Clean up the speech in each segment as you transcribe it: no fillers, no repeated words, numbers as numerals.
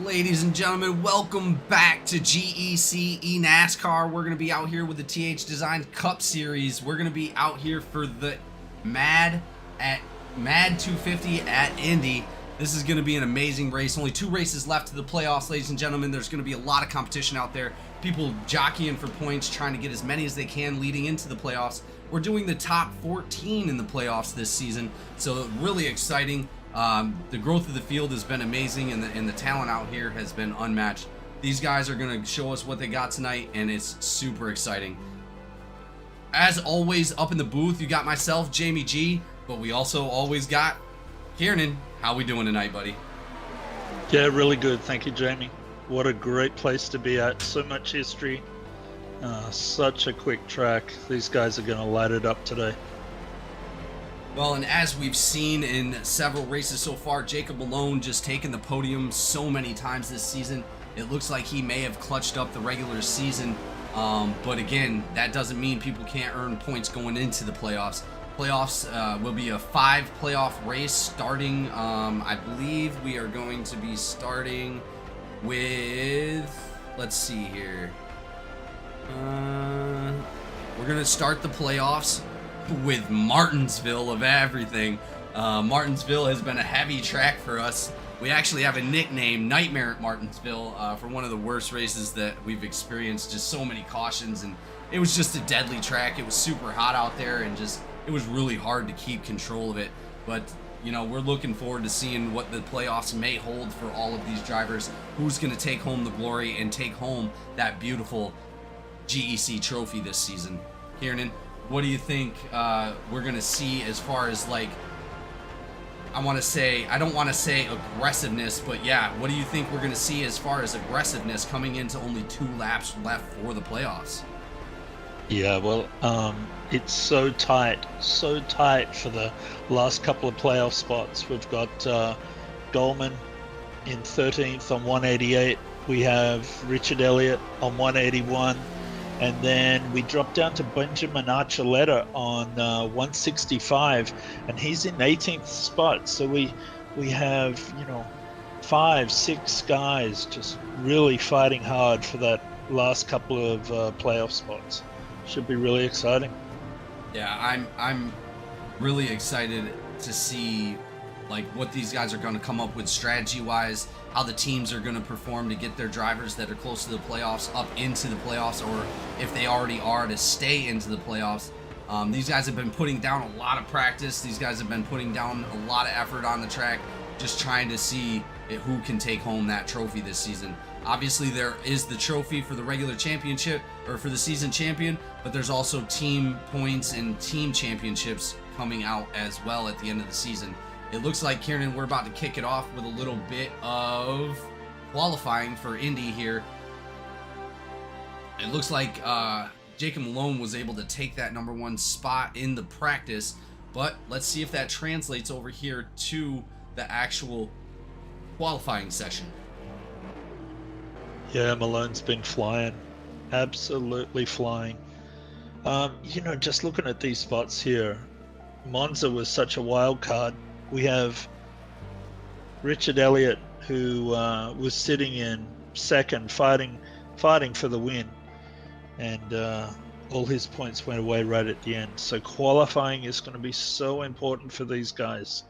Ladies and gentlemen, welcome back to GEC NASCAR. We're going to be out here with the THDesigns Cup Series. We're going to be out here for the MADD 250 at Indy. This is going to be an amazing race. Only 2 races left to the playoffs, ladies and gentlemen. There's going to be a lot of competition out there. People jockeying for points, trying to get as many as they can leading into the playoffs. We're doing the top 14 in the playoffs this season, so really exciting. The growth of the field has been amazing, and the talent out here has been unmatched. These guys are going to show us what they got tonight, and it's super exciting. As always, up in the booth, you got myself, Jamie G, but we also always got Kieran. How we doing tonight, buddy? Yeah, really good. Thank you, Jamie. What a great place to be at. So much history. Such a quick track. These guys are going to light it up today. Well, and as we've seen in several races so far, Jacob Malone just taken the podium so many times this season. It looks like he may have clutched up the regular season, but again, that doesn't mean people can't earn points going into the playoffs. Playoffs will be a 5 playoff race starting, I believe we are going to be starting with, let's see here. We're going to start the playoffs with Martinsville of everything. Martinsville has been a heavy track for us. We actually have a nickname, Nightmare at Martinsville, for one of the worst races that we've experienced. Just so many cautions, and it was just a deadly track. It was super hot out there, and just it was really hard to keep control of it. But you know, we're looking forward to seeing what the playoffs may hold for all of these drivers. Who's going to take home the glory and take home that beautiful GEC trophy this season? Kieran, what do you think we're going to see as far as, like, I don't want to say aggressiveness, but yeah, what do you think we're going to see as far as aggressiveness coming into only 2 laps left for the playoffs? Yeah, well, it's so tight for the last couple of playoff spots. We've got Dolman in 13th on 188. We have Richard Elliott on 181. And then we drop down to Benjamin Archuleta on 165, and he's in 18th spot. So we have, 5, 6 guys just really fighting hard for that last couple of playoff spots. Should be really exciting. Yeah, I'm really excited to see like what these guys are going to come up with strategy-wise, how the teams are going to perform to get their drivers that are close to the playoffs up into the playoffs, or if they already are, to stay into the playoffs. These guys have been putting down a lot of practice. These guys have been putting down a lot of effort on the track, just trying to see who can take home that trophy this season. Obviously, there is the trophy for the regular championship, or for the season champion, but there's also team points and team championships coming out as well at the end of the season. It looks like, Kieran, we're about to kick it off with a little bit of qualifying for Indy here. It looks like Jacob Malone was able to take that #1 spot in the practice, but let's see if that translates over here to the actual qualifying session. Yeah, Malone's been flying. Absolutely flying. Just looking at these spots here, Monza was such a wild card. We have Richard Elliott, who was sitting in second, fighting for the win, and all his points went away right at the end. So qualifying is going to be so important for these guys.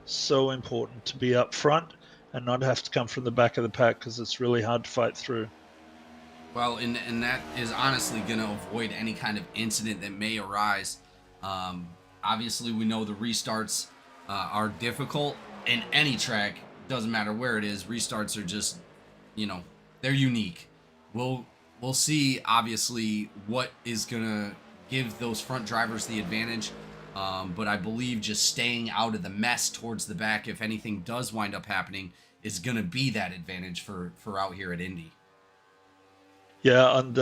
So important to be up front and not have to come from the back of the pack, because it's really hard to fight through. Well, and that is honestly going to avoid any kind of incident that may arise. Obviously, we know the restarts are difficult in any track. Doesn't matter where it is. Restarts are just, they're unique. We'll see, obviously, what is going to give those front drivers the advantage. But I believe just staying out of the mess towards the back, if anything does wind up happening, is going to be that advantage for out here at Indy. Yeah, and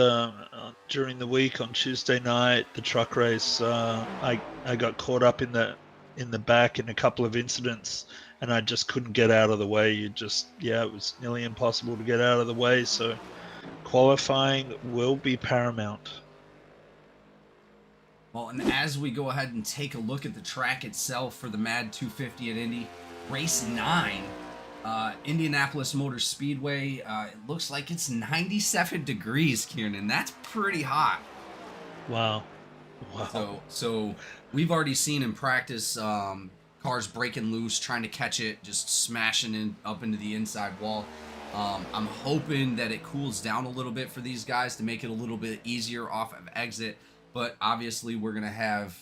during the week on Tuesday night, the truck race, I got caught up in the back in a couple of incidents, and I just couldn't get out of the way. It was nearly impossible to get out of the way. So qualifying will be paramount. Well, and as we go ahead and take a look at the track itself for the MADD 250 at Indy, race 9 Indianapolis Motor Speedway. It looks like it's 97 degrees, Kieran. That's pretty hot. Wow. Wow. So we've already seen in practice cars breaking loose, trying to catch it, just smashing in up into the inside wall. I'm hoping that it cools down a little bit for these guys to make it a little bit easier off of exit. But obviously, we're gonna have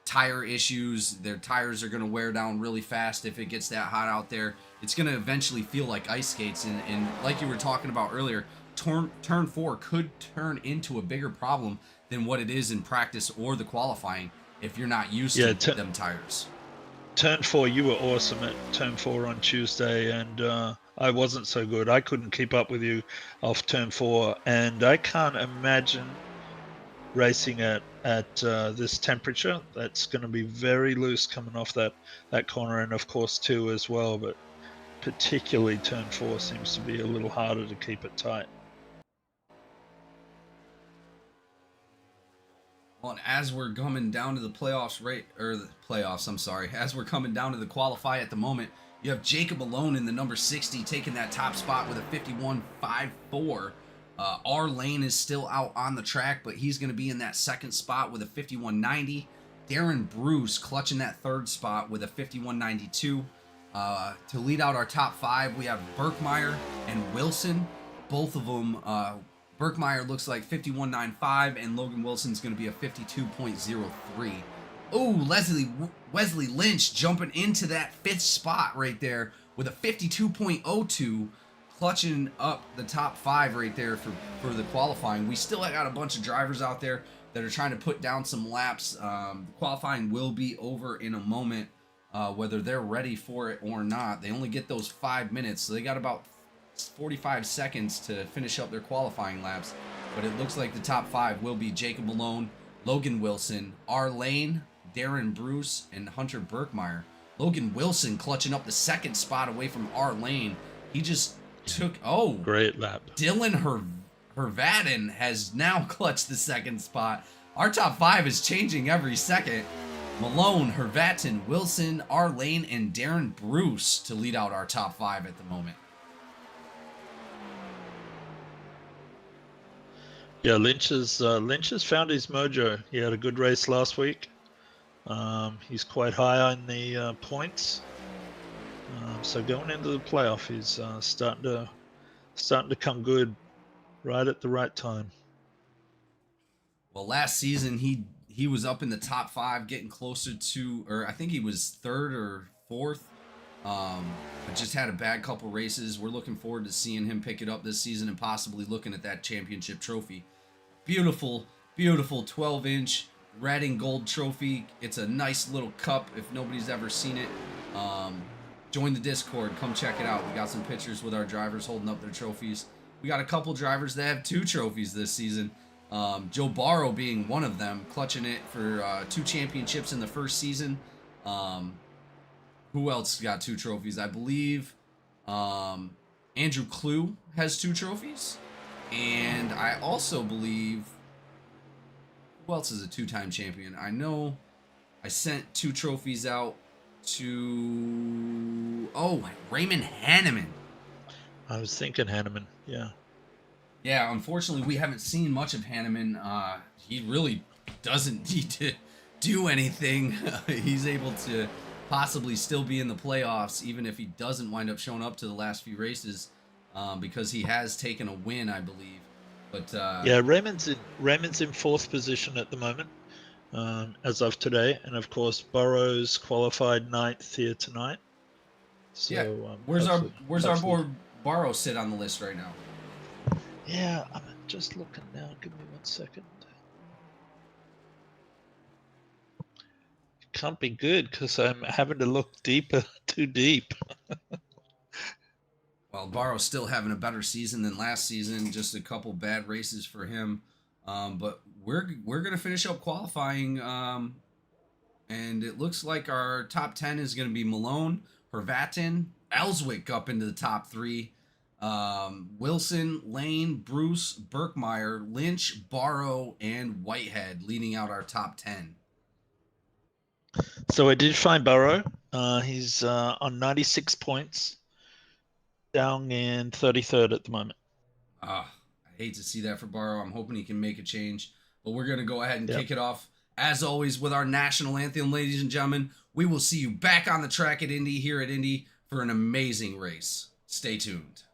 tire issues. Their tires are gonna wear down really fast if it gets that hot out there. It's gonna eventually feel like ice skates, and like you were talking about earlier, turn 4 could turn into a bigger problem than what it is in practice or the qualifying if you're not used to them tires. Turn 4, you were awesome at turn 4 on Tuesday, and I wasn't so good. I couldn't keep up with you off turn 4, and I can't imagine racing at this temperature. That's going to be very loose coming off that corner, and of course 2 as well, but particularly turn 4 seems to be a little harder to keep it tight. Well, and as we're coming down to the as we're coming down to the qualify at the moment, you have Jacob Malone in the number 60 taking that top spot with a 51.54. R Lane is still out on the track, but he's going to be in that second spot with a 51.90. Darren Bruce clutching that third spot with a 51.92. To lead out our top 5, we have Berkmeyer and Wilson. Both of them, Berkmeyer looks like 51.95, and Logan Wilson's going to be a 52.03. Oh, Wesley Lynch jumping into that 5th spot right there with a 52.02, clutching up the top 5 right there for the qualifying. We still got a bunch of drivers out there that are trying to put down some laps. Qualifying will be over in a moment, whether they're ready for it or not. They only get those 5 minutes, so they got about 45 seconds to finish up their qualifying laps. But it looks like the top 5 will be Jacob Malone, Logan Wilson, R Lane, Darren Bruce, and Hunter Berkmeyer. Logan Wilson clutching up the 2nd spot away from R Lane. He just took great lap. Dylan Hervatin has now clutched the 2nd spot. Our top 5 is changing every second. Malone, Hervatin, Wilson, R Lane, and Darren Bruce to lead out our top 5 at the moment. Yeah, Lynch has found his mojo. He had a good race last week. He's quite high on the points. So going into the playoff, he's starting to come good, right at the right time. Well, last season he was up in the top 5, getting closer to, or I think he was 3rd or 4th. But just had a bad couple races. We're looking forward to seeing him pick it up this season and possibly looking at that championship trophy. Beautiful 12-inch red and gold trophy. It's a nice little cup if nobody's ever seen it. Join the Discord, come check it out. We got some pictures with our drivers holding up their trophies. We got a couple drivers that have 2 trophies this season. Joe Barrow being one of them, clutching it for 2 championships in the first season. Who else got 2 trophies? I believe Andrew Clue has 2 trophies. And I also believe, who else is a 2-time champion? I know I sent 2 trophies out to, Raymond Hanneman. I was thinking Hanneman, yeah. Yeah, unfortunately, we haven't seen much of Hanneman. He really doesn't need to do anything. He's able to possibly still be in the playoffs, even if he doesn't wind up showing up to the last few races, because he has taken a win, I believe. But yeah, Raymond's in 4th position at the moment, as of today, and of course Burrows qualified 9th here tonight. So yeah, where's our board Barrow sit on the list right now? Yeah, I'm just looking now. Give me 1 second. Can't be good because I'm having to look too deep. Well, Barrow's still having a better season than last season. Just a couple bad races for him. But we're gonna finish up qualifying, and it looks like our top 10 is gonna be Malone, Hervatin, Ellswick up into the top 3. Wilson, Lane, Bruce, Berkmeyer, Lynch, Barrow, and Whitehead leading out our top 10. So I did find Burrow. He's on 96 points. down in 33rd at the moment. I hate to see that for Barrow. I'm hoping he can make a change. But we're going to go ahead and Yep. kick it off, as always, with our national anthem, ladies and gentlemen. We will see you back on the track at Indy, here at Indy, for an amazing race. Stay tuned.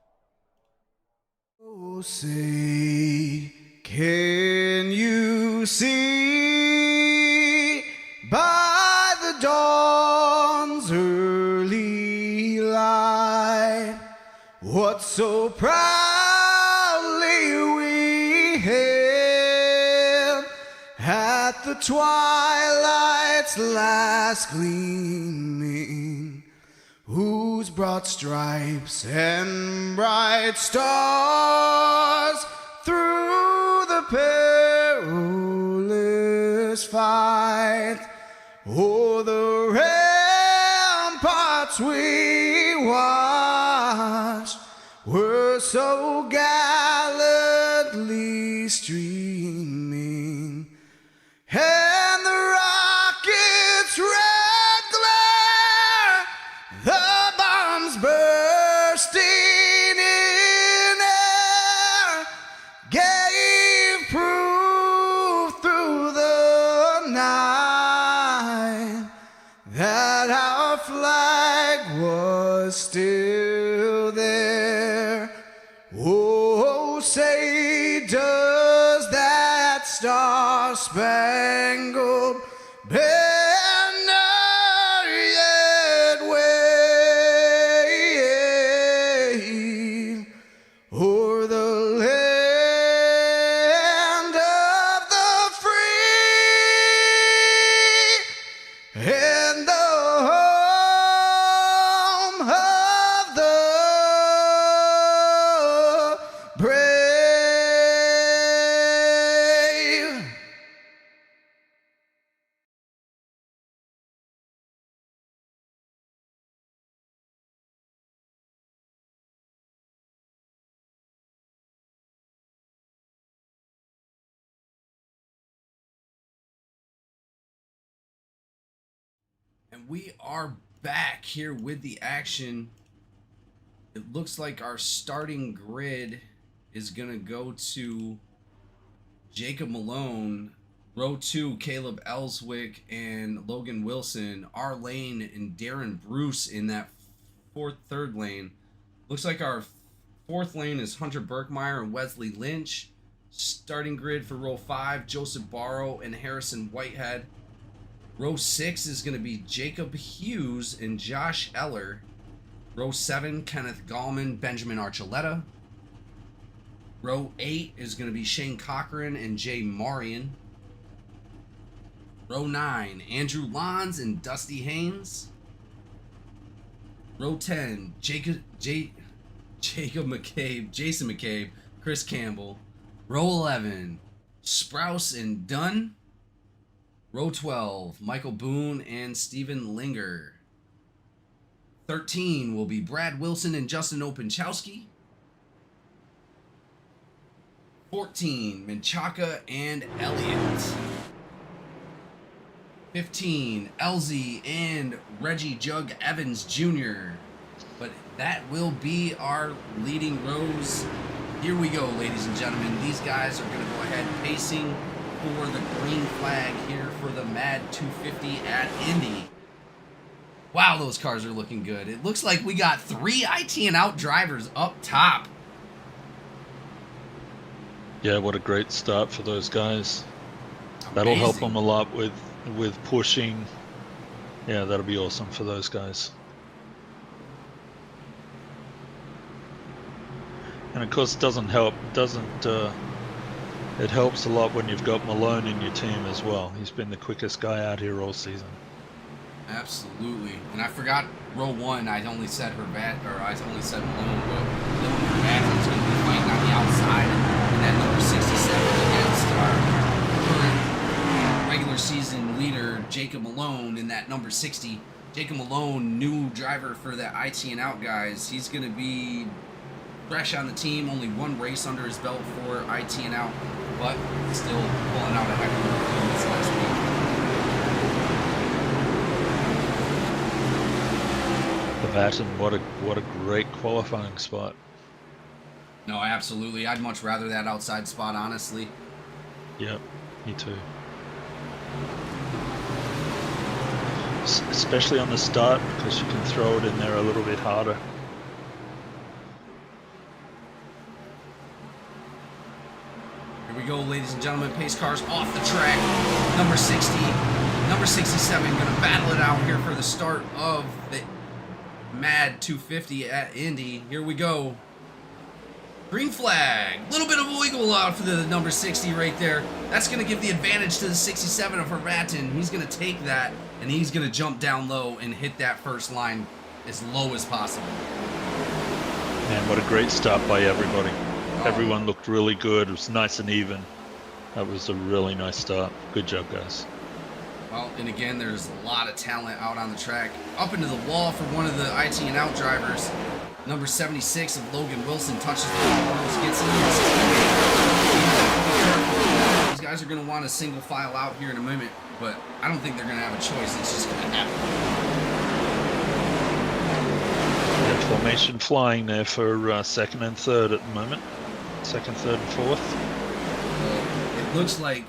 Oh, say, can you see by the dawn's early light what so proudly we hailed at the twilight's last gleaming, whose broad stripes and bright stars through the perilous fight o'er the ramparts we watched were so gallantly streaming, and the rocket's red glare, the bombs bursting in air, gave proof through the night that our flag was still there. Oh, say, does that star-spangled banner yet wave o'er the land of the free and the home of the brave? And we are back here with the action. It looks like our starting grid is going to go to Jacob Malone, row 2, Caleb Ellswick and Logan Wilson, our lane, and Darren Bruce in that third lane. Looks like our fourth lane is Hunter Burkmeyer and Wesley Lynch. Starting grid for row 5, Joseph Barrow and Harrison Whitehead. Row 6 is going to be Jacob Hughes and Josh Eller. Row 7, Kenneth Gallman, Benjamin Archuleta. Row 8 is going to be Shane Cochran and Jay Marion. Row 9, Andrew Lons and Dusty Haynes. Row 10, Jacob McCabe, Jason McCabe, Chris Campbell. Row 11, Sprouse and Dunn. Row 12, Michael Boone and Steven Linger. 13 will be Brad Wilson and Justin Openchowski. 14, Menchaca and Elliott. 15, Elzy and Reggie Jug Evans Jr. But that will be our leading rows. Here we go, ladies and gentlemen. These guys are going to go ahead pacing for the green flag here for the MADD 250 at Indy. Wow, those cars are looking good. It looks like we got 3 IT and out drivers up top. Yeah, what a great start for those guys. That'll help them a lot with pushing. Yeah, that'll be awesome for those guys. And of course, it helps a lot when you've got Malone in your team as well. He's been the quickest guy out here all season. Absolutely. And I forgot row 1. I only said Malone, but Dylan Herbat is going to be fighting on the outside. And then number 67 against our current regular season leader, Jacob Malone, in that number 60. Jacob Malone, new driver for the IT and out guys. He's going to be fresh on the team, only 1 race under his belt for IT and out, but still pulling out a heck of a performance last week. The That, and what a great qualifying spot. No, absolutely. I'd much rather that outside spot, honestly. Yep, me too. Especially on the start, because you can throw it in there a little bit harder. Here we go, ladies and gentlemen. Pace cars off the track. Number 60, number 67 going to battle it out here for the start of the MADD 250 at Indy. Here we go. Green flag. A little bit of a wiggle out for the number 60 right there. That's going to give the advantage to the 67 of Haratin. He's going to take that, and he's going to jump down low and hit that first line as low as possible. Man, what a great start by everybody. Everyone looked really good. It was nice and even. That was a really nice start. Good job, guys. Well, and again, there's a lot of talent out on the track. Up into the wall for one of the IT and out drivers. Number 76 of Logan Wilson touches the wall, almost gets in there. These guys are going to want a single file out here in a moment, but I don't think they're going to have a choice. It's just going to happen. Yeah, formation flying there for second and third at the moment. Second, third, and fourth. It looks like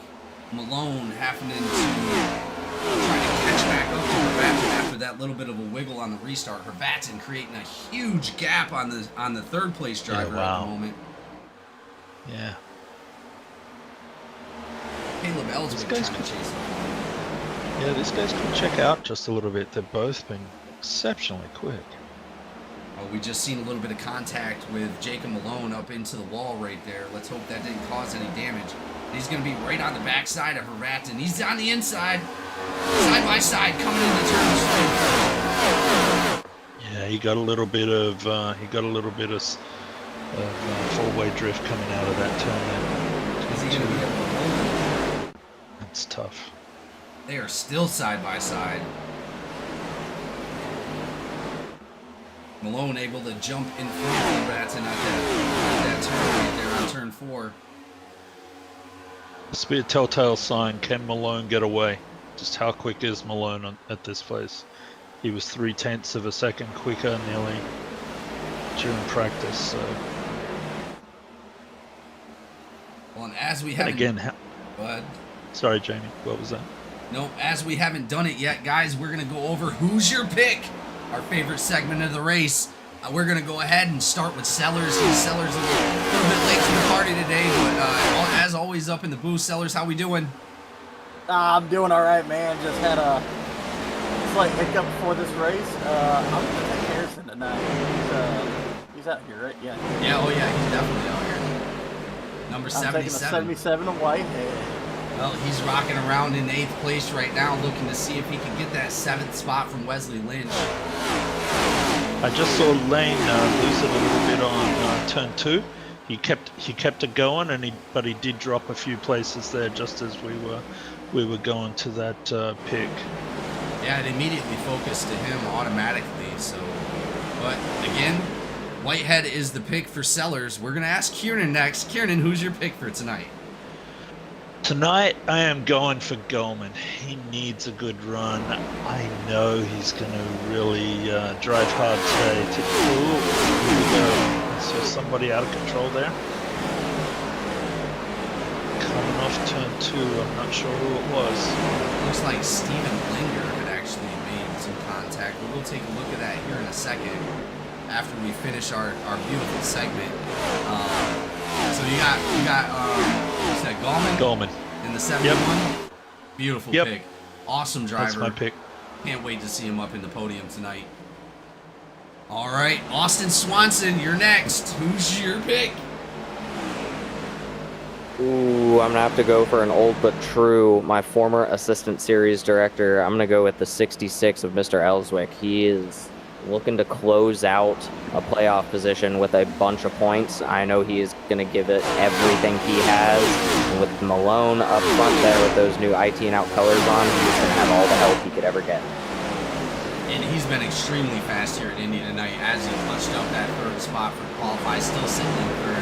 Malone having to try to catch back up to Haratin after that little bit of a wiggle on the restart. Haratin creating a huge gap on the third place driver at the moment. Yeah. Caleb Ellswick trying to chase him. Yeah, these guys can check out just a little bit. They've both been exceptionally quick. Oh, we just seen a little bit of contact with Jacob Malone up into the wall right there. Let's hope that didn't cause any damage. He's going to be right on the backside of Haratin. He's on the inside, side by side, coming into turn 2. Yeah, he got a little bit of four-way drift coming out of that turn there. Is he going to be able to hold it? That's tough. They are still side by side. Malone able to jump in front of Haratin at that turn right there on turn 4. This will be a telltale sign. Can Malone get away? Just how quick is Malone at this place? He was 0.3 of a second quicker nearly during practice. So. Well, and as we haven't... Again, go ahead. Sorry, Jamie. What was that? No, as we haven't done it yet, guys, we're going to go over Who's Your Pick? Our favorite segment of the race. We're going to go ahead and start with Sellers. Sellers a little bit late to the party today, but as always up in the booth. Sellers, how we doing? I'm doing all right, man. Just had a slight hiccup before this race. I'm going to take Harrison tonight. He's out here, right? Yeah. Yeah, oh yeah, he's definitely out here. Number 77. I'm taking a 77 of Whitehead. Well, he's rocking around in 8th place right now, looking to see if he can get that 7th spot from Wesley Lynch. I just saw Lane lose it a little bit on turn 2. He kept it going, but he did drop a few places there just as we were going to that pick. Yeah, it immediately focused to him automatically. So, but again, Whitehead is the pick for Sellers. We're gonna ask Kieran next. Kieran, who's your pick for tonight? Tonight, I am going for Goldman. He needs a good run. I know he's going to really drive hard today. Ooh, here we go. I saw somebody out of control there. Coming off turn 2, I'm not sure who it was. Looks like Steven Linger had actually made some contact. We'll go take a look at that here in a second after we finish our beautiful segment. So you got what's that, Gallman in the 71. Yep. Beautiful pick. Awesome driver. That's my pick. Can't wait to see him up in the podium tonight. All right, Austin Swanson, you're next. Who's your pick? Ooh, I'm gonna have to go for an old but true. My former assistant series director. I'm gonna go with the 66 of Mr. Ellswick. He is looking to close out a playoff position with a bunch of points. I know he is going to give it everything he has. And with Malone up front there with those new IT and out colors on, he's going to have all the help he could ever get. And he's been extremely fast here at Indy tonight as he clutched up that 3rd spot for qualify, still sitting in 3rd.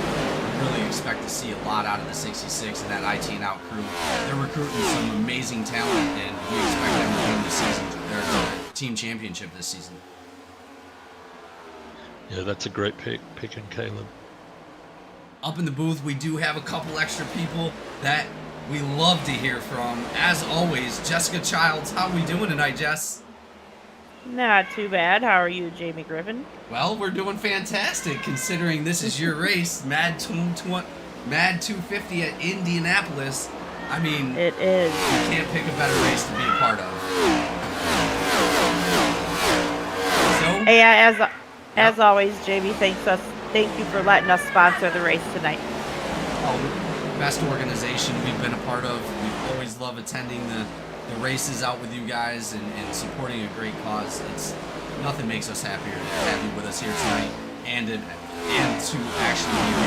We really expect to see a lot out of the 66 and that IT and out crew. They're recruiting some amazing talent, and we expect them to win the season, their team championship this season. Yeah, that's a great picking Caleb. Up in the booth, we do have a couple extra people that we love to hear from. As always, Jessica Childs, how are we doing tonight, Jess? Not too bad. How are you, Jamie Griffin? Well, we're doing fantastic considering this is your race, MADD 250 at Indianapolis. I mean, It is. you can't pick a better race to be a part of. So, Yeah, as always, Jamie, thank you for letting us sponsor the race tonight. best organization we've been a part of. We've always loved attending the races out with you guys and supporting a great cause. It's nothing makes us happier than have you with us here tonight and to actually be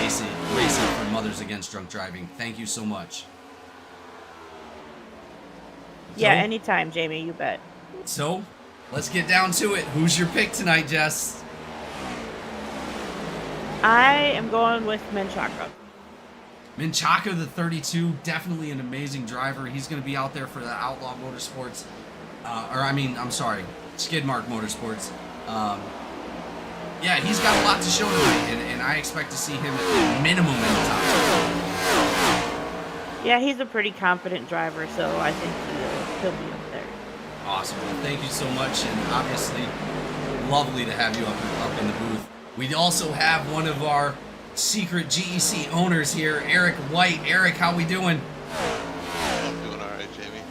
racing for Mothers Against Drunk Driving. Thank you so much. Yeah, So- anytime, Jamie, you bet. So, let's get down to it. Who's your pick tonight, Jess? I am going with Menchaca. Menchaca, the 32, definitely an amazing driver. He's going to be out there for the Outlaw Motorsports. Skidmark Motorsports. Yeah, he's got a lot to show tonight, and I expect to see him at minimum in the top 10. Yeah, he's a pretty confident driver, so I think he'll be up there. Awesome. Well, thank you so much, and obviously lovely to have you up in the booth. We also have one of our secret GEC owners here, Eric White. Eric, how we doing? I'm doing all right, Jamie.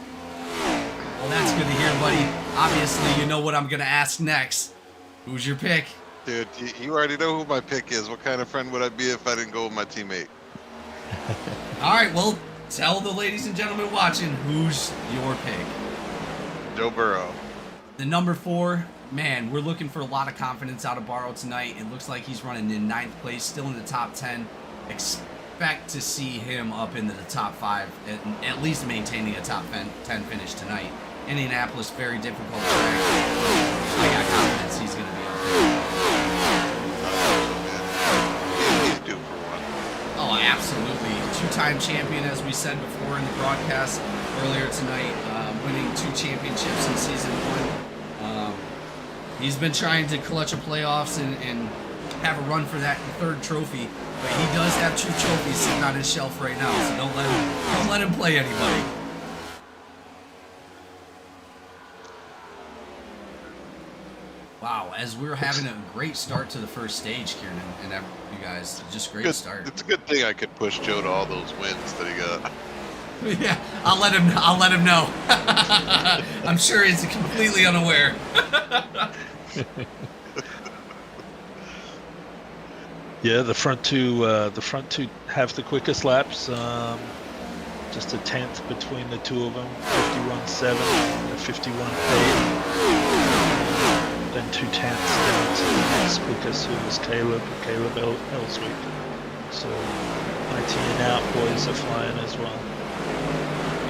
Well, that's good to hear, buddy. Obviously, you know what I'm going to ask next. Who's your pick? Dude, you already know who my pick is. What kind of friend would I be if I didn't go with my teammate? All right, well, tell the ladies and gentlemen watching who's your pick. Joe Burrow. The number 4, man, we're looking for a lot of confidence out of Barrow tonight. It looks like he's running in 9th place, still in the top 10. Expect to see him up into the top 5, at least maintaining a top 10 finish tonight. Indianapolis, very difficult track. I got confidence he's going to be up there. He's due for one. Oh, absolutely. 2-time champion, as we said before in the broadcast earlier tonight, winning 2 championships in season 1. He's been trying to clutch a playoffs and have a run for that 3rd trophy, but he does have 2 trophies sitting on his shelf right now, so don't let him play anybody. Wow, as we're having a great start to the first stage, Kieran, and you guys, just great start. It's a good thing I could push Joe to all those wins that he got. Yeah, I'll let him know. I'm sure he's completely unaware. Yeah, the front two have the quickest laps. Just a 10th between the two of them. 51.7 and 51.8. Then 2 tenths down to the next quickest, who was Caleb Ellswick. So my team out boys are flying as well.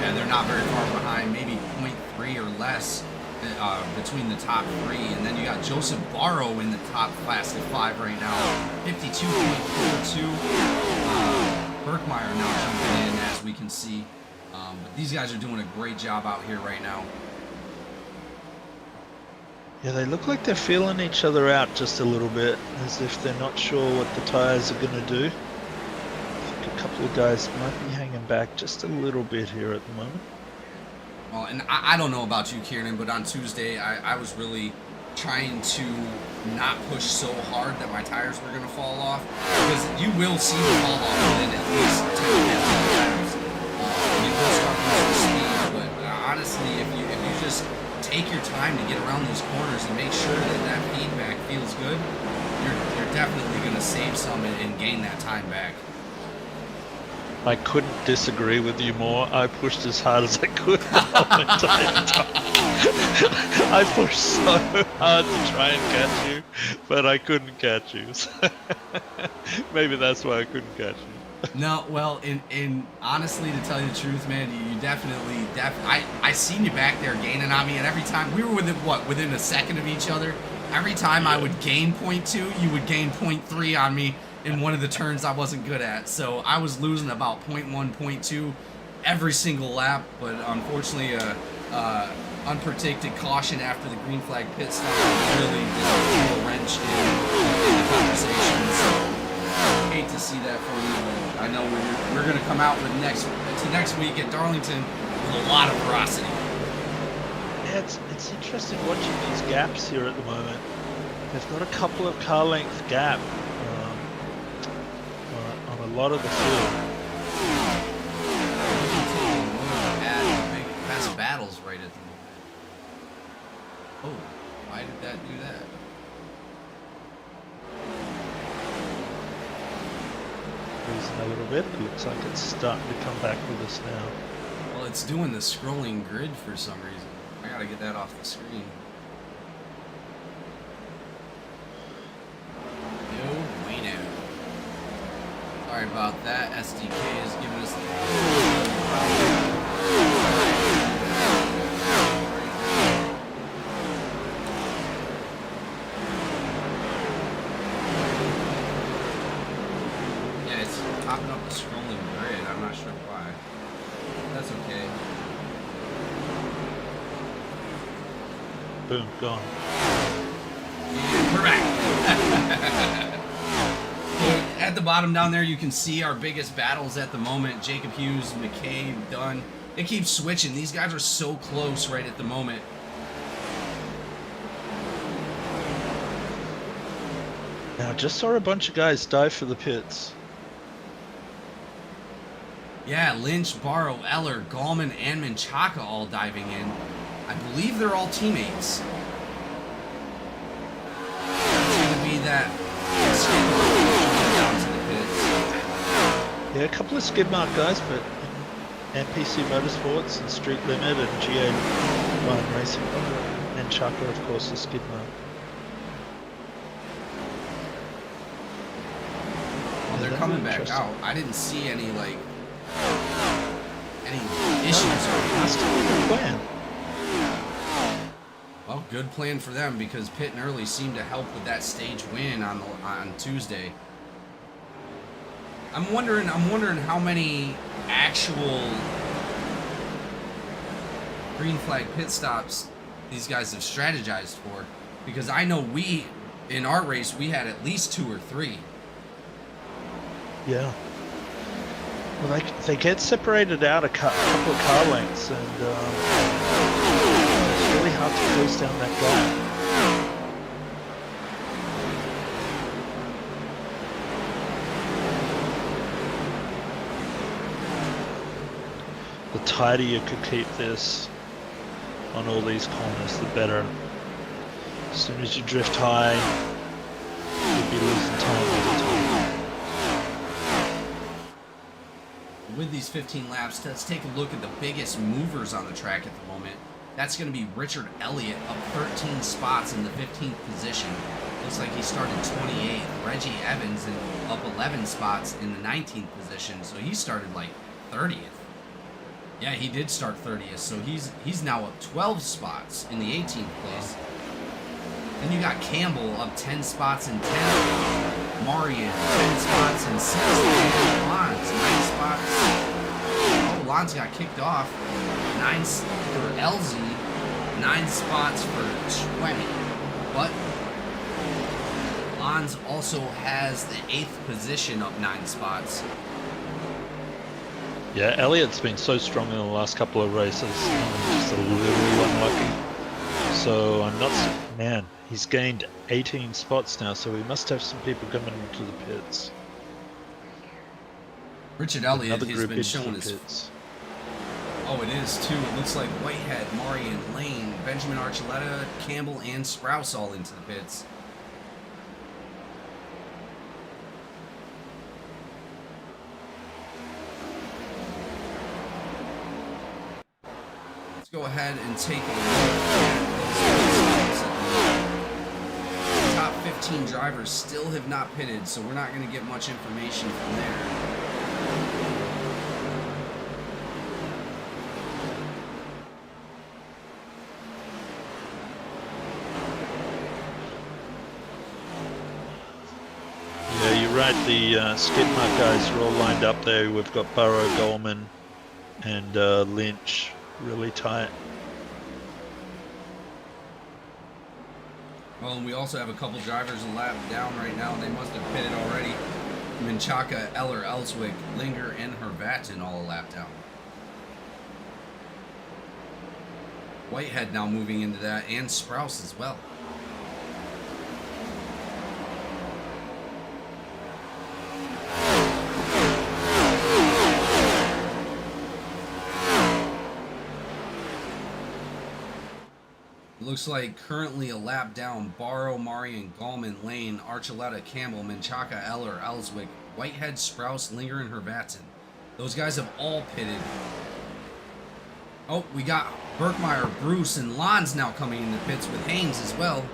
Yeah, they're not very far behind, maybe 0.3 or less between the top 3. And then you got Joseph Barrow in the top class of 5 right now, 52.42. Berkmeyer now jumping in, as we can see. But these guys are doing a great job out here right now. Yeah, they look like they're feeling each other out just a little bit, as if they're not sure what the tires are going to do. I think a couple of guys might be hanging back just a little bit here at the moment. Well, and I don't know about you, Kieran, but on Tuesday I was really trying to not push so hard that my tires were going to fall off, because you will see the fall off within at least 10 minutes. You will start losing speed, but honestly, if you just take your time to get around those corners and make sure that feedback feels good, you're definitely going to save some and gain that time back. I couldn't disagree with you more. I pushed as hard as I could the whole entire time. I pushed so hard to try and catch you, but I couldn't catch you. Maybe that's why I couldn't catch you. No, well, in honestly, to tell you the truth, man, you definitely, I seen you back there gaining on me, and every time we were within a second of each other. Every time I would gain 0.2, you would gain 0.3 on me in one of the turns I wasn't good at. So I was losing about 0.1, 0.2 every single lap, but unfortunately, unpredicted caution after the green flag pit stop really just threw a wrench in the conversation. So hate to see that for you. But I know we're going to come out with next week at Darlington with a lot of ferocity. Yeah, it's interesting watching these gaps here at the moment. They've got a couple of car length gap on a lot of the field. Big fast battles right at the moment. Oh, why did that do that? Losing a little bit. It looks like it's starting to come back with us now. Well, it's doing the scrolling grid for some reason. I gotta get that off the screen. No, we know. Sorry about that. SDK is giving us yeah, it's popping up the scrolling grid. I'm not sure why. That's okay. Boom, gone. We're back. So at the bottom down there, you can see our biggest battles at the moment. Jacob Hughes, McCabe, Dunn. They keep switching. These guys are so close right at the moment. Now, just saw a bunch of guys dive for the pits. Yeah, Lynch, Barrow, Eller, Gallman, and Menchaca all diving in. I believe they're all teammates. It's going to be that skid down to the pits. Yeah, a couple of skid mark guys, but NPC Motorsports and Street Limit and GA Racing and Chaka, of course, the skid mark. Well, they're coming back out. I didn't see any issues. That's still a good plan. Well, good plan for them because Pitt and Early seemed to help with that stage win on Tuesday. I'm wondering how many actual green flag pit stops these guys have strategized for, because I know in our race we had at least 2 or 3. Yeah. Well, they get separated out a couple of car lengths, and it's really hard to close down that gap. The tighter you could keep this on all these corners, the better. As soon as you drift high, you'll be losing time all the time. With these 15 laps, let's take a look at the biggest movers on the track at the moment. That's going to be Richard Elliott, up 13 spots in the 15th position. Looks like he started 28th. Reggie Evans up 11 spots in the 19th position, so he started like 30th. Yeah, he did start 30th, so he's now up 12 spots in the 18th place. Then you got Campbell up 10 spots in 10th. Marion, 10 spots in 6th. Lons, 9 spots. Oh, Lons got kicked off. 9 for LZ, 9 spots for 20. But Lons also has the 8th position up 9 spots. Yeah, Elliott's been so strong in the last couple of races. Just a little unlucky. So I'm not... Man, he's gained 18 spots now, so we must have some people coming into the pits. Richard Elliott Another has group been into showing the his... pits. Oh, it is too. It looks like Whitehead, Marion, Lane, Benjamin Archuleta, Campbell, and Sprouse all into the pits. Let's go ahead and take a look at the top 15 drivers still have not pitted, so we're not going to get much information from there. Yeah, you're right. The skid mark guys are all lined up there. We've got Burrow, Goldman, and Lynch really tight. Well, and we also have a couple drivers a lap down right now. They must have pitted already. Menchaca, Eller, Ellswick, Linger, and Hervatin all a lap down. Whitehead now moving into that, and Sprouse as well. Looks like currently a lap down. Barrow, Marion, Gallman, Lane, Archuleta, Campbell, Menchaca, Eller, Ellswick, Whitehead, Sprouse, Linger, and Hervatin. Those guys have all pitted. Oh, we got Berkmeyer, Bruce, and Lons now coming into pits with Haynes as well.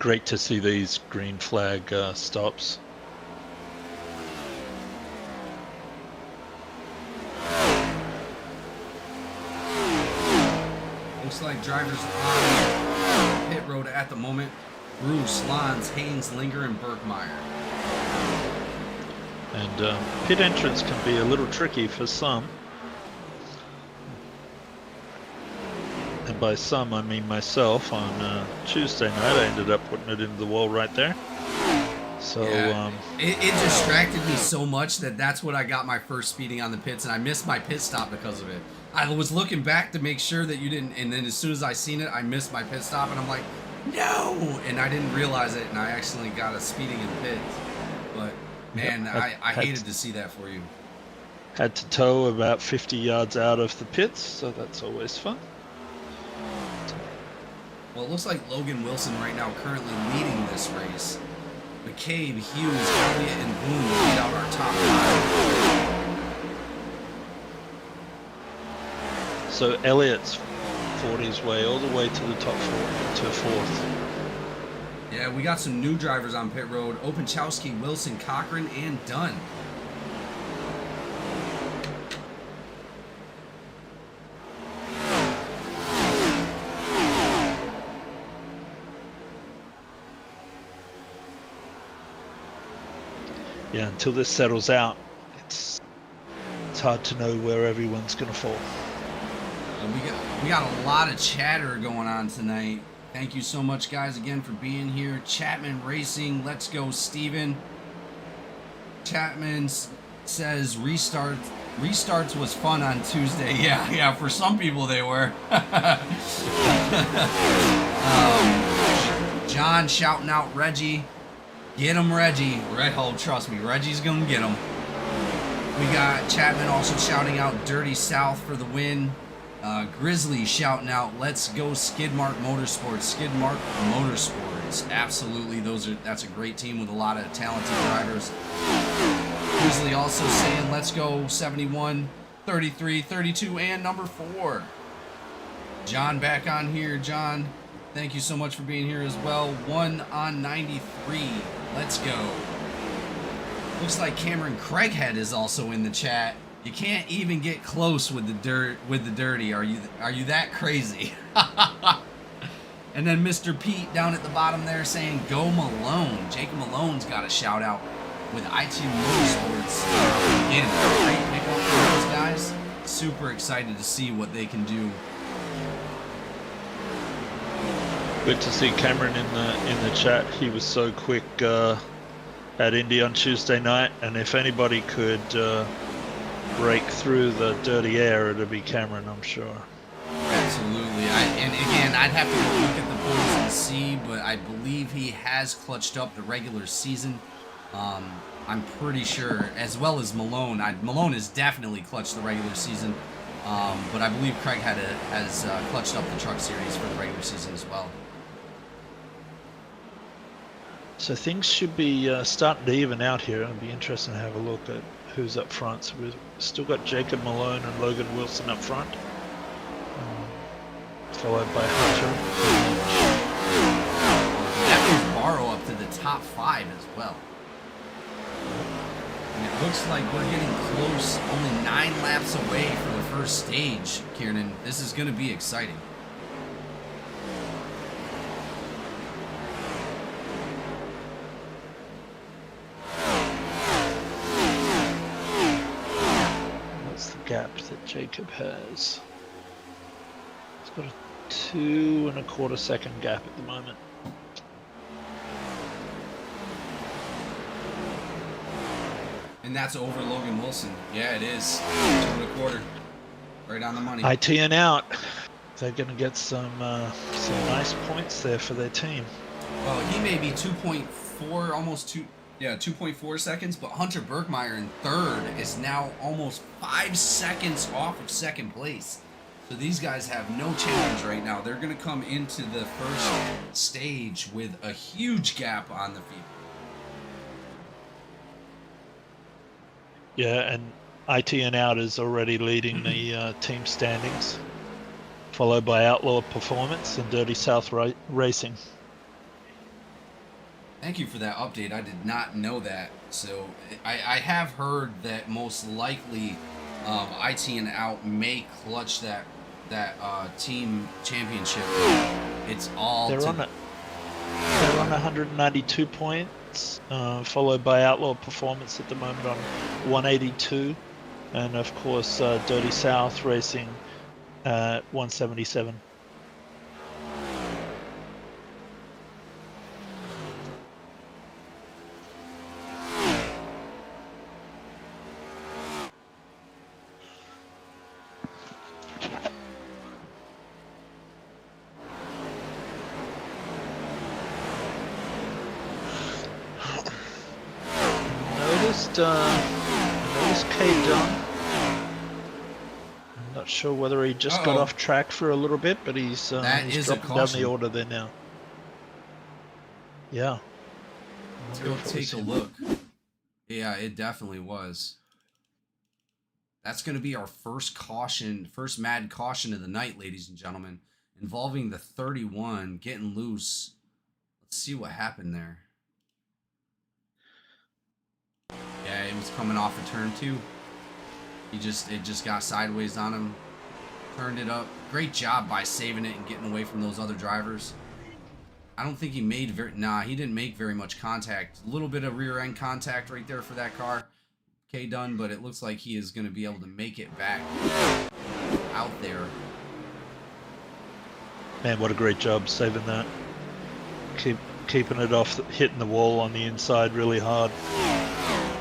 Great to see these green flag stops. Looks like drivers on pit road at the moment. Bruce, Lons, Haynes, Linger, and Berkmeyer. And pit entrance can be a little tricky for some. And by some, I mean myself. On Tuesday night, I ended up putting it into the wall right there. So yeah, it distracted me so much that's what I got my first speeding on the pits, and I missed my pit stop because of it. I was looking back to make sure that you didn't, and then as soon as I seen it, I missed my pit stop, and I'm like, no! And I didn't realize it, and I actually got a speeding in the pits. But man, I hated to see that for you. Had to tow about 50 yards out of the pits, so that's always fun. Well, it looks like Logan Wilson right now currently leading this race. McCabe, Hughes, Elliott, and Boone lead out our top five. So Elliott's fought his way all the way to the top four, to fourth. Yeah, we got some new drivers on pit road. Openchowski, Wilson, Cochran, and Dunn. Yeah, until this settles out, it's hard to know where everyone's going to fall. We got a lot of chatter going on tonight. Thank you so much, guys, again for being here. Chapman Racing, let's go, Steven. Chapman says restarts was fun on Tuesday. Yeah, for some people they were. John shouting out Reggie. Get him, Reggie. Oh, trust me, Reggie's gonna get him. We got Chapman also shouting out Dirty South for the win. Grizzly shouting out, let's go Skidmark Motorsports. Skidmark Motorsports. Absolutely, that's a great team with a lot of talented drivers. Grizzly also saying, let's go 71, 33, 32, and number 4. John back on here. John, thank you so much for being here as well. 1 on 93. Let's go. Looks like Cameron Craighead is also in the chat. You can't even get close with the dirty. Are you that crazy? And then Mr. Pete down at the bottom there saying, go Malone. Jacob Malone's got a shout out with ITU Motorsports. Again, great pickup for those guys. Super excited to see what they can do. Good to see Cameron in the chat. He was so quick at Indy on Tuesday night, and if anybody could break through the dirty air, it'd be Cameron, I'm sure. Absolutely. And again, I'd have to go look at the points and see, but I believe he has clutched up the regular season. I'm pretty sure, as well as Malone. Malone has definitely clutched the regular season, but I believe Craig has clutched up the truck series for the regular season as well. So things should be starting to even out here. It'll be interesting to have a look at who's up front. So we've still got Jacob Malone and Logan Wilson up front, followed by Hunter. That moves Barrow up to the top 5 as well. And it looks like we're getting close, only 9 laps away from the first stage, Kiernan. This is going to be exciting. Gap that Jacob has. He's got 2.25 second gap at the moment. And that's over Logan Wilson. Yeah, it is. 2.25. Right on the money. ITN out. They're going to get some nice points there for their team. Well, he may be 2.4, almost 2.4 seconds, but Hunter Berkmeyer in third is now almost 5 seconds off of second place. So these guys have no challenge right now. They're going to come into the first stage with a huge gap on the field. Yeah, and ITN out is already leading the team standings, followed by Outlaw Performance and Dirty South Racing. Thank you for that update. I did not know that. So I have heard that most likely ITN out may clutch that team championship. It's all They're on 192 points, followed by Outlaw Performance at the moment on 182, and of course Dirty South Racing 177. Noticed K Dunn. I'm not sure whether he just got off track for a little bit, but he's dropping down the order there now. Yeah. Let's go take a look. Yeah, it definitely was. That's going to be our first caution, first MADD caution of the night, ladies and gentlemen, involving the 31 getting loose. Let's see what happened there. Yeah, he was coming off of turn 2. It just got sideways on him. Turned it up. Great job by saving it and getting away from those other drivers. I don't think he made he didn't make very much contact. A little bit of rear end contact right there for that car. K Dunn, but it looks like he is going to be able to make it back out there. Man, what a great job saving that. Keeping it off, hitting the wall on the inside really hard.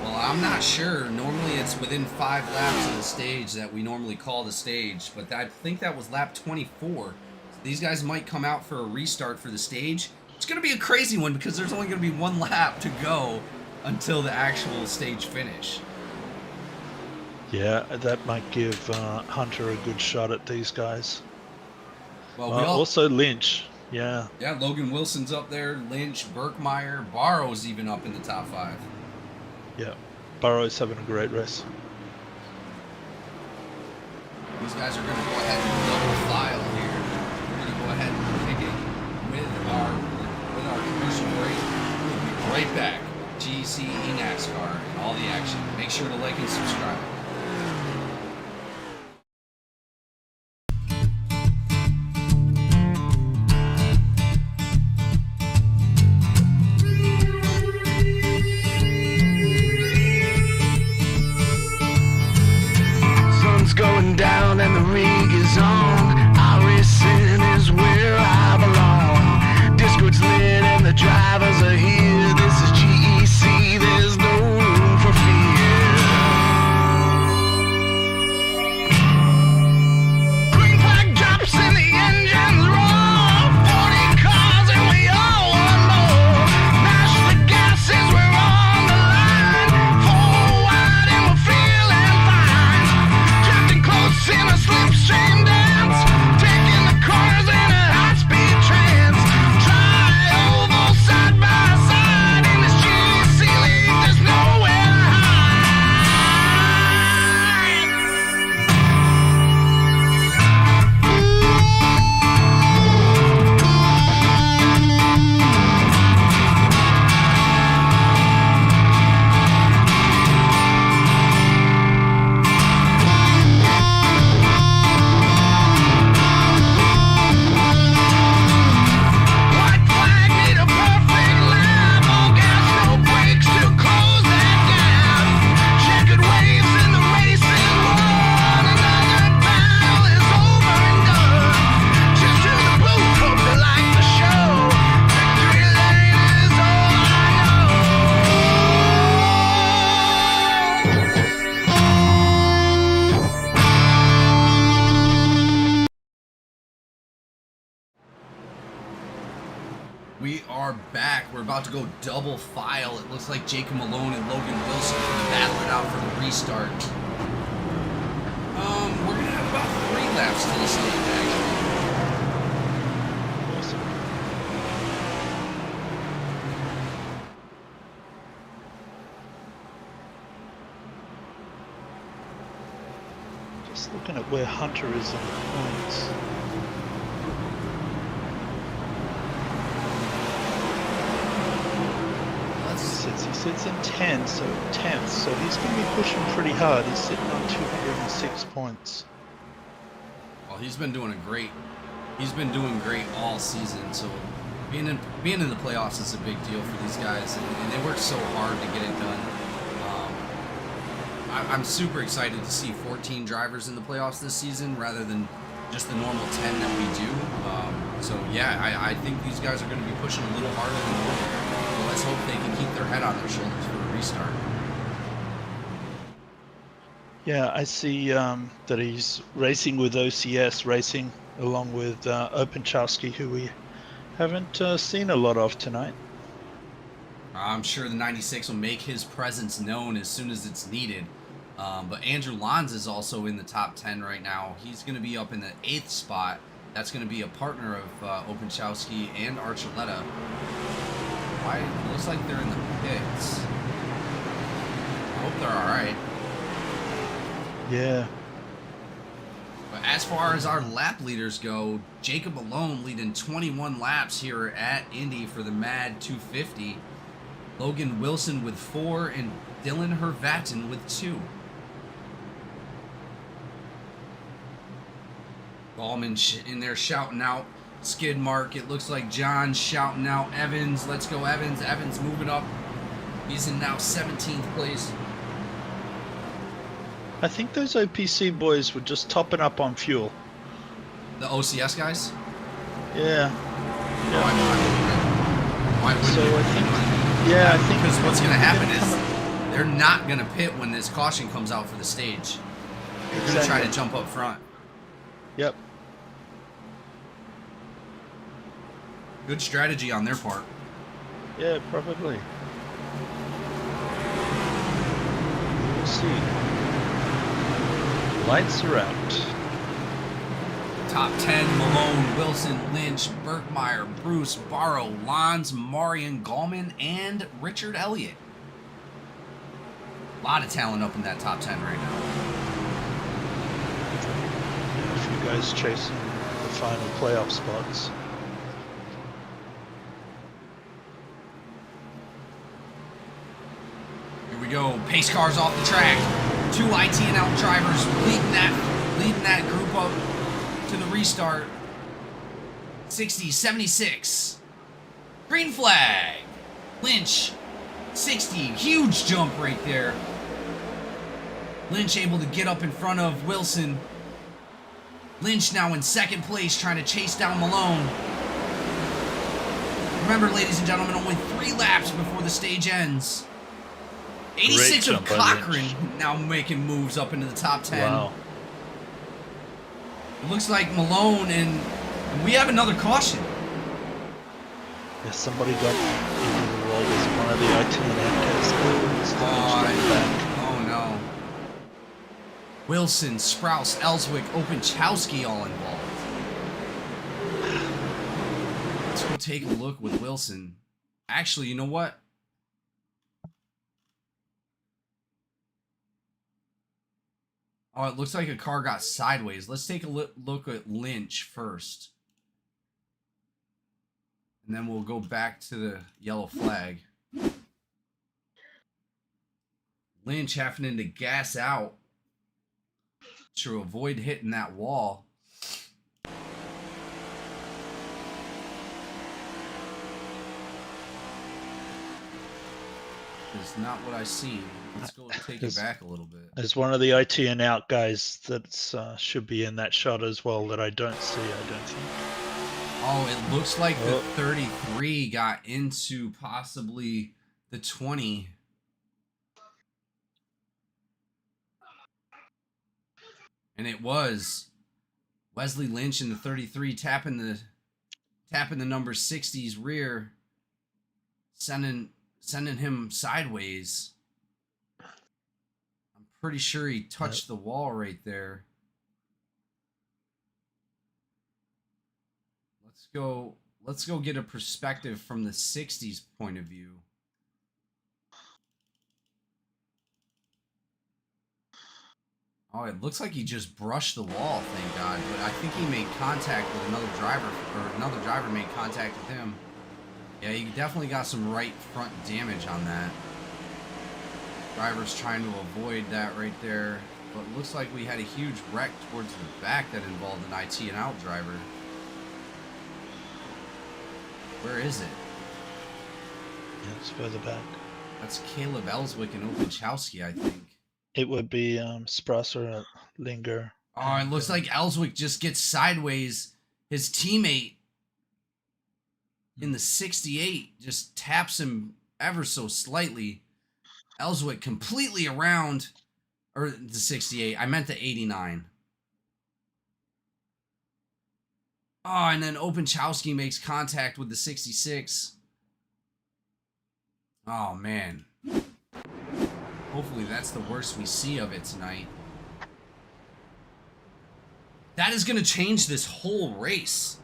Well, I'm not sure. Normally it's within 5 laps of the stage that we normally call the stage, but I think that was lap 24. So these guys might come out for a restart for the stage. It's going to be a crazy one because there's only going to be 1 lap to go until the actual stage finish. Yeah, that might give Hunter a good shot at these guys. Well, also Lynch. Yeah. Yeah, Logan Wilson's up there. Lynch, Berkmeyer, Barrow's even up in the top 5. Yeah, Burrow's having a great race. These guys are going to go ahead and double file here. We're going to go ahead and kick it with our commercial break. We'll be right back. GEC NASCAR and all the action. Make sure to like and subscribe. Going down and the rig is on. iRacing is where I belong. Discord's lit and the drivers are here. This is GEC, there's no room for fear. We are back. We're about to go double file. It looks like Jacob Malone and Logan Wilson are going to battle it out for the restart. We're going to have about 3 laps to the stage, actually. Awesome. Just looking at where Hunter is on the points. He sits in 10th, so he's going to be pushing pretty hard. He's sitting on 206 points. Well, he's been doing great all season. So being in the playoffs is a big deal for these guys, and they work so hard to get it done. I'm super excited to see 14 drivers in the playoffs this season rather than just the normal 10 that we do. So yeah, I think these guys are going to be pushing a little harder than normal. So let's hope they can keep their head on their shoulders for a restart. Yeah, I see that he's racing with OCS Racing along with Openchowski, who we haven't seen a lot of tonight. I'm sure the 96 will make his presence known as soon as it's needed. But Andrew Lons is also in the top 10 right now. He's going to be up in the 8th spot. That's going to be a partner of Openchowski and Archuleta. It looks like they're in the pits. I hope they're alright. Yeah. But as far as our lap leaders go, Jacob Malone leading 21 laps here at Indy for the MADD 250. Logan Wilson with 4 and Dylan Hervatin with 2. Ballman in there shouting out Skid Mark. It looks like John shouting out Evans. Let's go Evans. Evans moving up. He's in now 17th place. I think those OPC boys were just topping up on fuel. The OCS guys? Yeah. Why wouldn't So they? I think, yeah, I think Because what's going to happen is they're not going to pit when this caution comes out for the stage. They're going to try to jump up front. Yep. Good strategy on their part. Yeah, probably. We'll see. Lights are out. Top 10, Malone, Wilson, Lynch, Burkmeyer, Bruce, Barrow, Lons, Marion, Gallman, and Richard Elliott. A lot of talent up in that top 10 right now. A few guys chasing the final playoff spots. Here we go. Pace cars off the track. 2 IT and out drivers leading that group up to the restart. 60, 76. Green flag. Lynch, 60. Huge jump right there. Lynch able to get up in front of Wilson. Lynch now in 2nd place trying to chase down Malone. Remember, ladies and gentlemen, only 3 laps before the stage ends. 86 of Cochran now making moves up into the top 10. Wow. It looks like Malone and we have another caution. Yeah, somebody got into the wall as one of the IT and Oh no. Wilson, Sprouse, Ellswick, Openchowski all involved. Let's go take a look with Wilson. Actually, you know what? Oh, it looks like a car got sideways. Let's take a look at Lynch first. And then we'll go back to the yellow flag. Lynch having to gas out to avoid hitting that wall. It's not what I seen. Let's go take it back a little bit. There's one of the IT and out guys that should be in that shot as well that I don't see, I don't think. Oh, it looks like the 33 got into possibly the 20. And it was Wesley Lynch in the 33 tapping tapping the number 60's rear, sending him sideways. I'm pretty sure he touched the wall right there. Let's go get a perspective from the 60's point of view. Oh, it looks like he just brushed the wall, thank God. But I think he made contact with another driver, or another driver made contact with him. Yeah, he definitely got some right front damage on that. Driver's trying to avoid that right there. But it looks like we had a huge wreck towards the back that involved an IT and out driver. Where is it? Yeah, it's further back. That's Caleb Ellswick and Openchowski, I think. It would be Sprasser, Linger. Oh, it looks like Ellswick just gets sideways. His teammate in the 68 just taps him ever so slightly. Ellswick completely around, or the 68. I meant the 89. Oh, and then Openchowski makes contact with the 66. Oh, man. Hopefully that's the worst we see of it tonight. That is going to change this whole race.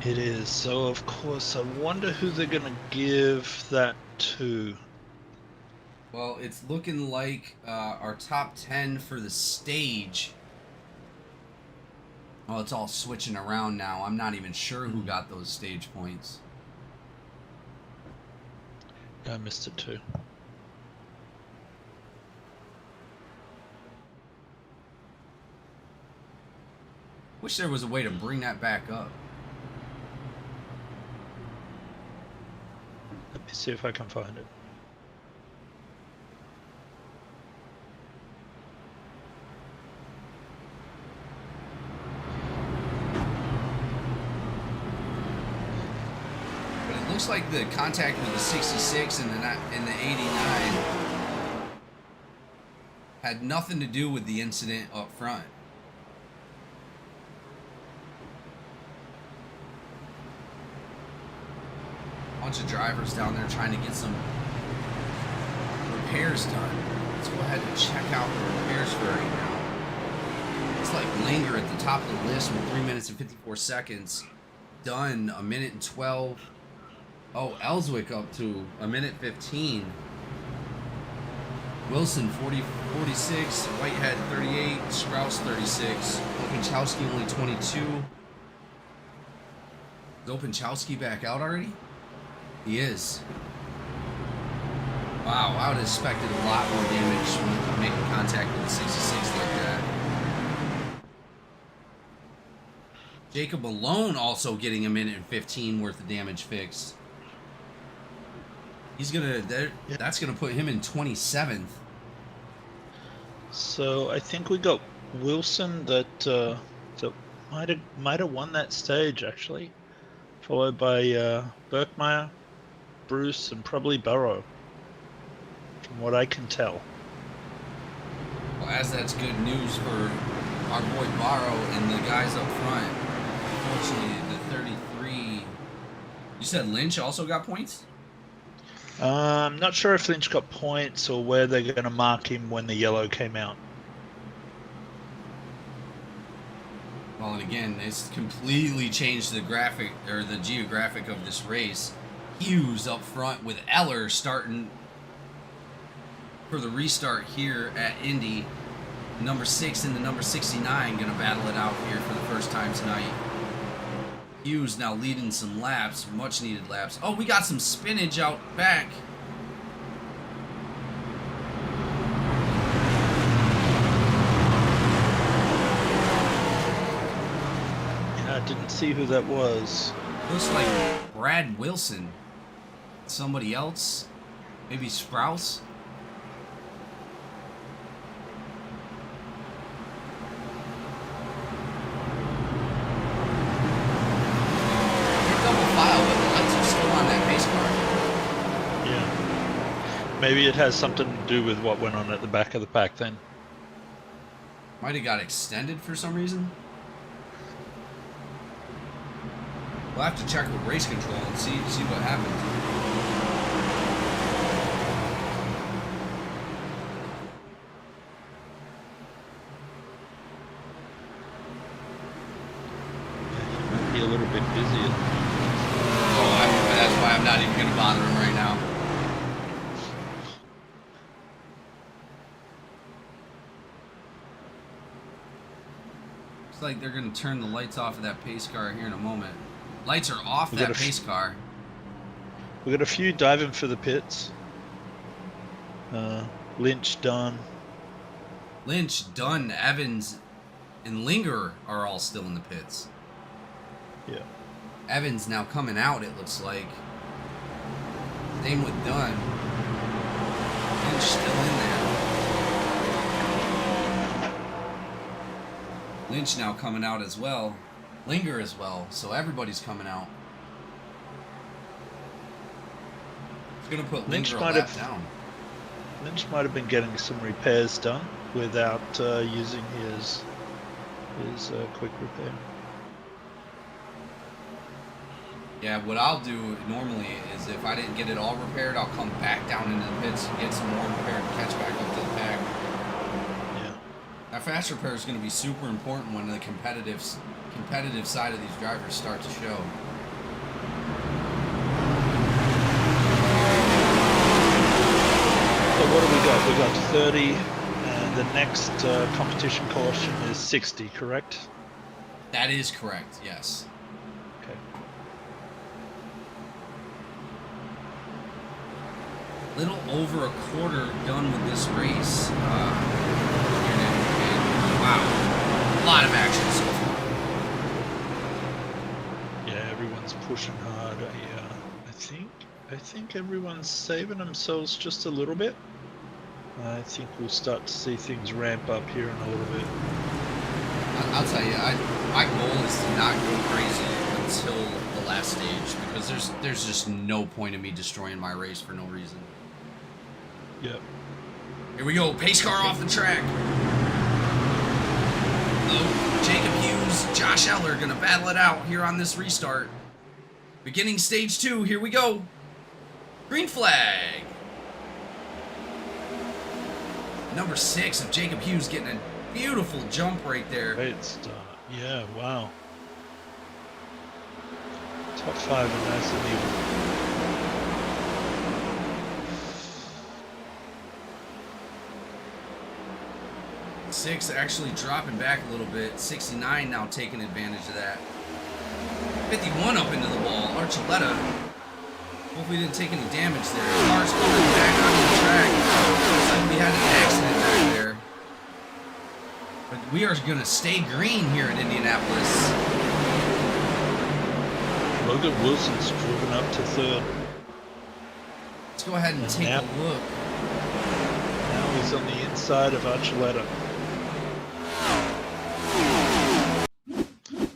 It is. So, of course, I wonder who they're going to give that to. Well, it's looking like our top 10 for the stage. Oh, it's all switching around now. I'm not even sure who got those stage points. I missed it too. Wish there was a way to bring that back up. Let me see if I can find it. Looks like the contact with the 66 and the 89 had nothing to do with the incident up front. Bunch of drivers down there trying to get some repairs done. Let's go ahead and check out the repairs for right now. It's like Linger at the top of the list with 3 minutes and 54 seconds. Done 1 minute and 12. Oh, Ellswick up to 1 minute 15. Wilson 46, Whitehead 38, Sprouse 36, Openchowski only 22. Is Openchowski back out already? He is. Wow, I would have expected a lot more damage when making contact with the 66 like that. Jacob Malone also getting 1 minute and 15 worth of damage fixed. He's gonna. That's gonna put him in 27th. So I think we got Wilson that might have won that stage actually, followed by Berkmeyer, Bruce, and probably Burrow. From what I can tell. Well, as that's good news for our boy Barrow and the guys up front. Unfortunately, the 33. You said Lynch also got points? I'm not sure if Lynch got points or where they're going to mark him when the yellow came out. Well, and again, it's completely changed the graphic or the geographic of this race. Hughes up front with Eller starting for the restart here at Indy. Number 6 and the number 69 going to battle it out here for the first time tonight. Hughes now leading some laps, much needed laps. Oh, we got some spinach out back. Yeah, I didn't see who that was. Looks like Brad Wilson. Somebody else? Maybe Sprouse? Maybe it has something to do with what went on at the back of the pack then. Might have got extended for some reason. We'll have to check with race control and see what happens. Might be a little bit busy. Oh, that's why I'm not even going to bother him right now. Looks like they're going to turn the lights off of that pace car here in a moment. Lights are off that pace car. We got a few diving for the pits. Lynch done. Lynch, Dunn, Evans, and Linger are all still in the pits. Yeah. Evans now coming out, it looks like. Same with Dunn. Lynch still in there. Lynch now coming out as well. Linger as well. So everybody's coming out. It's going to put Lynch Linger a lap down. Lynch might have been getting some repairs done without using his quick repair. Yeah, what I'll do normally is if I didn't get it all repaired, I'll come back down into the pits and get some more repaired and catch back up to the pack. Yeah. That fast repair is going to be super important when the competitive side of these drivers start to show. So what do we got? We got 30, and the next competition caution is 60, correct? That is correct, yes. Okay. Little over a quarter done with this race. Wow, a lot of action so far. Yeah, everyone's pushing hard. I think everyone's saving themselves just a little bit. I think we'll start to see things ramp up here in a little bit. I'll tell you, my goal is to not go crazy until the last stage because there's just no point in me destroying my race for no reason. Yep. Here we go, pace car off the track. Oh, Jacob Hughes, Josh Eller gonna battle it out here on this restart. Beginning stage 2, here we go. Green flag. Number 6 of Jacob Hughes getting a beautiful jump right there. Great start. Yeah, wow. Top 5 and nice and even. 6 actually dropping back a little bit. 69 now taking advantage of that. 51 up into the wall. Archuleta. Hope we didn't take any damage there. Cars coming back onto the track. Looks like we had an accident back there. But we are going to stay green here in Indianapolis. Logan Wilson's driven up to 3rd. Let's go ahead and take a look. Now he's on the inside of Archuleta.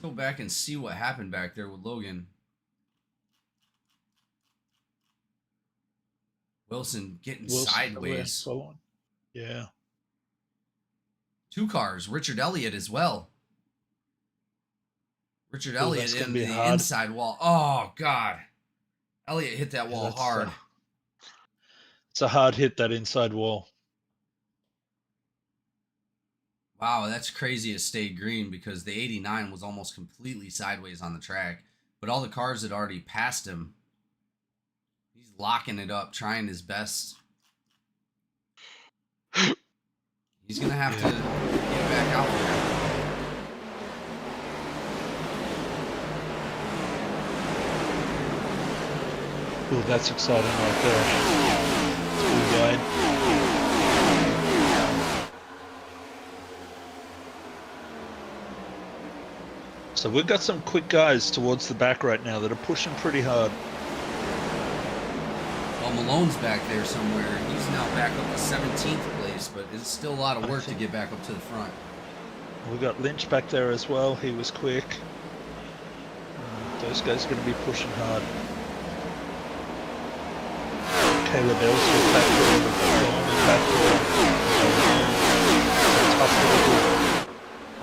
Go back and see what happened back there with Logan. Wilson getting sideways. Yeah. 2 cars. Richard Elliott as well. Richard Elliott in the inside wall. Oh, God. Elliott hit that wall hard. It's a hard hit, that inside wall. Wow, that's crazy. It stayed green because the 89 was almost completely sideways on the track. But all the cars had already passed him. He's locking it up, trying his best. He's going to have to get back out there. Oh, that's exciting right there. It's blue wide. So we've got some quick guys towards the back right now that are pushing pretty hard. Well, Malone's back there somewhere. He's now back up to 17th place, but it's still a lot of work to get back up to the front. We've got Lynch back there as well. He was quick. Those guys are going to be pushing hard. Caleb Ellsworth back there. Back there.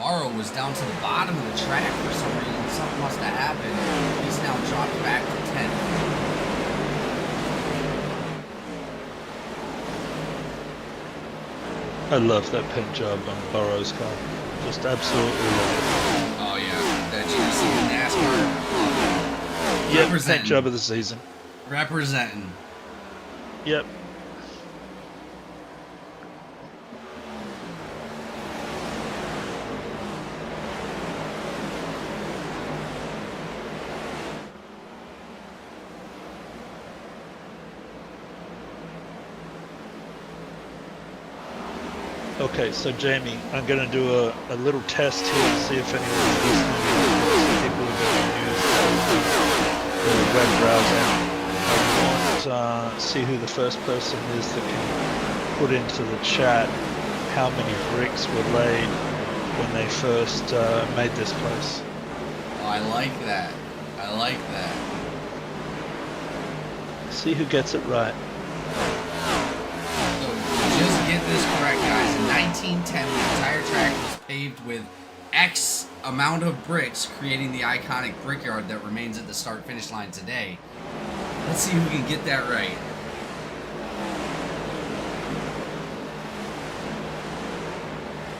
Barrow was down to the bottom of the track for some reason. Something must have happened. He's now dropped back to 10th. I love that paint job on Burrow's car. Just absolutely love it. Oh yeah, that GEC NASCAR. Yep, Representing. paint job of the season. Representing. Yep. Okay, so Jamie, I'm going to do a little test here and see if anyone's listening. People are going to use the web browser. I want to see who the first person is that can put into the chat how many bricks were laid when they first made this place. Oh, I like that. I like that. See who gets it right. Just get this correct, guys. In 1910, the entire track was paved with X amount of bricks, creating the iconic brickyard that remains at the start-finish line today. Let's see who can get that right.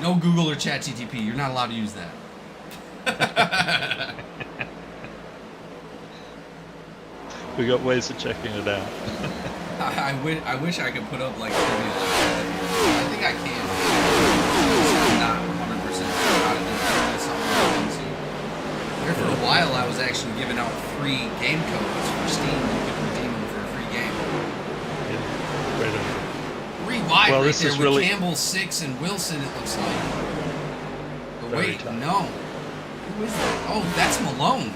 No Google or ChatGTP. You're not allowed to use that. We got ways of checking it out. I wish I could put up like trivia like that. I think I can. I'm not 100% sure how to do that. That's something I'm into. There for a while, I was actually giving out free game codes for Steam. You could redeem them for a free game. Yeah, right on. 3 wide Well, right this there is with really- Campbell 6 and Wilson, it looks like. But Very wait, tight. no. Who is that? Oh, that's Malone.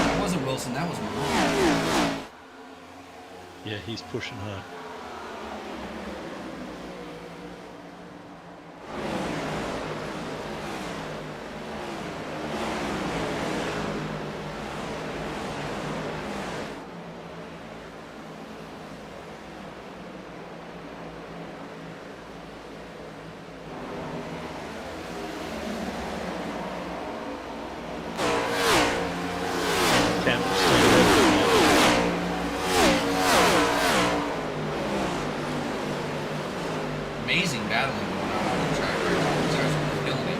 That wasn't Wilson, that was Malone. Yeah, he's pushing her. Campbell's still there. Amazing battling going on the track right now. These guys are killing it.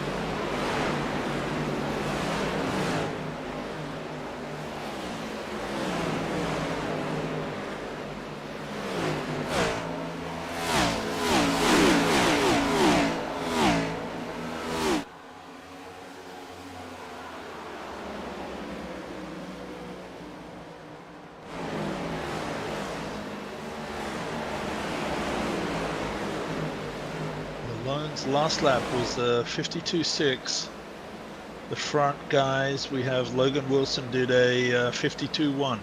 Malone's last lap was 52.6. The front guys, we have Logan Wilson did a 52.1. Well,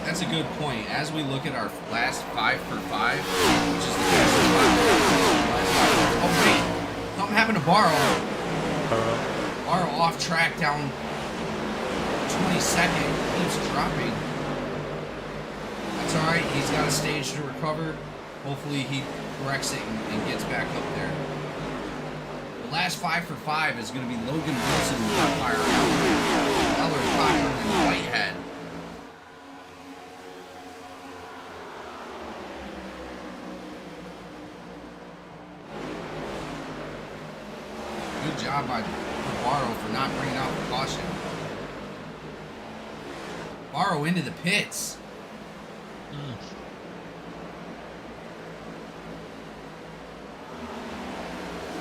that's a good point. As we look at our last 5 for 5, which is the fastest 5 for 5. Oh wait, something happened to Barrow. Barrow off track down 22nd, keeps dropping. That's all right. He's got a stage to recover. Hopefully he corrects it and gets back up there. The last 5 for 5 is going to be Logan Wilson, Fire, Eller, Cochran, and Whitehead. Good job by Barrow for not bringing out the caution. Barrow into the pits.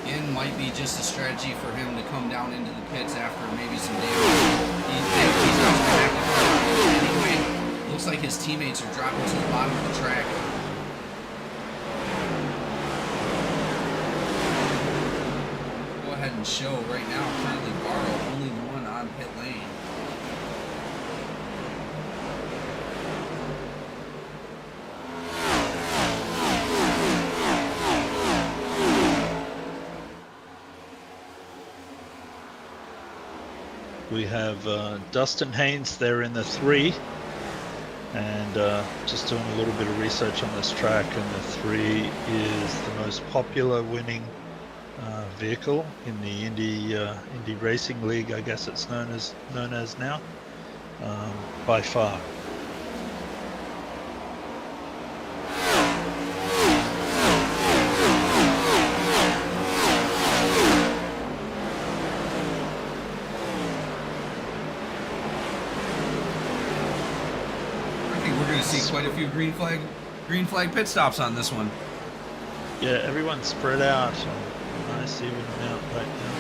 Again, might be just a strategy for him to come down into the pits after maybe some damage. He's not going to have to anyway. Looks like his teammates are dropping to the bottom of the track. Go ahead and show right now, currently Barrow, only the one on pit lane. We have Dustin Haynes there in the 3. And just doing a little bit of research on this track, and the 3 is the most popular winning vehicle in the Indy Racing League, I guess it's known as now, by far. See quite a few green flag pit stops on this one. Yeah, everyone's spread out. Nice even amount right now.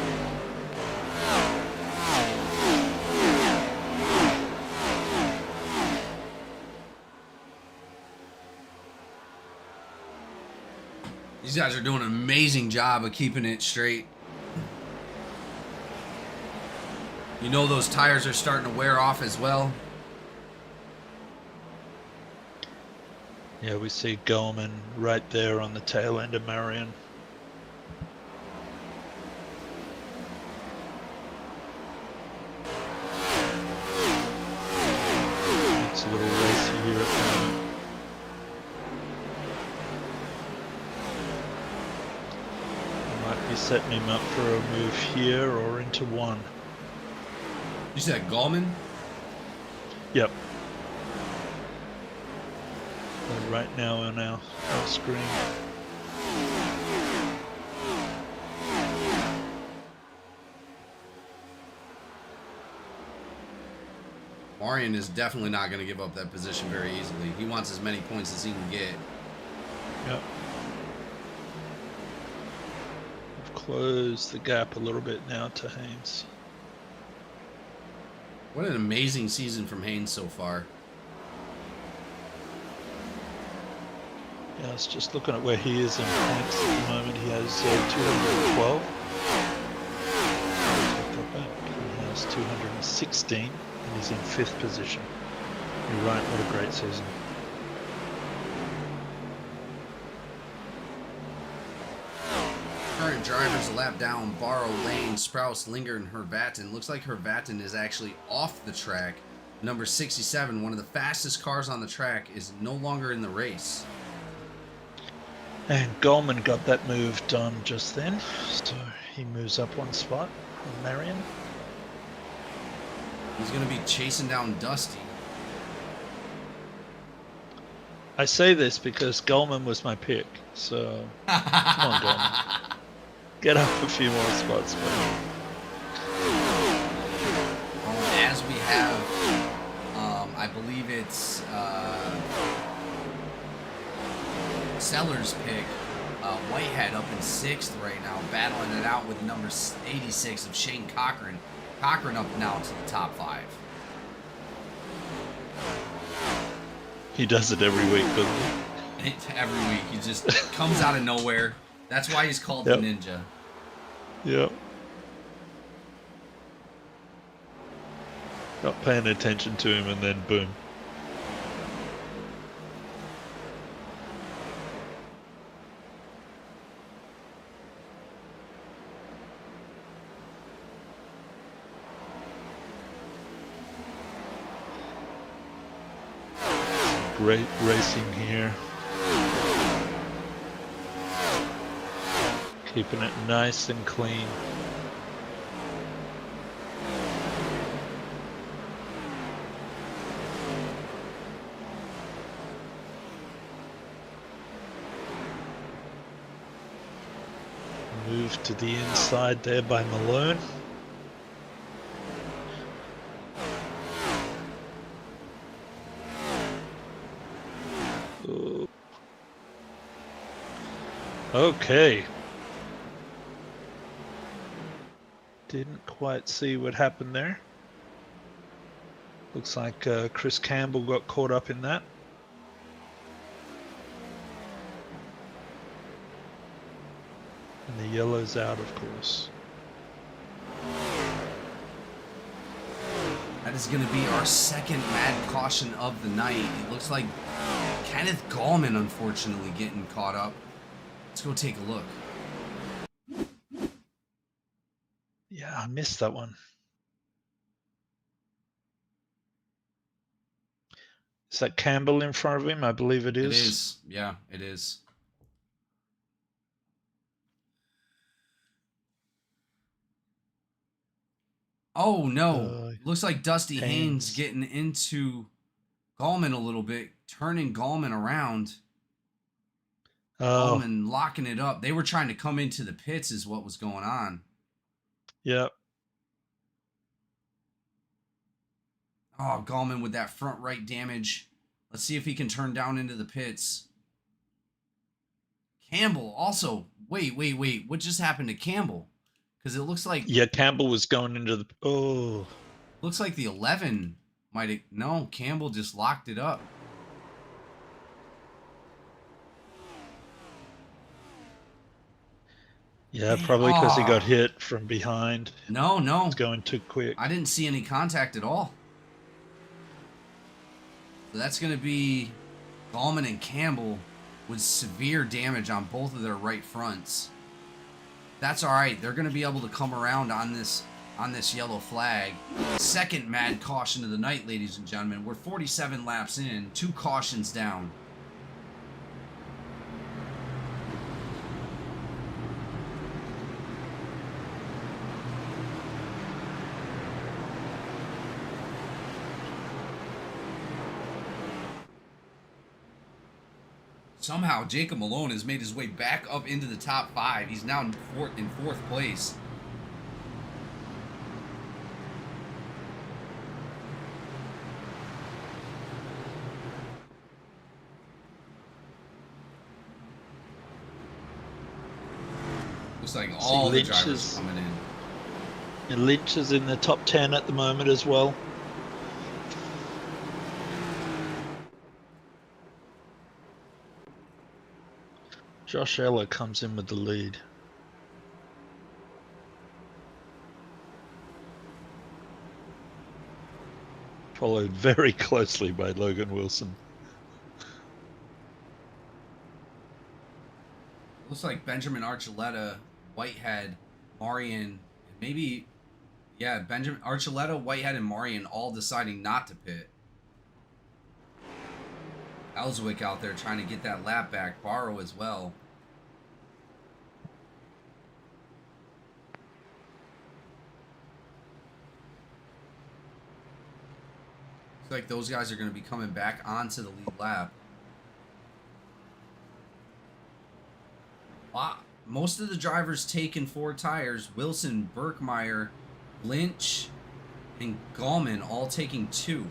These guys are doing an amazing job of keeping it straight. You know those tires are starting to wear off as well. Yeah, we see Goldman right there on the tail end of Marion. It's a little racy here at the moment. Might be setting him up for a move here or into 1. You said Gallman? Yep. Right now on our screen. Marion is definitely not going to give up that position very easily. He wants as many points as he can get. Yep. I've closed the gap a little bit now to Haynes. What an amazing season from Haynes so far. Yeah, I was just looking at where he is in points at the moment. He has 212. Take that back. He has 216 and he's in 5th position. You're right, what a great season. Current drivers a lap down: Barrow, Lane, Sprouse, Linger, and Hervatin. Looks like Hervatin is actually off the track. Number 67, one of the fastest cars on the track, is no longer in the race. And Goldman got that move done just then, so he moves up 1 spot on Marion. He's going to be chasing down Dusty. I say this because Goldman was my pick, so come on, Goldman. Get up a few more spots, buddy. As we have, I believe it's Sellers' pick, Whitehead up in 6th right now, battling it out with number 86 of Shane Cochran. Cochran up now to the top 5. He does it every week, doesn't he? Every week, he just comes out of nowhere. That's why he's called Yep. the Ninja. Yep. Not paying attention to him and then boom. Great racing here. Keeping it nice and clean. Move to the inside there by Malone. Ooh. Okay. Didn't quite see what happened there. Looks like Chris Campbell got caught up in that. And the yellow's out, of course. That is going to be our second MADD caution of the night. It looks like Kenneth Gallman, unfortunately, getting caught up. Let's go take a look. Yeah, I missed that one. Is that Campbell in front of him? I believe it is. It is. Yeah, it is. Oh no! Looks like Dusty Haynes getting into Gallman a little bit, turning Gallman around. Gallman locking it up. They were trying to come into the pits, is what was going on. Yep. Oh, Gallman with that front right damage. Let's see if he can turn down into the pits. Campbell also. Wait. What just happened to Campbell? Because it looks like... Yeah, Campbell was going into the... Oh. Looks like the 11 might have... No, Campbell just locked it up. Yeah, probably because he got hit from behind. No. It's going too quick. I didn't see any contact at all. So that's going to be Gallman and Campbell with severe damage on both of their right fronts. That's all right. They're going to be able to come around on this yellow flag. Second MADD caution of the night, ladies and gentlemen. We're 47 laps in, 2 cautions down. Somehow, Jacob Malone has made his way back up into the top 5. He's now in fourth place. Looks like all the drivers are coming in. And Lynch is in the top 10 at the moment as well. Josh Eller comes in with the lead. Followed very closely by Logan Wilson. Looks like Benjamin Archuleta, Whitehead, Marion, maybe, yeah, Benjamin Archuleta, Whitehead, and Marion all deciding not to pit. Ellswick out there trying to get that lap back. Barrow as well. Looks like those guys are going to be coming back onto the lead lap. Wow. Most of the drivers taking 4 tires. Wilson, Birkmeyer, Lynch, and Gallman all taking 2.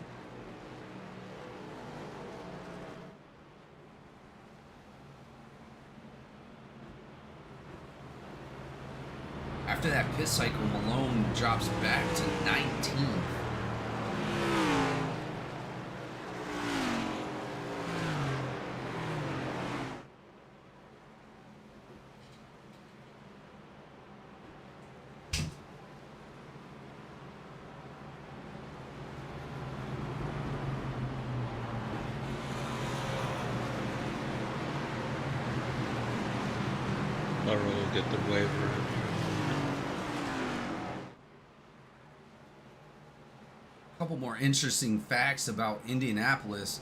After that pit cycle, Malone drops back to 19th. Burrow will get the waiver. Couple more interesting facts about Indianapolis.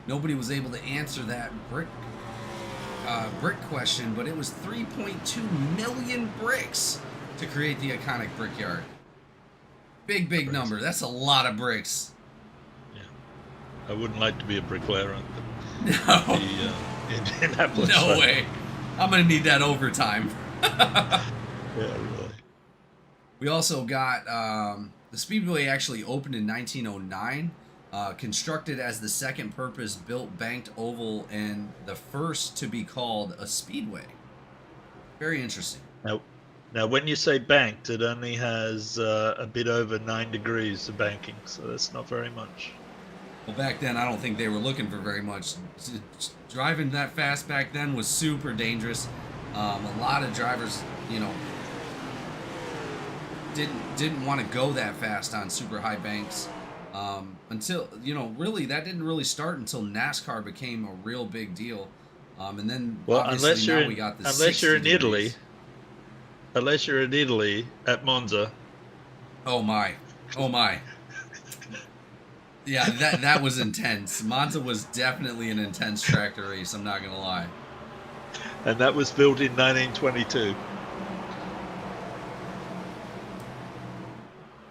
Nobody was able to answer that brick question, but it was 3.2 million bricks to create the iconic Brickyard. Big number. That's a lot of bricks. Yeah, I wouldn't like to be a bricklayer on No. the Indianapolis. No way. I'm gonna need that overtime. Yeah, really. We also got the Speedway actually opened in 1909, constructed as the second purpose-built banked oval and the first to be called a speedway. Very interesting. Now, when you say banked, it only has a bit over 9 degrees of banking, so that's not very much. Well, back then, I don't think they were looking for very much. Driving that fast back then was super dangerous. A lot of drivers, you know, didn't want to go that fast on super high banks until, you know, really that didn't really start until NASCAR became a real big deal. And then unless you're we got the unless you're in degrees. Unless you're in Italy at Monza. Oh my. Yeah, that was intense. Monza was definitely an intense tractor race, I'm not gonna lie. And that was built in 1922.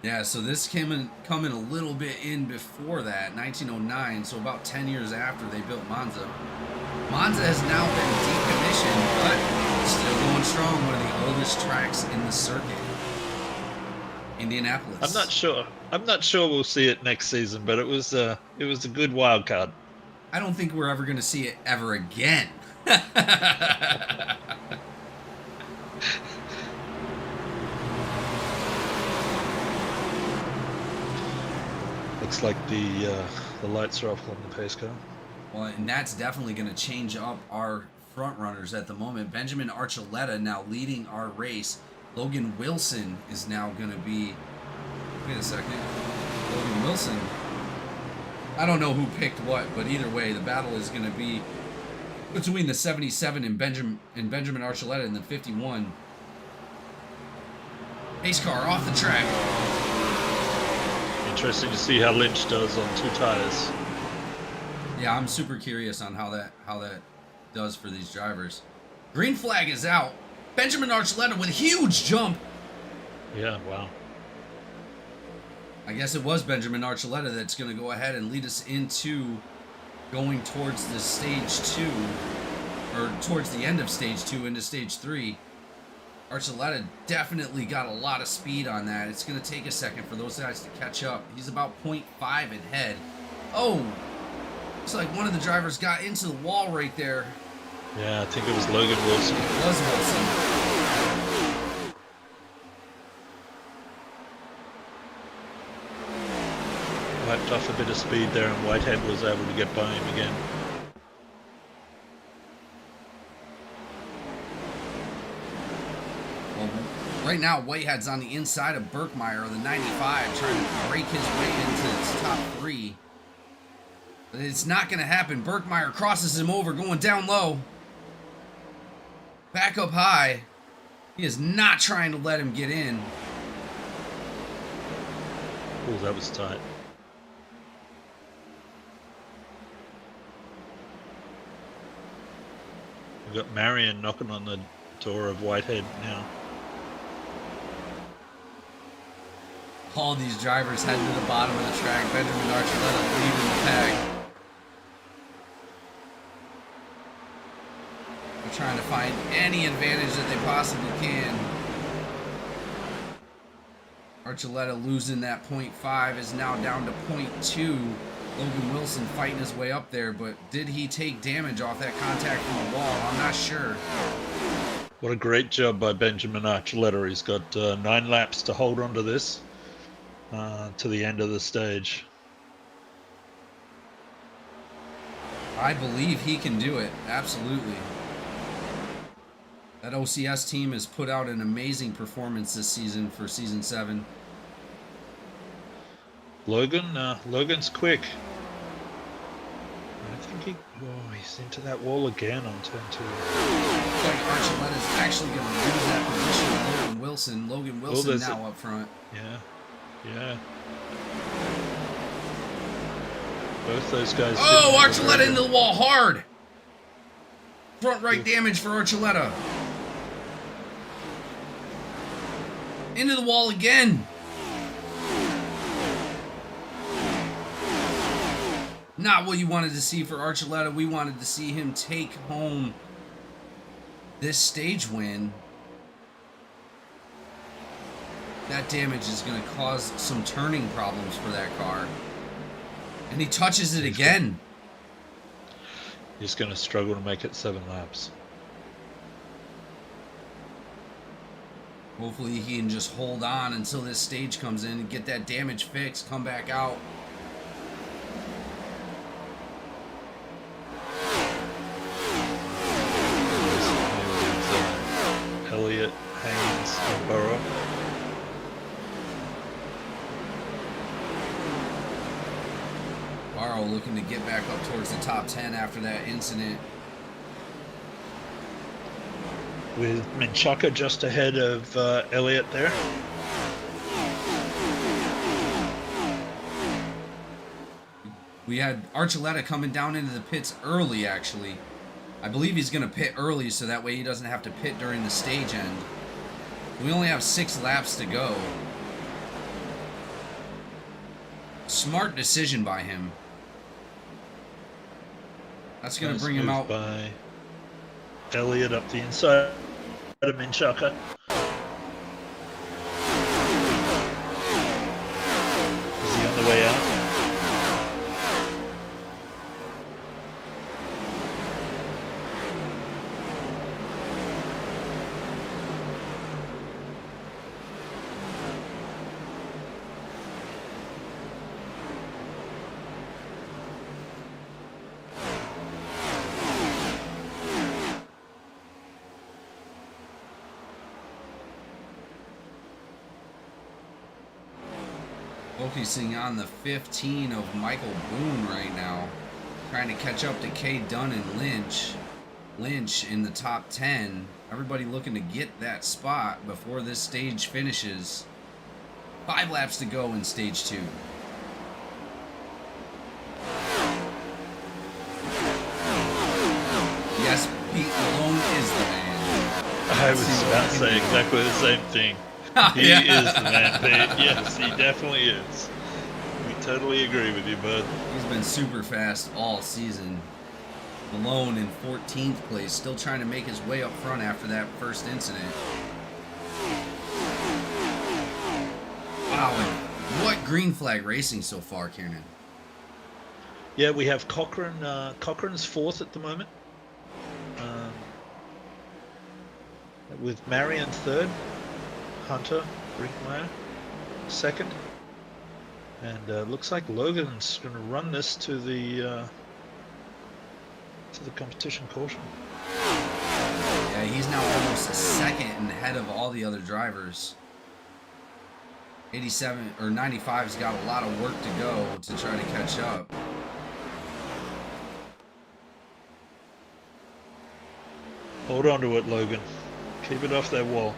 Yeah, so this coming a little bit in before that, 1909, so about 10 years after they built Monza. Monza has now been decommissioned, but still going strong. One of the oldest tracks in the circuit. Indianapolis. I'm not sure we'll see it next season, but it was a good wild card. I don't think we're ever going to see it ever again. Looks like the lights are off on the pace car. Well, and that's definitely going to change up our front runners at the moment. Benjamin Archuleta now leading our race. Logan Wilson is now going to be... Wait a second. Logan Wilson. I don't know who picked what, but either way, the battle is going to be between the 77 and Benjamin Archuleta and the 51. Pace car off the track. Interesting to see how Lynch does on 2 tires. Yeah, I'm super curious on how that does for these drivers. Green flag is out. Benjamin Archuleta with a huge jump. Yeah, wow. I guess it was Benjamin Archuleta that's going to go ahead and lead us into going towards the stage 2, or towards the end of stage 2 into stage 3. Archuleta definitely got a lot of speed on that. It's going to take a second for those guys to catch up. He's about 0.5 ahead. Oh, looks like one of the drivers got into the wall right there. Yeah, I think it was Logan Wilson. It was Wilson. Wiped off a bit of speed there, and Whitehead was able to get by him again. Well, right now, Whitehead's on the inside of Birkmeyer, the 95, trying to break his way into its top 3. But it's not going to happen. Birkmeyer crosses him over, going down low. Back up high. He is not trying to let him get in. Oh, that was tight. We've got Marion knocking on the door of Whitehead now. All these drivers heading to the bottom of the track. Benjamin Archuleta leading the pack. They're trying to find any advantage that they possibly can. Archuleta losing that 0.5 is now down to 0.2. Logan Wilson fighting his way up there, but did he take damage off that contact from the wall? I'm not sure. What a great job by Benjamin Archuleta. He's got 9 laps to hold on to this to the end of the stage. I believe he can do it. Absolutely. That OCS team has put out an amazing performance this season for Season 7. Logan's quick. I think he's into that wall again on turn 2. Looks like Archuleta's actually going to lose that position to Logan Wilson. Logan Wilson now up front. Yeah. Both those guys. Oh, Archuleta into the wall hard. Front right damage for Archuleta. Into the wall again. Not what you wanted to see for Archuleta. We wanted to see him take home this stage win. That damage is going to cause some turning problems for that car. And he touches it again. He's going to struggle to make it 7 laps. Hopefully he can just hold on until this stage comes in and get that damage fixed, come back out. Elliott, Haynes, and Burrow. Barrow looking to get back up towards the top 10 after that incident. With Menchaca just ahead of Elliott there. We had Archuleta coming down into the pits early, actually. I believe he's going to pit early so that way he doesn't have to pit during the stage end. We only have 6 laps to go. Smart decision by him. That's going to bring him out. By Elliott up the inside of Minchaka. Is he on the way out? Focusing on the 15 of Michael Boone right now. Trying to catch up to K. Dunn and Lynch. Lynch in the top 10. Everybody looking to get that spot before this stage finishes. 5 laps to go in stage 2. Yes, Pete Malone is the man. I was about to say exactly the same thing. He is the man, Pete. Yes, he definitely is. We totally agree with you, bud. He's been super fast all season. Malone in 14th place, still trying to make his way up front after that first incident. Wow, and what green flag racing so far, Kiernan? Yeah, we have Cochrane. Cochrane's 4th at the moment. With Marion 3rd. Hunter Brinkmeyer 2nd, and looks like Logan's going to run this to the competition caution. Yeah, he's now almost a second and ahead of all the other drivers. 87 or 95's got a lot of work to go to try to catch up. Hold on to it, Logan. Keep it off that wall.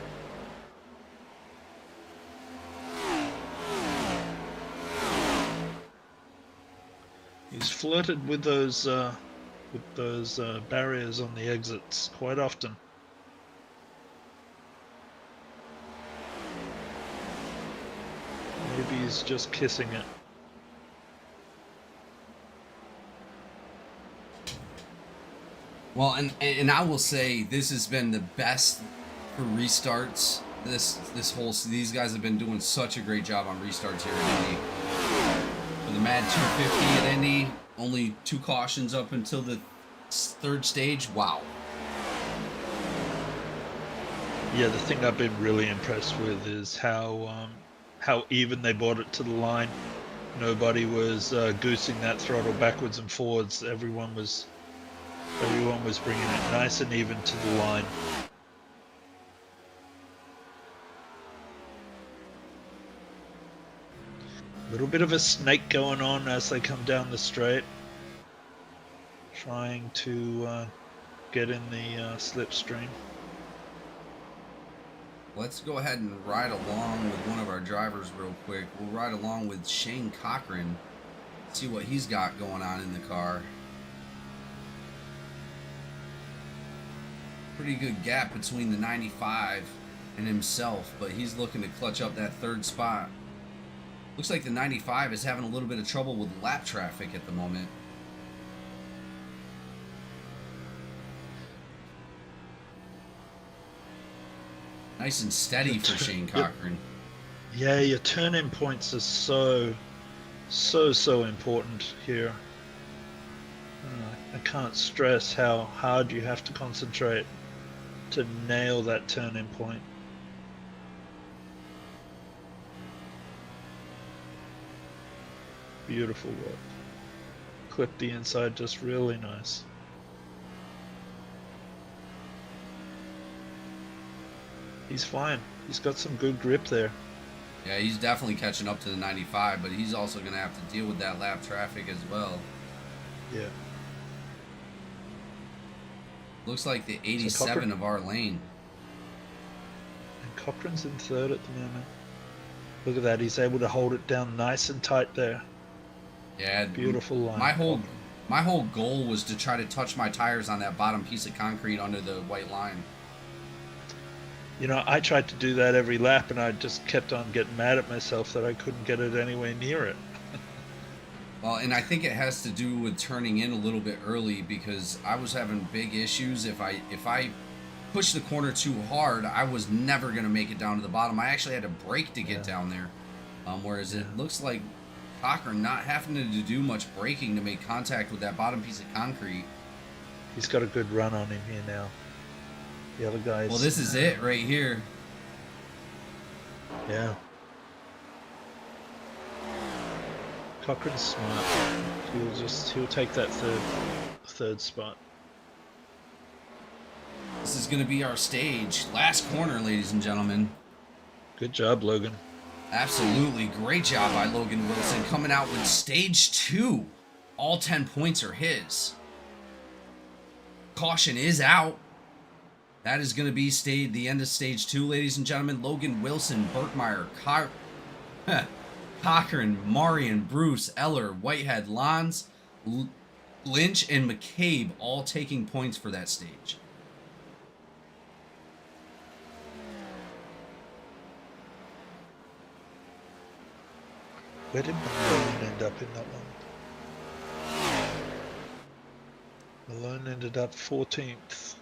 He's flirted with those barriers on the exits quite often. Maybe he's just kissing it. Well, and I will say this has been the best for restarts. These guys have been doing such a great job on restarts here at Indy. For the MADD 250 at Indy, only 2 cautions up until the 3rd stage. Wow. Yeah, the thing I've been really impressed with is how even they brought it to the line. Nobody was goosing that throttle backwards and forwards. Everyone was bringing it nice and even to the line. A little bit of a snake going on as they come down the straight, trying to get in the slipstream. Let's go ahead and ride along with one of our drivers real quick. We'll ride along with Shane Cochran, see what he's got going on in the car. Pretty good gap between the 95 and himself, but he's looking to clutch up that 3rd spot. Looks like the 95 is having a little bit of trouble with lap traffic at the moment. Nice and steady for Shane Cochran. Yeah, your turn-in points are so important here. I can't stress how hard you have to concentrate to nail that turn-in point. Beautiful work. Clip the inside just really nice. He's fine. He's got some good grip there. Yeah, he's definitely catching up to the 95, but he's also going to have to deal with that lap traffic as well. Yeah. Looks like the 87 of our lane. And Cochran's in 3rd at the moment. Look at that. He's able to hold it down nice and tight there. Yeah, Beautiful line. my whole goal was to try to touch my tires on that bottom piece of concrete under the white line. You know, I tried to do that every lap, and I just kept on getting mad at myself that I couldn't get it anywhere near it. Well, and I think it has to do with turning in a little bit early, because I was having big issues. If I pushed the corner too hard, I was never going to make it down to the bottom. I actually had to brake to get down there. Whereas it looks like Cochran not having to do much braking to make contact with that bottom piece of concrete. He's got a good run on him here now. The other guys. Well, this is it right here. Yeah. Cochran's smart. He'll take that third spot. This is going to be our stage. Last corner, ladies and gentlemen. Good job, Logan. Absolutely. Great job by Logan Wilson coming out with stage 2. All 10 points are his. Caution is out. That is going to be the end of stage 2, ladies and gentlemen. Logan Wilson, Burkmeyer, Cochran, Marion, Bruce, Eller, Whitehead, Lons, Lynch, and McCabe all taking points for that stage. Where did Malone end up in that one? Malone ended up 14th.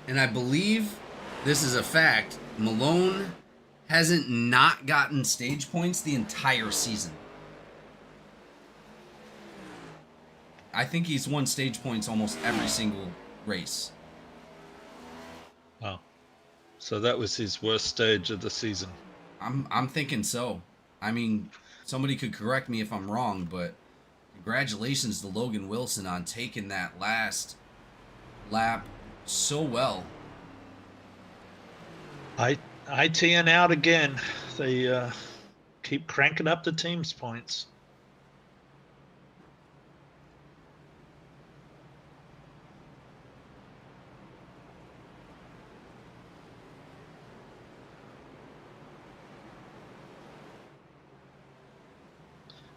And I believe this is a fact. Malone hasn't not gotten stage points the entire season. I think he's won stage points almost every single race. Wow. So that was his worst stage of the season. I'm thinking so. I mean, somebody could correct me if I'm wrong, but congratulations to Logan Wilson on taking that last lap so well. ITN out again. They keep cranking up the team's points.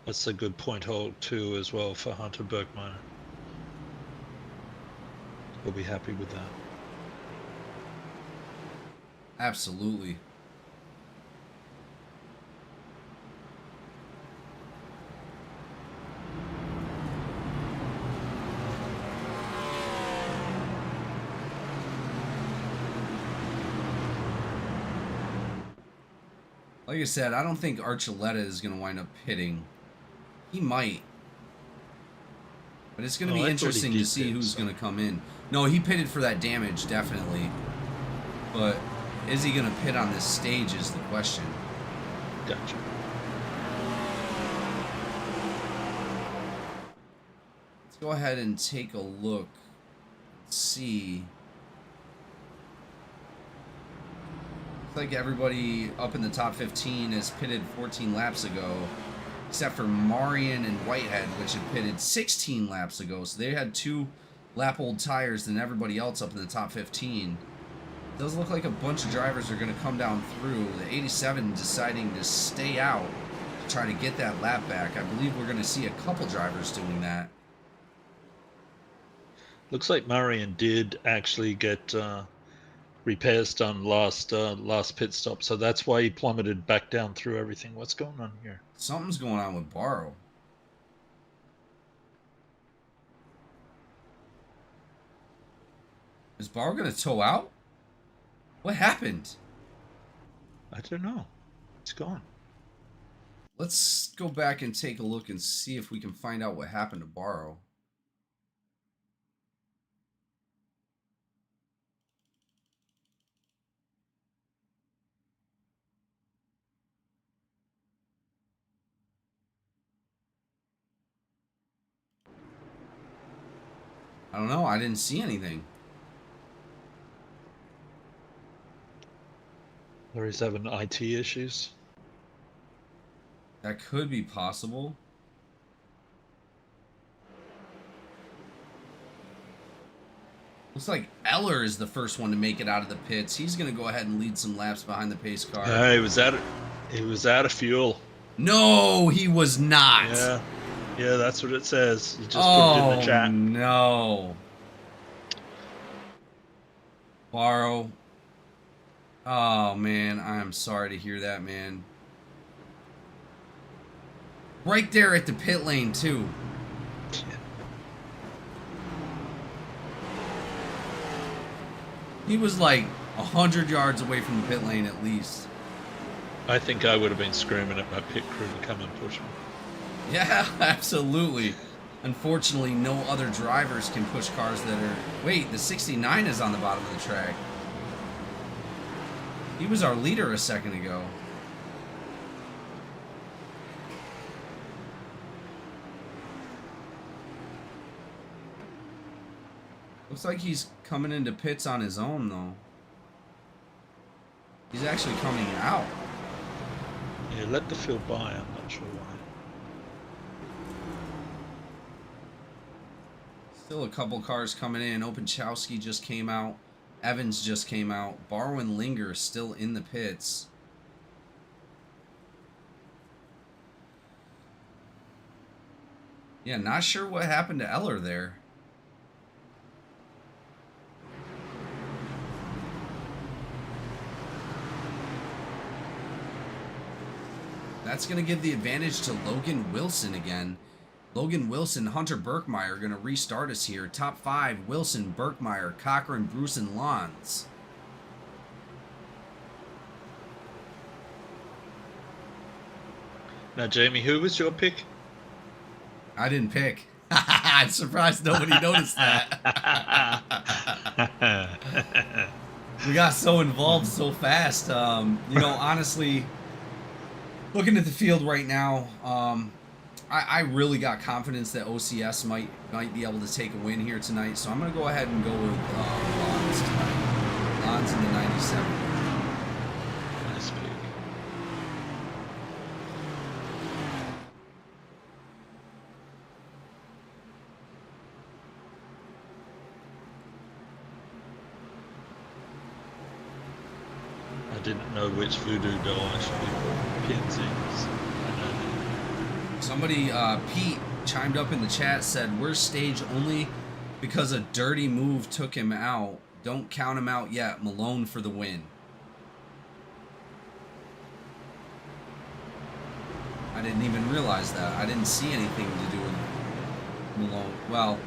That's a good point hold too as well for Hunter Bergmeyer. We'll be happy with that. Absolutely. Like I said, I don't think Archuleta is going to wind up pitting. He might. But it's going to be interesting to see who's going to come in. No, he pitted for that damage, definitely. But is he going to pit on this stage is the question. Gotcha. Let's go ahead and take a look. Let's see. Looks like everybody up in the top 15 has pitted 14 laps ago. Except for Marion and Whitehead, which had pitted 16 laps ago. So they had 2 lap-old tires than everybody else up in the top 15. It does look like a bunch of drivers are going to come down through. The 87 deciding to stay out to try to get that lap back. I believe we're going to see a couple drivers doing that. Looks like Marion did actually get repairs done last pit stop, so that's why he plummeted back down through everything. What's going on here? Something's going on with Barrow. Is Barrow going to tow out? What happened? I don't know. It's gone. Let's go back and take a look and see if we can find out what happened to Barrow. I don't know. I didn't see anything. Or he's having IT issues. That could be possible. Looks like Eller is the first one to make it out of the pits. He's going to go ahead and lead some laps behind the pace car. He was out of fuel. No, he was not. Yeah. Yeah, that's what it says. You just Oh, put it in the chat. no. Borrow. Oh, man. I am sorry to hear that, man. Right there at the pit lane, too. He was like 100 yards away from the pit lane at least. I think I would have been screaming at my pit crew to come and push me. Yeah, absolutely. Unfortunately, no other drivers can push cars that are... Wait, the 69 is on the bottom of the track. He was our leader a second ago. Looks like he's coming into pits on his own, though. He's actually coming out. Yeah, let the field by. I'm not sure why. Still a couple cars coming in. Openchowski just came out. Evans just came out. Barrow and Linger still in the pits. Yeah, not sure what happened to Eller there. That's going to give the advantage to Logan Wilson again. Logan Wilson, Hunter Birkmeyer are going to restart us here. Top 5, Wilson, Birkmeyer, Cochran, Bruce, and Lons. Now, Jamie, who was your pick? I didn't pick. I'm surprised nobody noticed that. We got so involved so fast. You know, honestly, looking at the field right now, I really got confidence that OCS might be able to take a win here tonight. So I'm going to go ahead and go with Lons tonight. Lons in the 97. Nice pick. I didn't know which voodoo doll I should be pins in. So I know that. Somebody, Pete, chimed up in the chat, said, we're staged only because a dirty move took him out. Don't count him out yet. Malone for the win. I didn't even realize that. I didn't see anything to do with Malone. Well,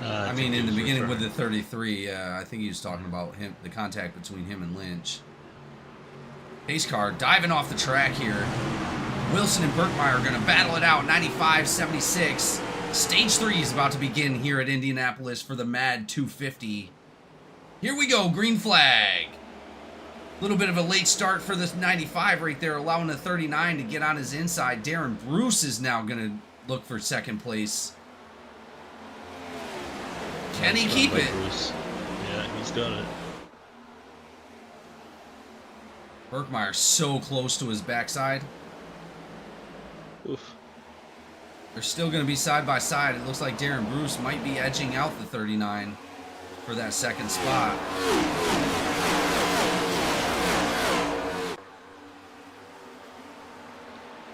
I mean, in the beginning with the 33, I think he was talking about him, the contact between him and Lynch. Pace car diving off the track here. Wilson and Birkmeyer are going to battle it out. 95-76. Stage 3 is about to begin here at Indianapolis for the MADD 250. Here we go. Green flag. A little bit of a late start for this 95 right there, allowing the 39 to get on his inside. Darren Bruce is now going to look for second place. Can he keep it? Bruce. Yeah, he's got it. Birkmeyer so close to his backside. Oof. They're still going to be side by side. It looks like Darren Bruce might be edging out the 39 for that second spot.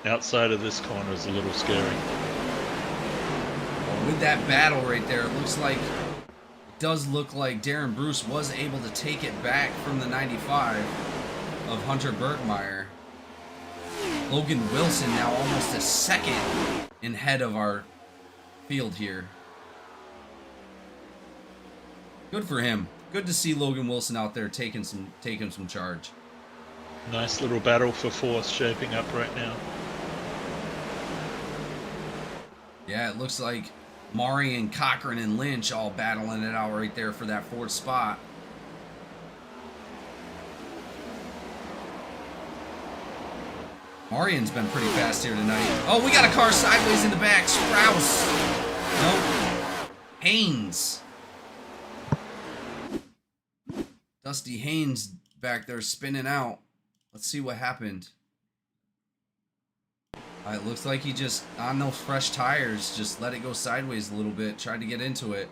Outside of this corner is a little scary. With that battle right there, it looks like, it does look like Darren Bruce was able to take it back from the 95 of Hunter Birkmeyer. Logan Wilson now almost a second in head of our field here. Good for him. Good to see Logan Wilson out there taking some charge. Nice little battle for fourth shaping up right now. Yeah, it looks like Maury and Cochran and Lynch all battling it out right there for that fourth spot. Marian's been pretty fast here tonight. Oh, we got a car sideways in the back. Strauss. Nope. Haynes. Dusty Haynes back there spinning out. Let's see what happened. It looks like he just, on those fresh tires, just let it go sideways a little bit. Tried to get into it.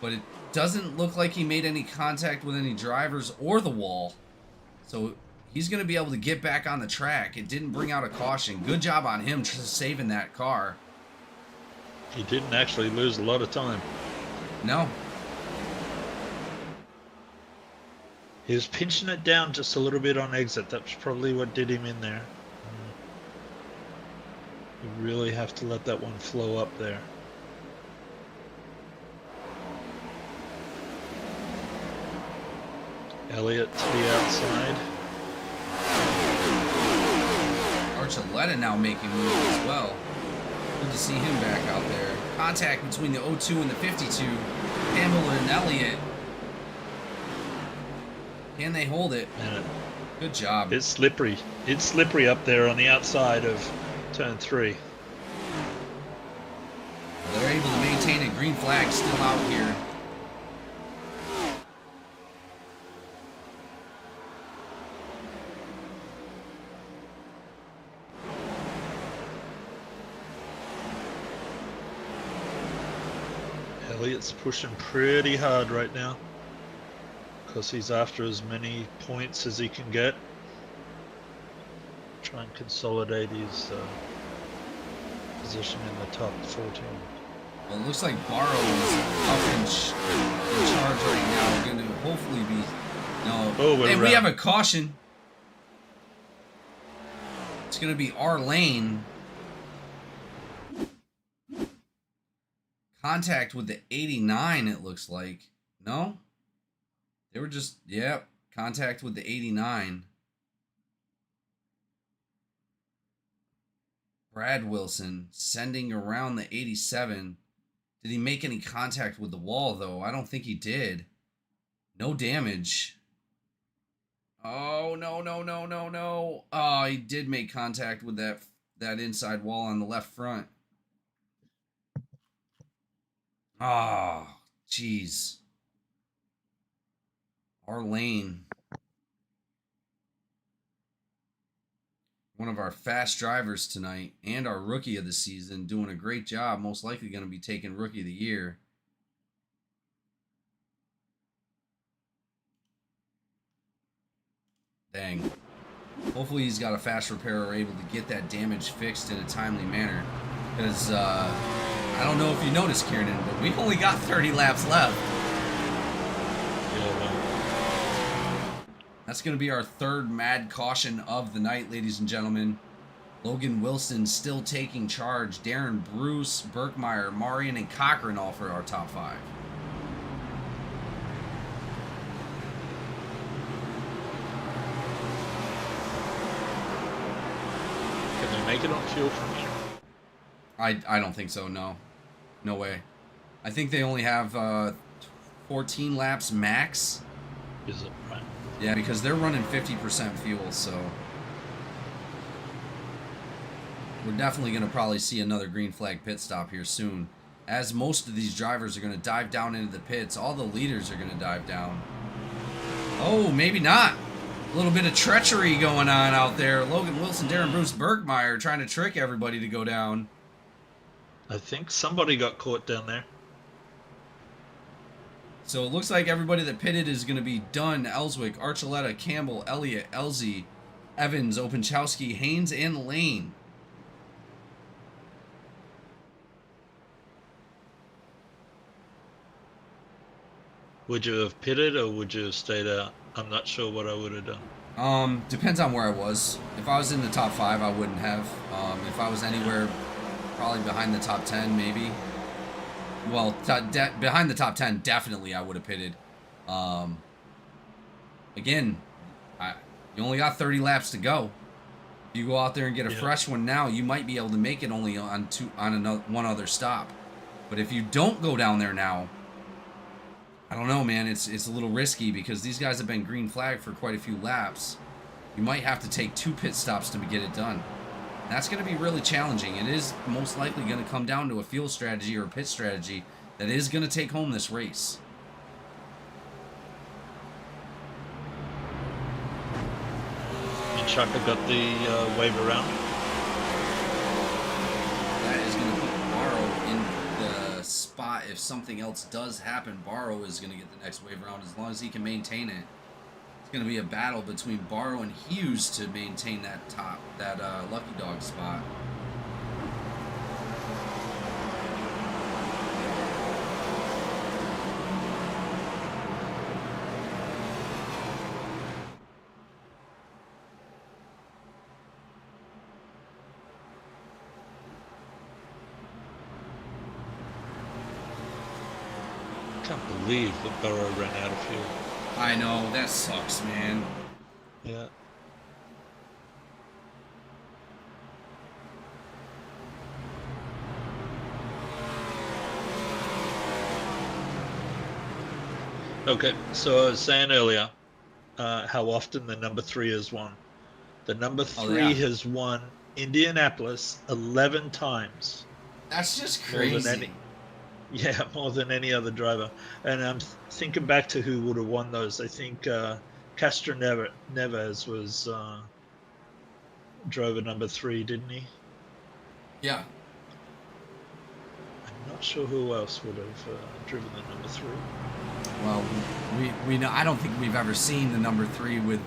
But it doesn't look like he made any contact with any drivers or the wall. So he's going to be able to get back on the track. It didn't bring out a caution. Good job on him just saving that car. He didn't actually lose a lot of time. No. He was pinching it down just a little bit on exit. That's probably what did him in there. You really have to let that one flow up there. Elliott to the outside. Archuleta now making moves as well. Good to see him back out there. Contact between the 02 and the 52. Campbell and Elliott. Can they hold it? And Good job. it's slippery. It's slippery up there on the outside of turn 3. They're able to maintain a green flag still out here. Elliott's pushing pretty hard right now because he's after as many points as he can get. Try and consolidate his position in the top 14. Well, it looks like Barrow is up in charge right now. Going to hopefully be... No. Oh, we're and we around. have a caution. It's going to be our lane. Contact with the 89, it looks like. No? They were just... Yep. Contact with the 89. Brad Wilson sending around the 87. Did he make any contact with the wall, though? I don't think he did. No damage. Oh, no, no, no, no, no. Oh, he did make contact with that inside wall on the left front. Oh, jeez. Our lane. One of our fast drivers tonight and our rookie of the season doing a great job. Most likely going to be taking rookie of the year. Dang. Hopefully he's got a fast repairer able to get that damage fixed in a timely manner. Because I don't know if you noticed, Kieran, but we only got 30 laps left. Yeah, well, That's going to be our third MADD caution of the night, ladies and gentlemen. Logan Wilson still taking charge. Darren Bruce, Berkmeyer, Marion, and Cochran all for our top 5. can they make it on fuel from here? I don't think so, no. No way. I think they only have 14 laps max. Is it right? Yeah, because they're running 50% fuel, so... We're definitely going to probably see another green flag pit stop here soon. As most of these drivers are going to dive down into the pits. All the leaders are going to dive down. Oh, maybe not. A little bit of treachery going on out there. Logan Wilson, Darren Bruce, Berkmeyer trying to trick everybody to go down. I think somebody got caught down there. So it looks like everybody that pitted is going to be Dunn, Ellswick, Archuleta, Campbell, Elliott, Elzy, Evans, Openchowski, Haynes, and Lane. Would you have pitted or would you have stayed out? I'm not sure what I would have done. Depends on where I was. If I was in the top 5, I wouldn't have. If I was anywhere probably behind the top 10, maybe. Well, behind the top 10, definitely I would have pitted. Again, you only got 30 laps to go. If you go out there and get a fresh one now, you might be able to make it only on one other stop. But if you don't go down there now, I don't know, man. It's a little risky because these guys have been green flagged for quite a few laps. You might have to take 2 pit stops to get it done. That's going to be really challenging. It is most likely going to come down to a fuel strategy or a pit strategy that is going to take home this race. And Chaka got the wave around. That is going to put Barrow in the spot. If something else does happen, Barrow is going to get the next wave around as long as he can maintain it. He's going to be a battle between Barrow and Hughes to maintain that lucky dog spot. I can't believe that Burrow ran out of fuel. I know, that sucks, man. Yeah. Okay, so I was saying earlier how often the number 3 has won. The number 3 has won Indianapolis 11 times. That's just crazy. More than any other driver. And I'm thinking back to who would have won those. I think Castro Neves was drove a number 3, didn't he? Yeah. I'm not sure who else would have driven the number 3. Well, we know. I don't think we've ever seen the number 3 with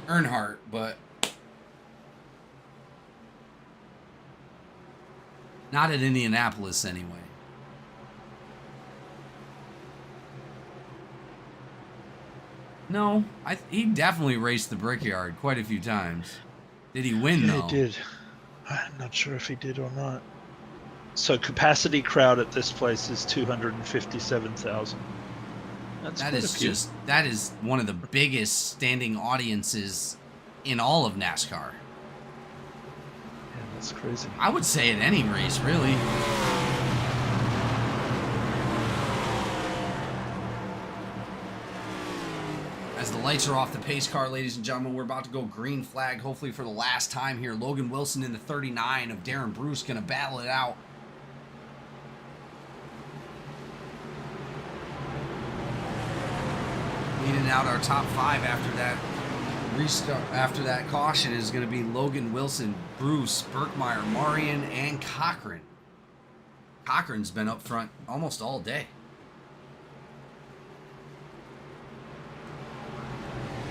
Earnhardt, but not at Indianapolis anyway. No, he definitely raced the Brickyard quite a few times. Did he win though? He did. I'm not sure if he did or not. So capacity crowd at this place is 257,000. That is one of the biggest standing audiences in all of NASCAR. Yeah, that's crazy. I would say at any race, really. As the lights are off the pace car, ladies and gentlemen, we're about to go green flag, hopefully for the last time here. Logan Wilson in the 39 of Darren Bruce going to battle it out. Leading out our top 5 after that restart, after that caution, is going to be Logan Wilson, Bruce, Birkmeyer, Marion, and Cochran. Cochran's been up front almost all day.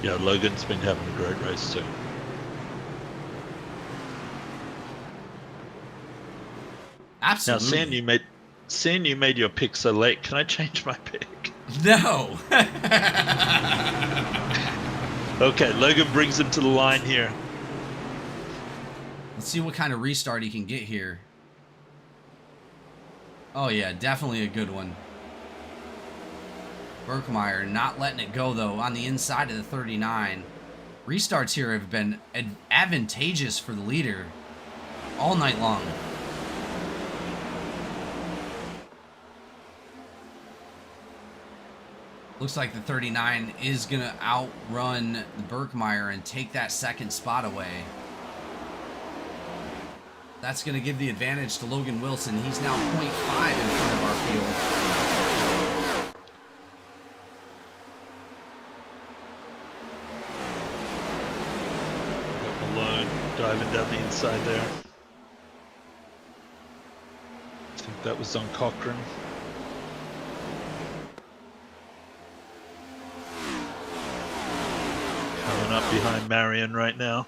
Yeah, Logan's been having a great race too. Absolutely. Now, seeing you made your pick so late, can I change my pick? No. Okay, Logan brings him to the line here. Let's see what kind of restart he can get here. Oh yeah, definitely a good one. Birkmeyer not letting it go though on the inside of the 39. Restarts here have been advantageous for the leader all night long. Looks like the 39 is going to outrun the Birkmeyer and take that second spot away. That's going to give the advantage to Logan Wilson. He's now 0.5 in front of our field. Malone diving down the inside there. I think that was on Cochran. Coming up behind Marion right now.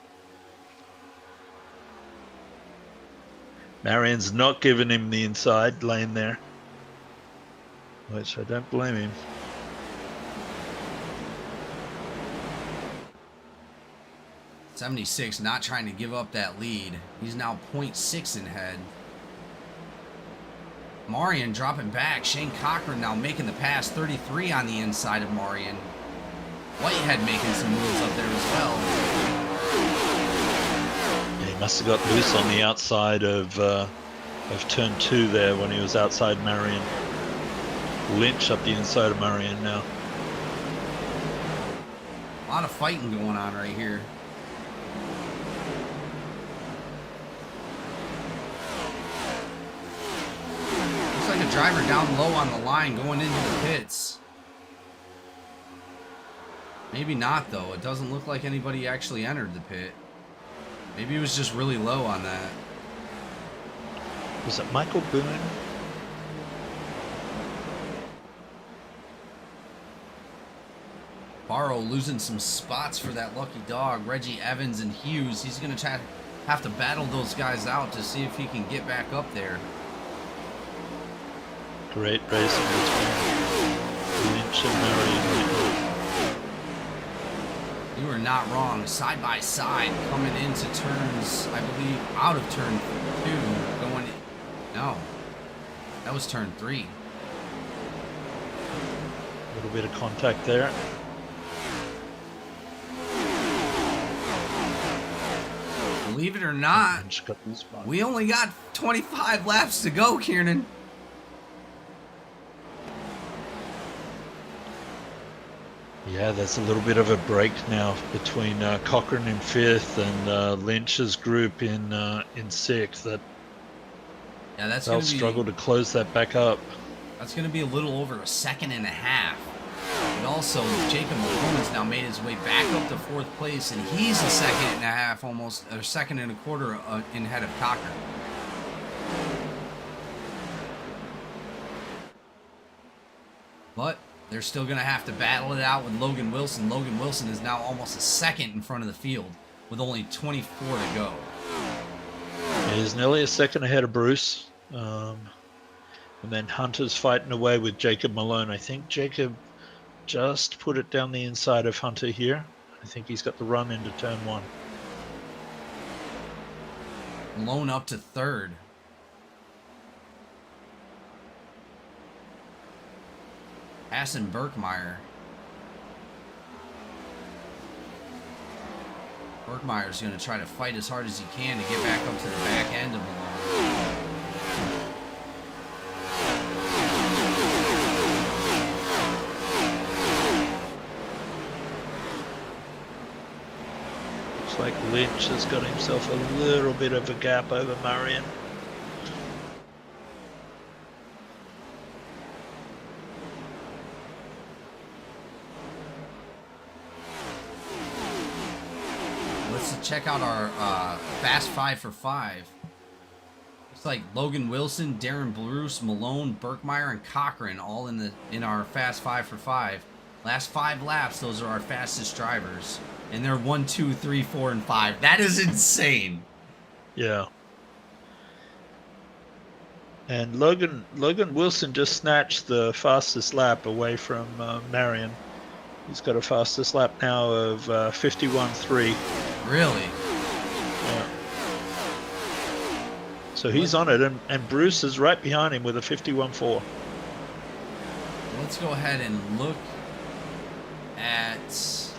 Marion's not giving him the inside lane there, which I don't blame him. .76 not trying to give up that lead. He's now 0.6 in head. Marion dropping back. Shane Cochran now making the pass. 33 on the inside of Marion. Whitehead making some moves up there as well. Yeah, he must have got loose on the outside of turn 2 there when he was outside Marion. Lynch up the inside of Marion now. A lot of fighting going on right here. Looks like a driver down low on the line going into the pits. Maybe not, though. It doesn't look like anybody actually entered the pit. Maybe it was just really low on that. Was it Michael Boone? Barrow losing some spots for that lucky dog. Reggie Evans and Hughes, he's going to have to battle those guys out to see if he can get back up there. Great racing between Lynch and Marion. You are not wrong. Side by side, coming into turns, I believe, out of turn 2, going. No, that was turn 3. A little bit of contact there. Believe it or not, Lynch got the spot. we only got 25 laps to go, Kiernan. Yeah, there's a little bit of a break now between Cochrane in 5th and Lynch's group in 6th. That Yeah, that's they'll going to be struggle to close that back up. That's going to be a little over a second and a half. And also, Jacob Malone has now made his way back up to 4th place, and he's a second and a half, almost, or second and a quarter in ahead of Cochran. But they're still going to have to battle it out with Logan Wilson. Logan Wilson is now almost a second in front of the field with only 24 to go. He's nearly a second ahead of Bruce. And then Hunter's fighting away with Jacob Malone. I think Jacob just put it down the inside of Hunter here. I think he's got the run into turn 1. Malone up to 3rd. Hassan Berkmeyer. Berkmeyer's going to try to fight as hard as he can to get back up to the back end of Malone. Looks like Lynch has got himself a little bit of a gap over Marion. Let's check out our Fast 5 for 5. Looks like Logan Wilson, Darren Bruce, Malone, Berkmeyer, and Cochran all in our Fast 5 for 5. Last 5 laps, those are our fastest drivers. And they're 1, 2, 3, 4, and 5. That is insane. Yeah. And Logan Wilson just snatched the fastest lap away from Marion. He's got a fastest lap now of 51.3. Really? Yeah. So he's on it, and Bruce is right behind him with a 51.4. Let's go ahead and look at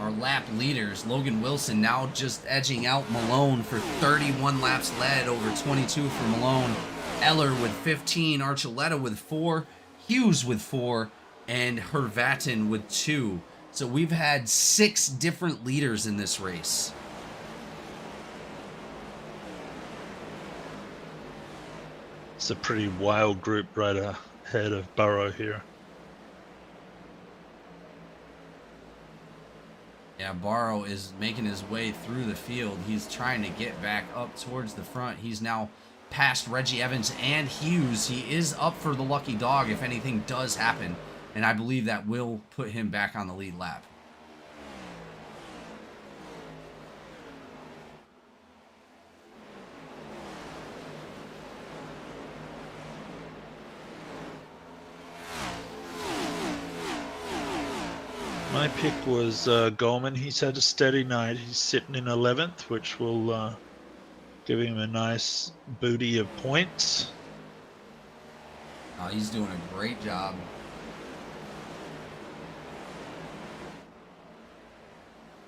our lap leaders. Logan Wilson now just edging out Malone for 31 laps led, over 22 for Malone. Eller with 15, Archuleta with 4, Hughes with 4, and Hervatin with 2. So we've had 6 different leaders in this race. It's a pretty wild group right ahead of Burrow here. Yeah, Barrow is making his way through the field. He's trying to get back up towards the front. He's now past Reggie Evans and Hughes. He is up for the lucky dog if anything does happen, and I believe that will put him back on the lead lap. My pick was Goldman. He's had a steady night. He's sitting in 11th, which will give him a nice booty of points. He's doing a great job.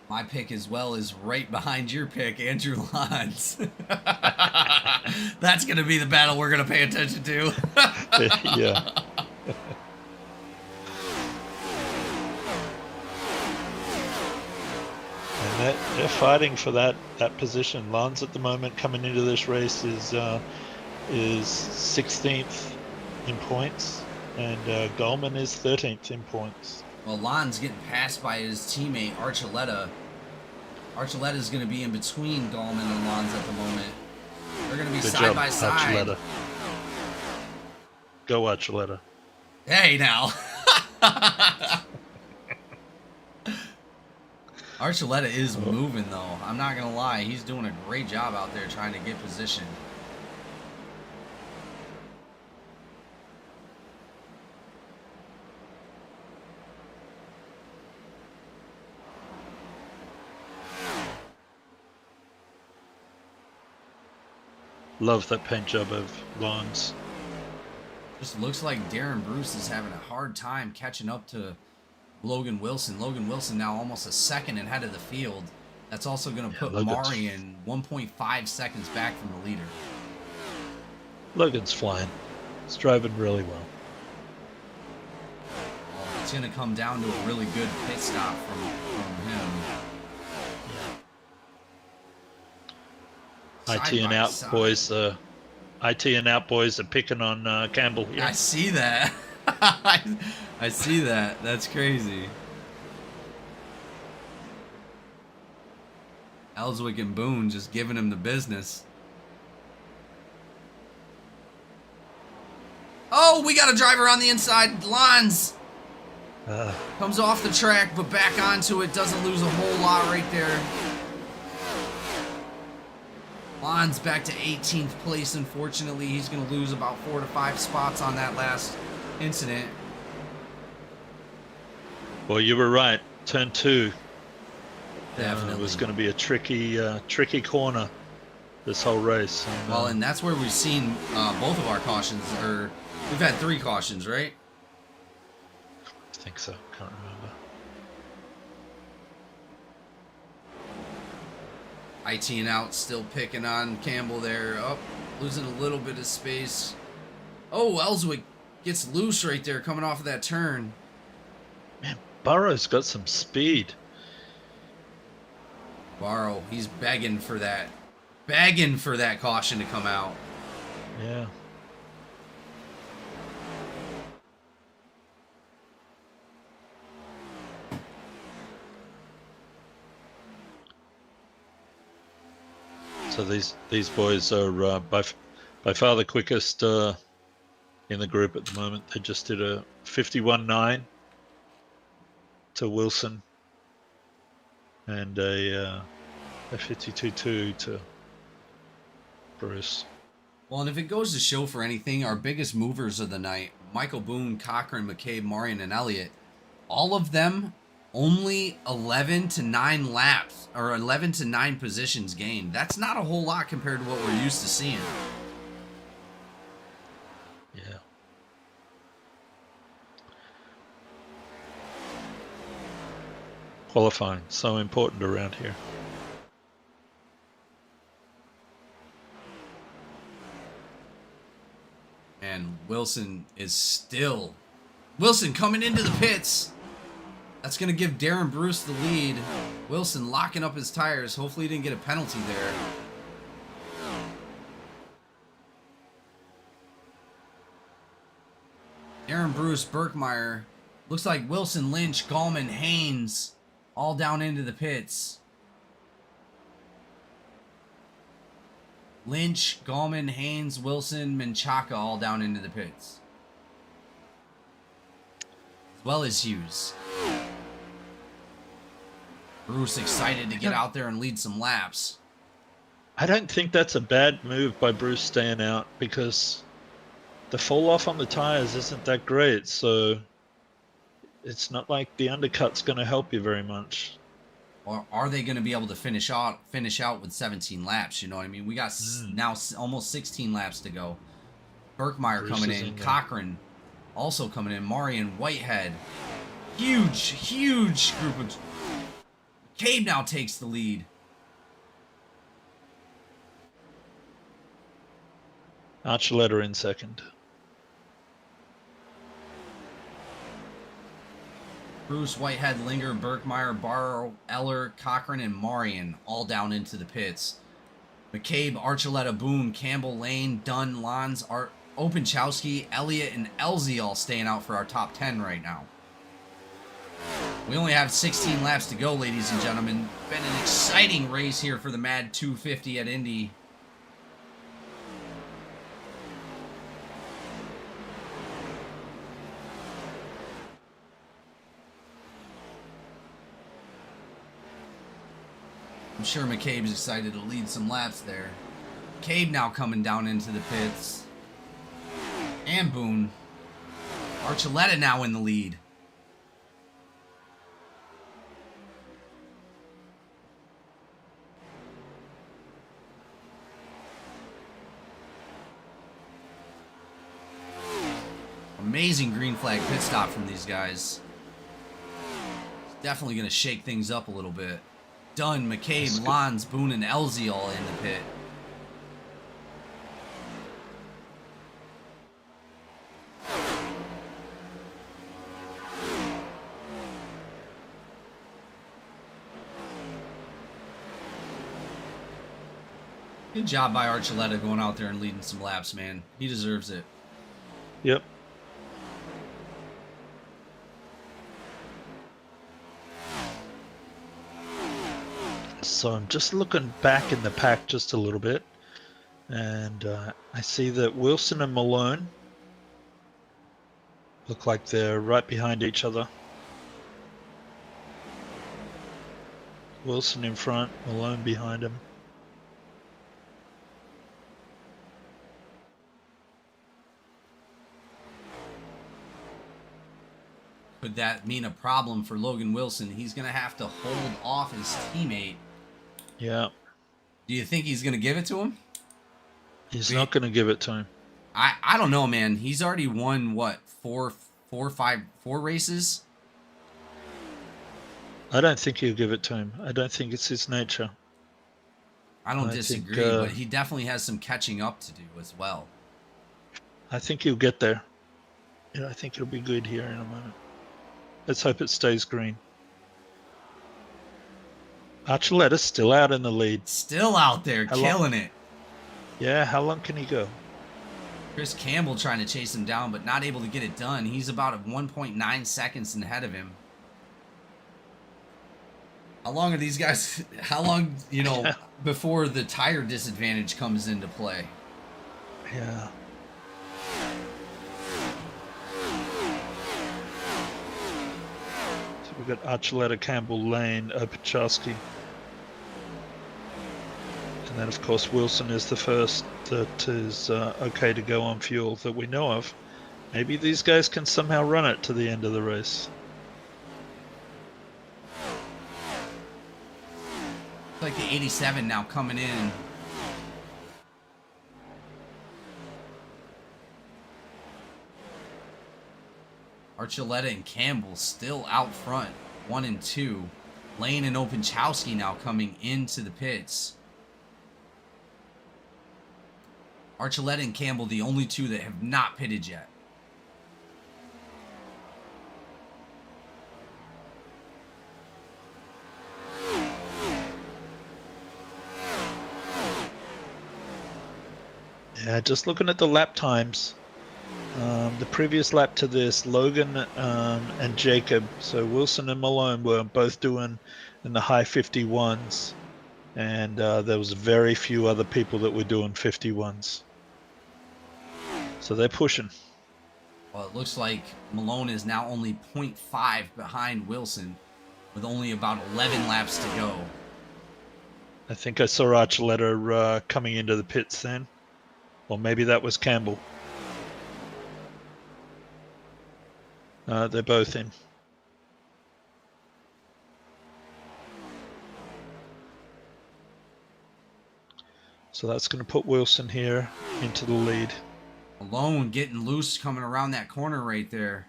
My pick as well is right behind your pick, Andrew Lons. That's going to be the battle we're going to pay attention to. Yeah. And they're fighting for that position. Lons at the moment coming into this race is 16th in points, and Goldman is 13th in points. Well, Lon's getting passed by his teammate, Archuleta. Archuleta's going to be in between Gallman and Lons at the moment. They're going to be Good side job, by side. Archuleta. Go Archuleta. Hey, now. Archuleta is moving, though. I'm not going to lie. He's doing a great job out there trying to get position. Love that paint job of Lawns. Just looks like Darren Bruce is having a hard time catching up to Logan Wilson. Logan Wilson now almost a second ahead of the field. That's also going to put Marion 1.5 seconds back from the leader. Logan's flying. He's driving really well. Well, it's going to come down to a really good pit stop from him. IT and out boys. IT and out boys are picking on Campbell here. I see that. I see that. That's crazy. Ellswick and Boone just giving him the business. Oh, we got a driver on the inside. Lons comes off the track, but back onto it. Doesn't lose a whole lot right there. Lons back to 18th place. Unfortunately, he's going to lose about 4 to 5 spots on that last incident. Well, you were right. Turn 2. Definitely. It was going to be a tricky corner this whole race. And, well, and that's where we've seen both of our cautions. Or we've had 3 cautions, right? I think so. Can't remember. IT and out still picking on Campbell there. Oh, losing a little bit of space. Oh, Ellswick gets loose right there coming off of that turn. Man, Burrow's got some speed. Barrow, he's begging for that caution to come out. Yeah. So these boys are by far the quickest in the group at the moment. They just did a 51.9 to Wilson and a 52.2 to Bruce. Well, and if it goes to show for anything, our biggest movers of the night, Michael Boone, Cochran, McCabe, Marion, and Elliott, all of them only 11 to 9 laps, or 11 to 9 positions gained. That's not a whole lot compared to what we're used to seeing. Yeah. Qualifying, so important around here. And Wilson is still... Wilson coming into the pits. That's going to give Darren Bruce the lead. Wilson locking up his tires. Hopefully he didn't get a penalty there. Darren Bruce, Birkmeyer. Looks like Wilson, Lynch, Gallman, Haynes all down into the pits. Lynch, Gallman, Haynes, Wilson, Menchaca all down into the pits. As well as Hughes. Bruce excited to get out there and lead some laps. I don't think that's a bad move by Bruce staying out because the fall off on the tires isn't that great, so it's not like the undercut's going to help you very much. Or are they going to be able to finish out with 17 laps? You know what I mean? We got now almost 16 laps to go. Birkmeyer coming in. Cochran also coming in. Marion, Whitehead. Huge group of... Cade now takes the lead. Archuleta in second. Bruce, Whitehead, Linger, Birkmeyer, Barrow, Eller, Cochran, and Marion all down into the pits. McCabe, Archuleta, Boone, Campbell, Lane, Dunn, Lons, Openchowski, Elliott, and Elsie all staying out for our top 10 right now. We only have 16 laps to go, ladies and gentlemen. Been an exciting race here for the MADD 250 at Indy. sure McCabe's excited to lead some laps there. McCabe now coming down into the pits. And Boone. Archuleta now in the lead. Amazing green flag pit stop from these guys. Definitely going to shake things up a little bit. Dunn, McCabe, Lons, Boone, and Elzy all in the pit. Good job by Archuleta going out there and leading some laps, man. He deserves it. Yep. So I'm just looking back in the pack just a little bit, and I see that Wilson and Malone look like they're right behind each other. Wilson in front, Malone behind him. Could that mean a problem for Logan Wilson? He's going to have to hold off his teammate. Yeah. Do you think he's going to give it to him? He's not going to give it to him. I don't know, man. He's already won, what, four races? I don't think he'll give it to him. I don't think it's his nature. I don't disagree, but he definitely has some catching up to do as well. I think he'll get there. Yeah, I think he'll be good here in a moment. Let's hope it stays green. Archuleta's still out in the lead. Still out there, killing it. Yeah, how long can he go? Chris Campbell trying to chase him down, but not able to get it done. He's about 1.9 seconds ahead of him. How long are these guys? How long, before the tire disadvantage comes into play? Yeah. So we've got Archuleta, Campbell, Lane, Opachowski. And then, of course, Wilson is the first that is okay to go on fuel that we know of. Maybe these guys can somehow run it to the end of the race. Like the 87 now coming in. Archuleta and Campbell still out front, 1 and 2. Lane and Opachowski now coming into the pits. Archuleta and Campbell, the only two that have not pitted yet. Yeah, just looking at the lap times. The previous lap to this, Logan and Jacob, so Wilson and Malone were both doing in the high 51s. And there was very few other people that were doing 51s. So they're pushing. Well, it looks like Malone is now only 0.5 behind Wilson with only about 11 laps to go. I think I saw Archuleta coming into the pits then. Or maybe that was Campbell. They're both in. So that's going to put Wilson here into the lead. Malone getting loose coming around that corner right there.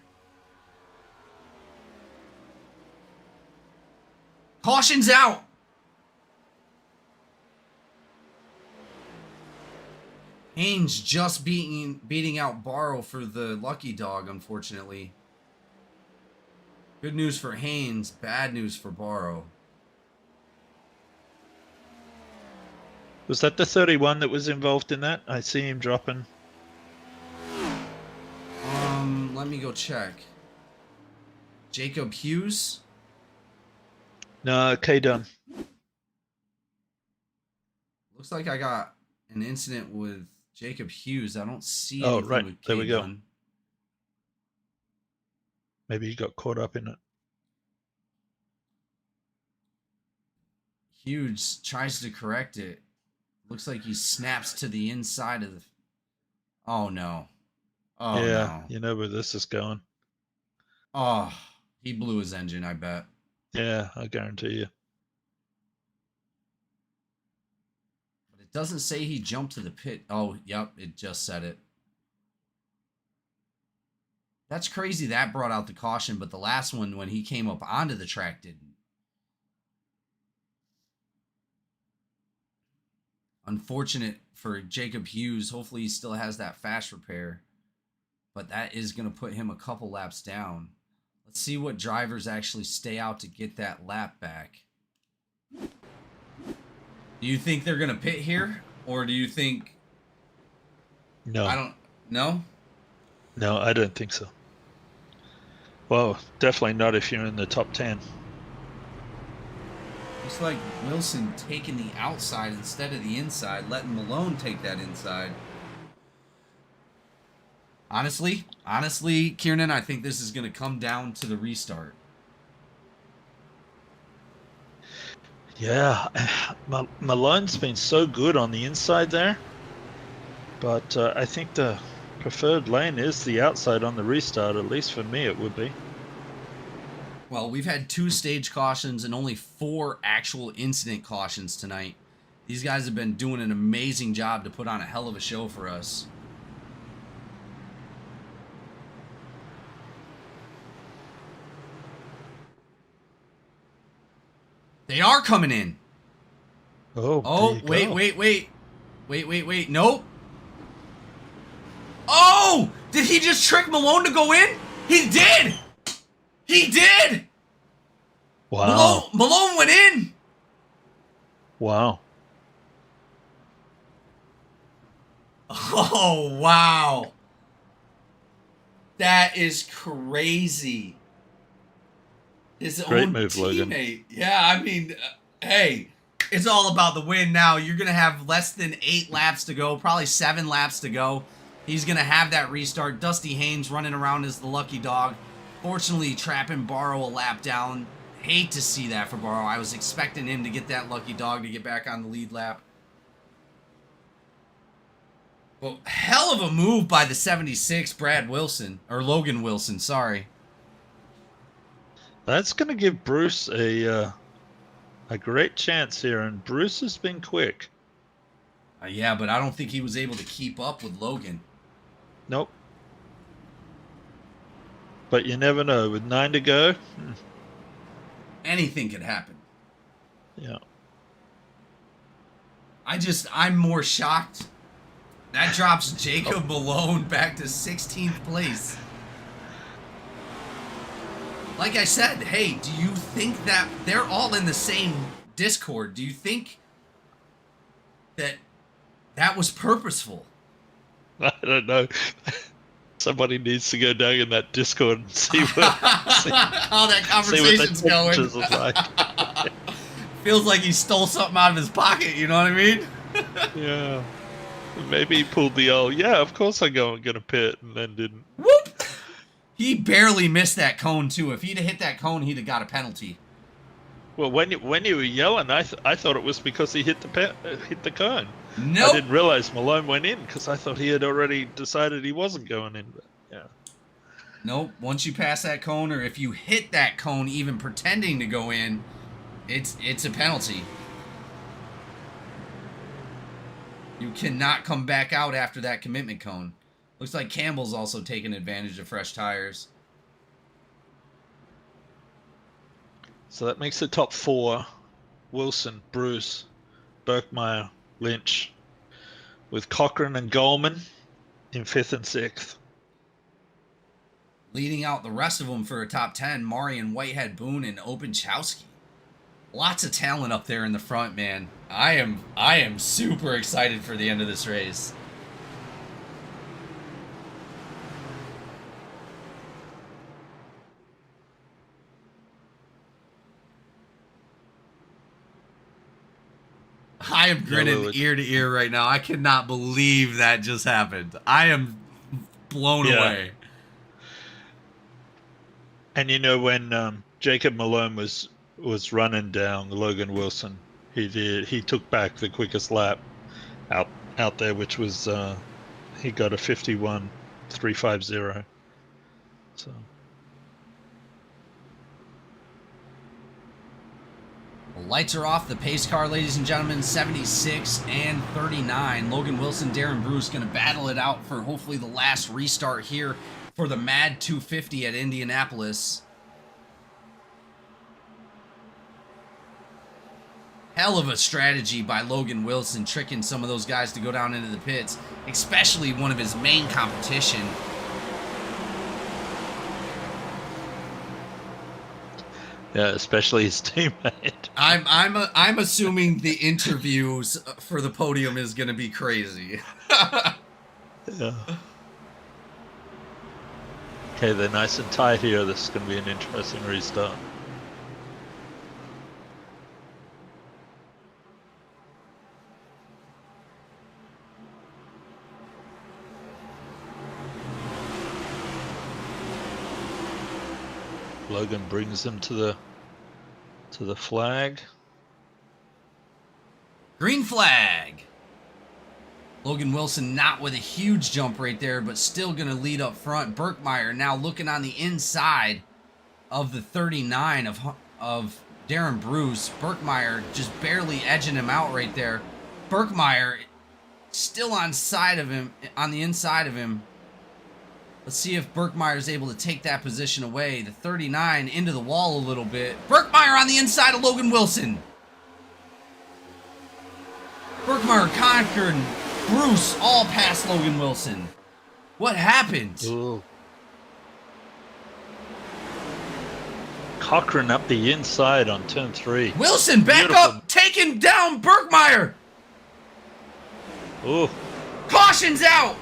Caution's out. Haynes just beating out Barrow for the lucky dog, unfortunately. Good news for Haynes, bad news for Barrow. Was that the 31 that was involved in that? I see him dropping. Let me go check. Jacob Hughes? No, K Dunn. Looks like I got an incident with Jacob Hughes. I don't see Oh, anything right. with There we go. Dunn. Maybe he got caught up in it. Hughes tries to correct it. Looks like he snaps to the inside of the... Oh, no. Oh, Yeah, no. you know where this is going. Oh, he blew his engine, I bet. Yeah, I guarantee you. But it doesn't say he jumped to the pit. Oh, yep, it just said it. That's crazy that brought out the caution, but the last one, when he came up onto the track, didn't. Unfortunate for Jacob Hughes. Hopefully he still has that fast repair. But that is going to put him a couple laps down. Let's see what drivers actually stay out to get that lap back. Do you think they're going to pit here? Or do you think... No. I don't... No? No, I don't think so. Well, definitely not if you're in the top 10. Looks like Wilson taking the outside instead of the inside, letting Malone take that inside. Honestly, Kiernan, I think this is going to come down to the restart. Yeah, Malone's been so good on the inside there, but I think the preferred lane is the outside on the restart. At least for me, it would be. Well, we've had 2 stage cautions and only 4 actual incident cautions tonight. These guys have been doing an amazing job to put on a hell of a show for us. They are coming in. Oh, wait. Nope. Oh! Did he just trick Malone to go in? He did! He did! Wow. Malone went in! Wow. Oh, wow. That is crazy. His Great own move, teammate. Logan. Yeah, I mean, hey, it's all about the win now. You're going to have less than 8 laps to go, probably 7 laps to go. He's going to have that restart. Dusty Haynes running around as the lucky dog. Fortunately, trapping Barrow a lap down. Hate to see that for Barrow. I was expecting him to get that lucky dog to get back on the lead lap. Well, hell of a move by the 76, Brad Wilson. Or Logan Wilson, sorry. That's going to give Bruce a great chance here, and Bruce has been quick. Yeah, but I don't think he was able to keep up with Logan. Nope. But you never know. With 9 to go, Anything could happen. yeah. I'm more shocked. That drops Jacob Malone back to 16th place. Like I said, hey, do you think that they're all in the same Discord? Do you think that that was purposeful? I don't know. Somebody needs to go down in that Discord and see what How that conversation's going. temperatures are like. Feels like he stole something out of his pocket, you know what I mean? Yeah. Maybe he pulled the old, yeah, of course I'm gonna pit, and then didn't. Whoop! He barely missed that cone, too. If he'd have hit that cone, he'd have got a penalty. Well, when you were yelling, I thought it was because he hit the cone. Nope. I didn't realize Malone went in because I thought he had already decided he wasn't going in. But yeah. Nope. Once you pass that cone, or if you hit that cone even pretending to go in, it's a penalty. You cannot come back out after that commitment cone. Looks like Campbell's also taking advantage of fresh tires. So that makes the top 4: Wilson, Bruce, Birkmeyer, Lynch, with Cochran and Goldman in 5th and 6th. Leading out the rest of them for a top 10, Marion, Whitehead, Boone, and Openchowski. Lots of talent up there in the front, man. I am super excited for the end of this race. I am grinning ear to ear right now. I cannot believe that just happened. I am blown away. And you know when Jacob Malone was running down Logan Wilson, He did. He took back the quickest lap out there, which was he got a 51.350. So. The lights are off. The pace car, ladies and gentlemen, 76 and 39. Logan Wilson, Darren Bruce going to battle it out for hopefully the last restart here for the MADD 250 at Indianapolis. Hell of a strategy by Logan Wilson, tricking some of those guys to go down into the pits, especially one of his main competition. Yeah, especially his teammate. I'm assuming the interviews for the podium is going to be crazy. Yeah. Okay, they're nice and tight here. This is going to be an interesting restart. Logan brings them to the flag. Green flag. Logan Wilson not with a huge jump right there, but still going to lead up front. Birkmeyer now looking on the inside of the 39 of Darren Bruce. Birkmeyer just barely edging him out right there. Birkmeyer still on the inside of him. Let's see if Birkmeyer is able to take that position away. The 39 into the wall a little bit. Birkmeyer on the inside of Logan Wilson. Birkmeyer conquered Bruce all past Logan Wilson. What happened? Ooh. Cochran up the inside on turn 3. Wilson back Beautiful. up, taking down Birkmeyer. Ooh. Caution's out.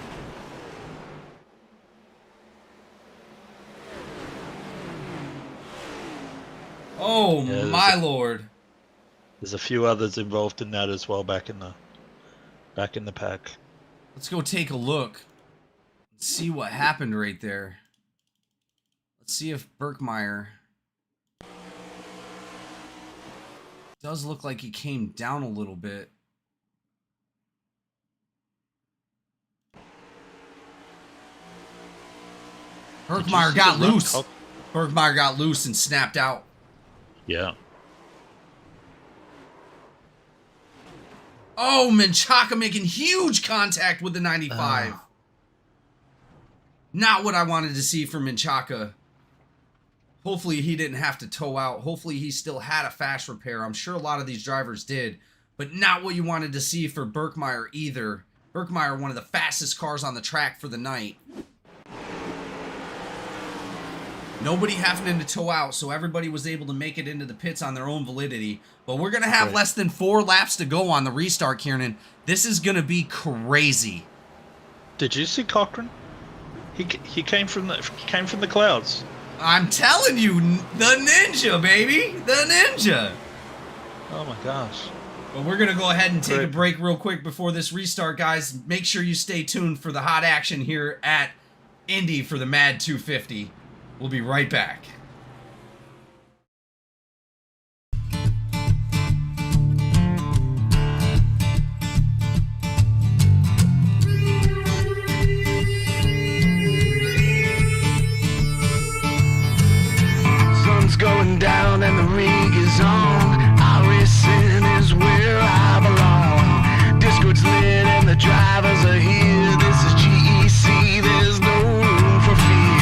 Oh, Yeah, my lord. There's a few others involved in that as well back in the pack. Let's go take a look. Let's see what happened right there. Let's see if Birkmeyer does look like he came down a little bit. Birkmeyer got loose. Birkmeyer got loose and snapped out. Yeah. Oh, Menchaca making huge contact with the 95. Not what I wanted to see from Menchaca. Hopefully he didn't have to tow out. Hopefully he still had a fast repair. I'm sure a lot of these drivers did. But not what you wanted to see for Birkmeyer either. Birkmeyer, one of the fastest cars on the track for the night. Nobody having to tow out, so everybody was able to make it into the pits on their own validity. But we're going to have less than 4 laps to go on the restart, Kieran. This is going to be crazy. Did you see Cochran? He came from the clouds. I'm telling you, the ninja, baby. The ninja. Oh my gosh. But we're going to go ahead and take a break real quick before this restart, guys. Make sure you stay tuned for the hot action here at Indy for the MADD 250. We'll be right back. Sun's going down and the rig is on. iRacing is where I belong. Discord's lit and the drivers are here. This is GEC, there's no room for fear.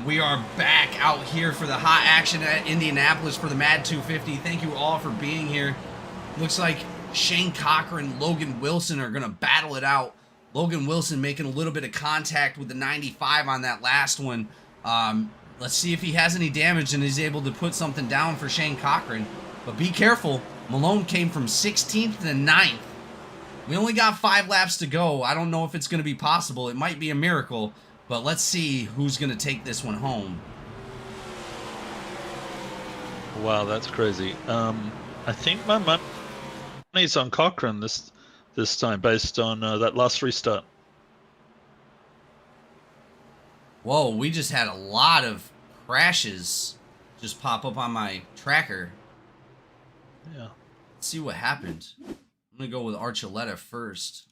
We are back out here for the hot action at Indianapolis for the MADD 250. Thank you all for being here. Looks like Shane Cochran, Logan Wilson are going to battle it out. Logan Wilson making a little bit of contact with the 95 on that last one. Let's see if he has any damage and is able to put something down for Shane Cochran. But be careful. Malone came from 16th to 9th. We only got 5 laps to go. I don't know if it's going to be possible. It might be a miracle. But let's see who's going to take this one home. Wow, that's crazy. I think my money's on Cochran this time, based on that last restart. Whoa, we just had a lot of crashes just pop up on my tracker. Yeah. Let's see what happened. I'm going to go with Archuleta first.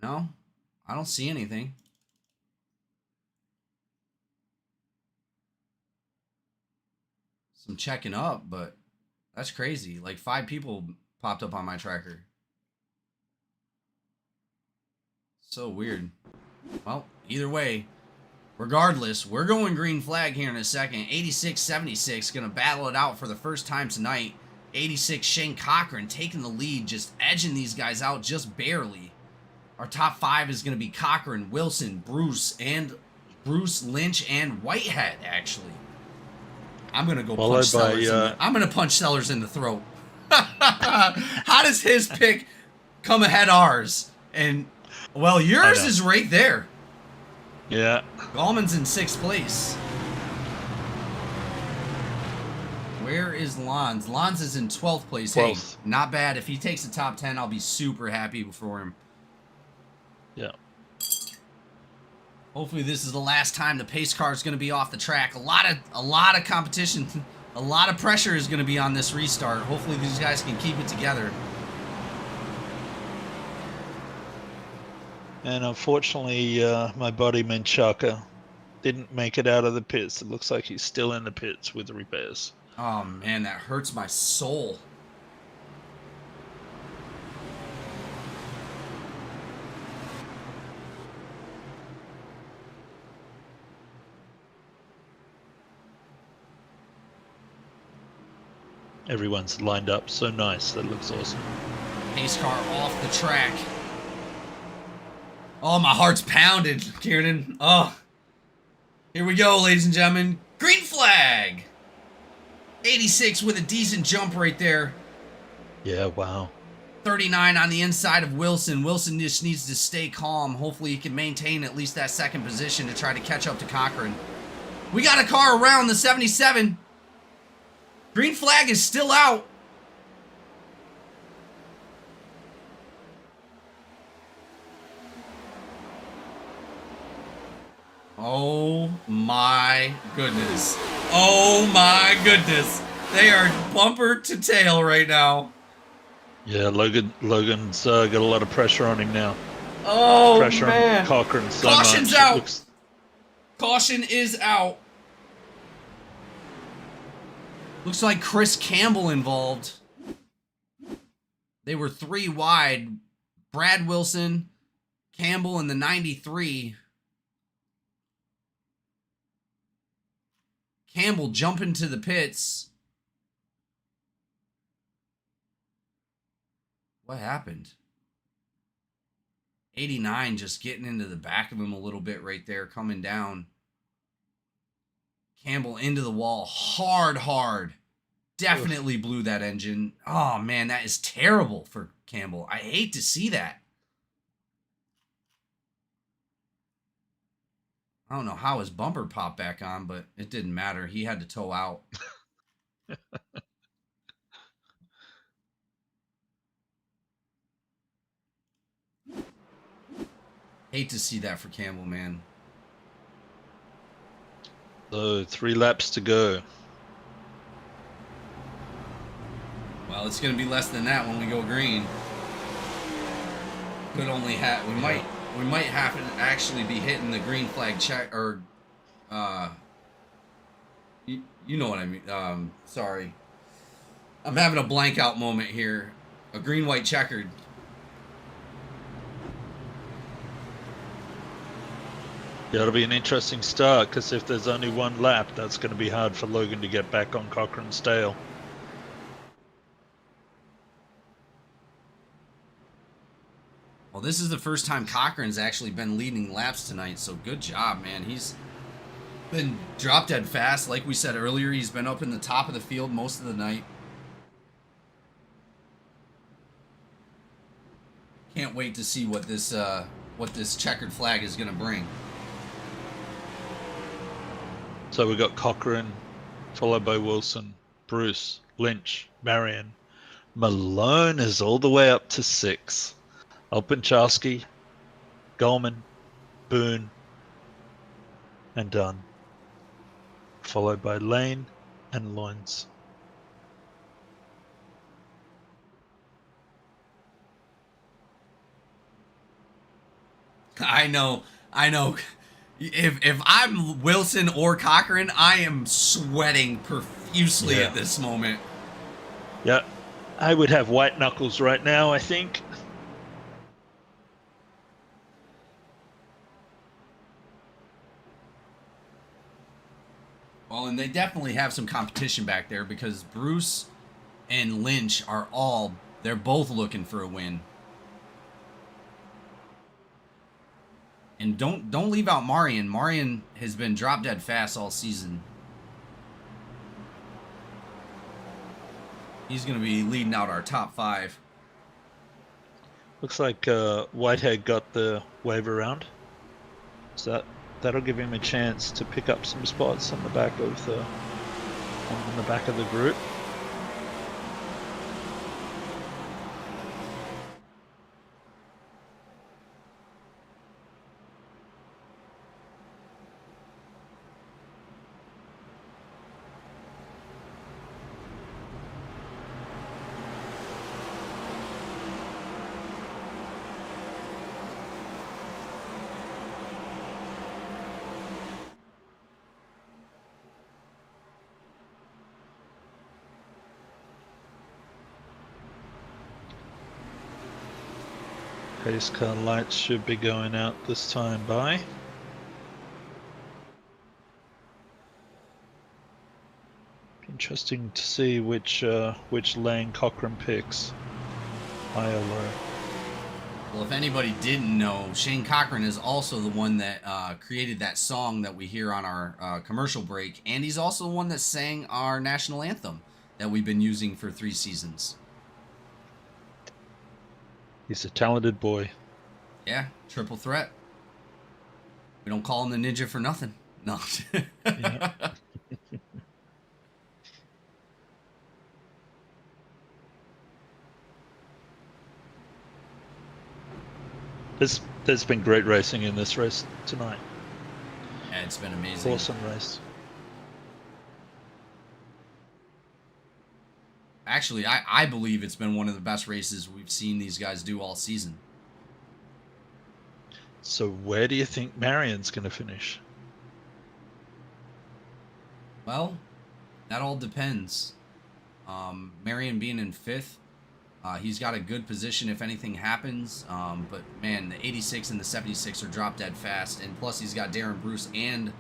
No, I don't see anything. Some checking up, but that's crazy. Like 5 people popped up on my tracker. So weird. Well, either way, regardless, we're going green flag here in a second. 86-76 going to battle it out for the first time tonight. 86 Shane Cochran taking the lead, just edging these guys out just barely. Our top 5 is going to be Cochran, Wilson, Bruce, Lynch, and Whitehead, actually. I'm going to go punch Sellers I'm going to punch Sellers in the throat. How does his pick come ahead ours? And, well, yours is right there. Yeah. Gallman's in 6th place. Where is Lons? Lons is in 12th place. 12th. Hey, not bad. If he takes the top 10, I'll be super happy for him. Yeah. Hopefully this is the last time the pace car is going to be off the track. A lot of competition, a lot of pressure is going to be on this restart. Hopefully these guys can keep it together. And unfortunately, my buddy Menchaca didn't make it out of the pits. It looks like he's still in the pits with the repairs. Oh man, that hurts my soul. Everyone's lined up so nice. That looks awesome. Pace car off the track. Oh, my heart's pounded, Kieran. Oh. Here we go, ladies and gentlemen. Green flag. 86 with a decent jump right there. Yeah, wow. 39 on the inside of Wilson. Wilson just needs to stay calm. Hopefully he can maintain at least that second position to try to catch up to Cochran. We got a car around the 77. Green flag is still out. Oh my goodness. Oh my goodness. They are bumper to tail right now. Yeah, Logan's got a lot of pressure on him now. Oh, pressure man. on Cochran so Caution's much. out. Caution is out. Looks like Chris Campbell involved. They were 3 wide. Brad Wilson, Campbell, and the 93. Campbell jumping to the pits. What happened? 89 just getting into the back of him a little bit right there, coming down. Campbell into the wall. Hard. Definitely blew that engine. Oh, man, that is terrible for Campbell. I hate to see that. I don't know how his bumper popped back on, but it didn't matter. He had to tow out. Hate to see that for Campbell, man. So 3 laps to go. Well, it's going to be less than that when we go green. Could only have, we might have to actually be hitting the green flag check, or you know what I mean. Sorry, I'm having a blank out moment here. A green white checkered. Yeah, it'll be an interesting start because if there's only one lap, that's going to be hard for Logan to get back on Cochrane's tail. Well, this is the first time Cochrane's actually been leading laps tonight, so good job, man. He's been drop dead fast. Like we said earlier, he's been up in the top of the field most of the night. Can't wait to see what this checkered flag is going to bring. So we've got Cochrane, followed by Wilson, Bruce, Lynch, Marion. Malone is all the way up to 6. Alpenchowski, Goldman, Boone, and Dunn. Followed by Lane and Loins. I know. If I'm Wilson or Cochrane, I am sweating profusely at this moment. Yeah, I would have white knuckles right now, I think. Well, and they definitely have some competition back there because Bruce and Lynch they're both looking for a win. And don't leave out Marion. Marion has been drop dead fast all season. He's going to be leading out our top 5. Looks like Whitehead got the wave around. So that'll give him a chance to pick up some spots on the back of the group. Pace car lights should be going out this time by. Interesting to see which lane Cochrane picks, high or low. Well, if anybody didn't know, Shane Cochrane is also the one that created that song that we hear on our commercial break, and he's also the one that sang our national anthem that we've been using for 3 seasons. He's a talented boy. Yeah, triple threat. We don't call him the ninja for nothing. No. Yeah. There's been great racing in this race tonight. Yeah, it's been amazing. Awesome race. Actually, I believe it's been one of the best races we've seen these guys do all season. So where do you think Marion's going to finish? Well, that all depends. Marion being in 5th, he's got a good position if anything happens. But man, the 86 and the 76 are drop dead fast, and plus he's got Darren Bruce and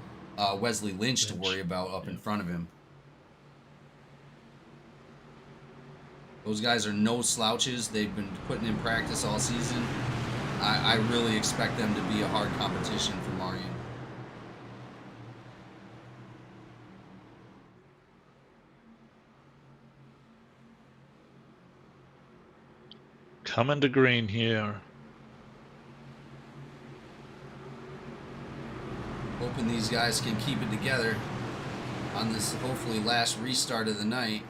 Wesley Lynch to worry about up in front of him. Those guys are no slouches. They've been putting in practice all season. I really expect them to be a hard competition for Marion. Coming to green here. Hoping these guys can keep it together on this hopefully last restart of the night.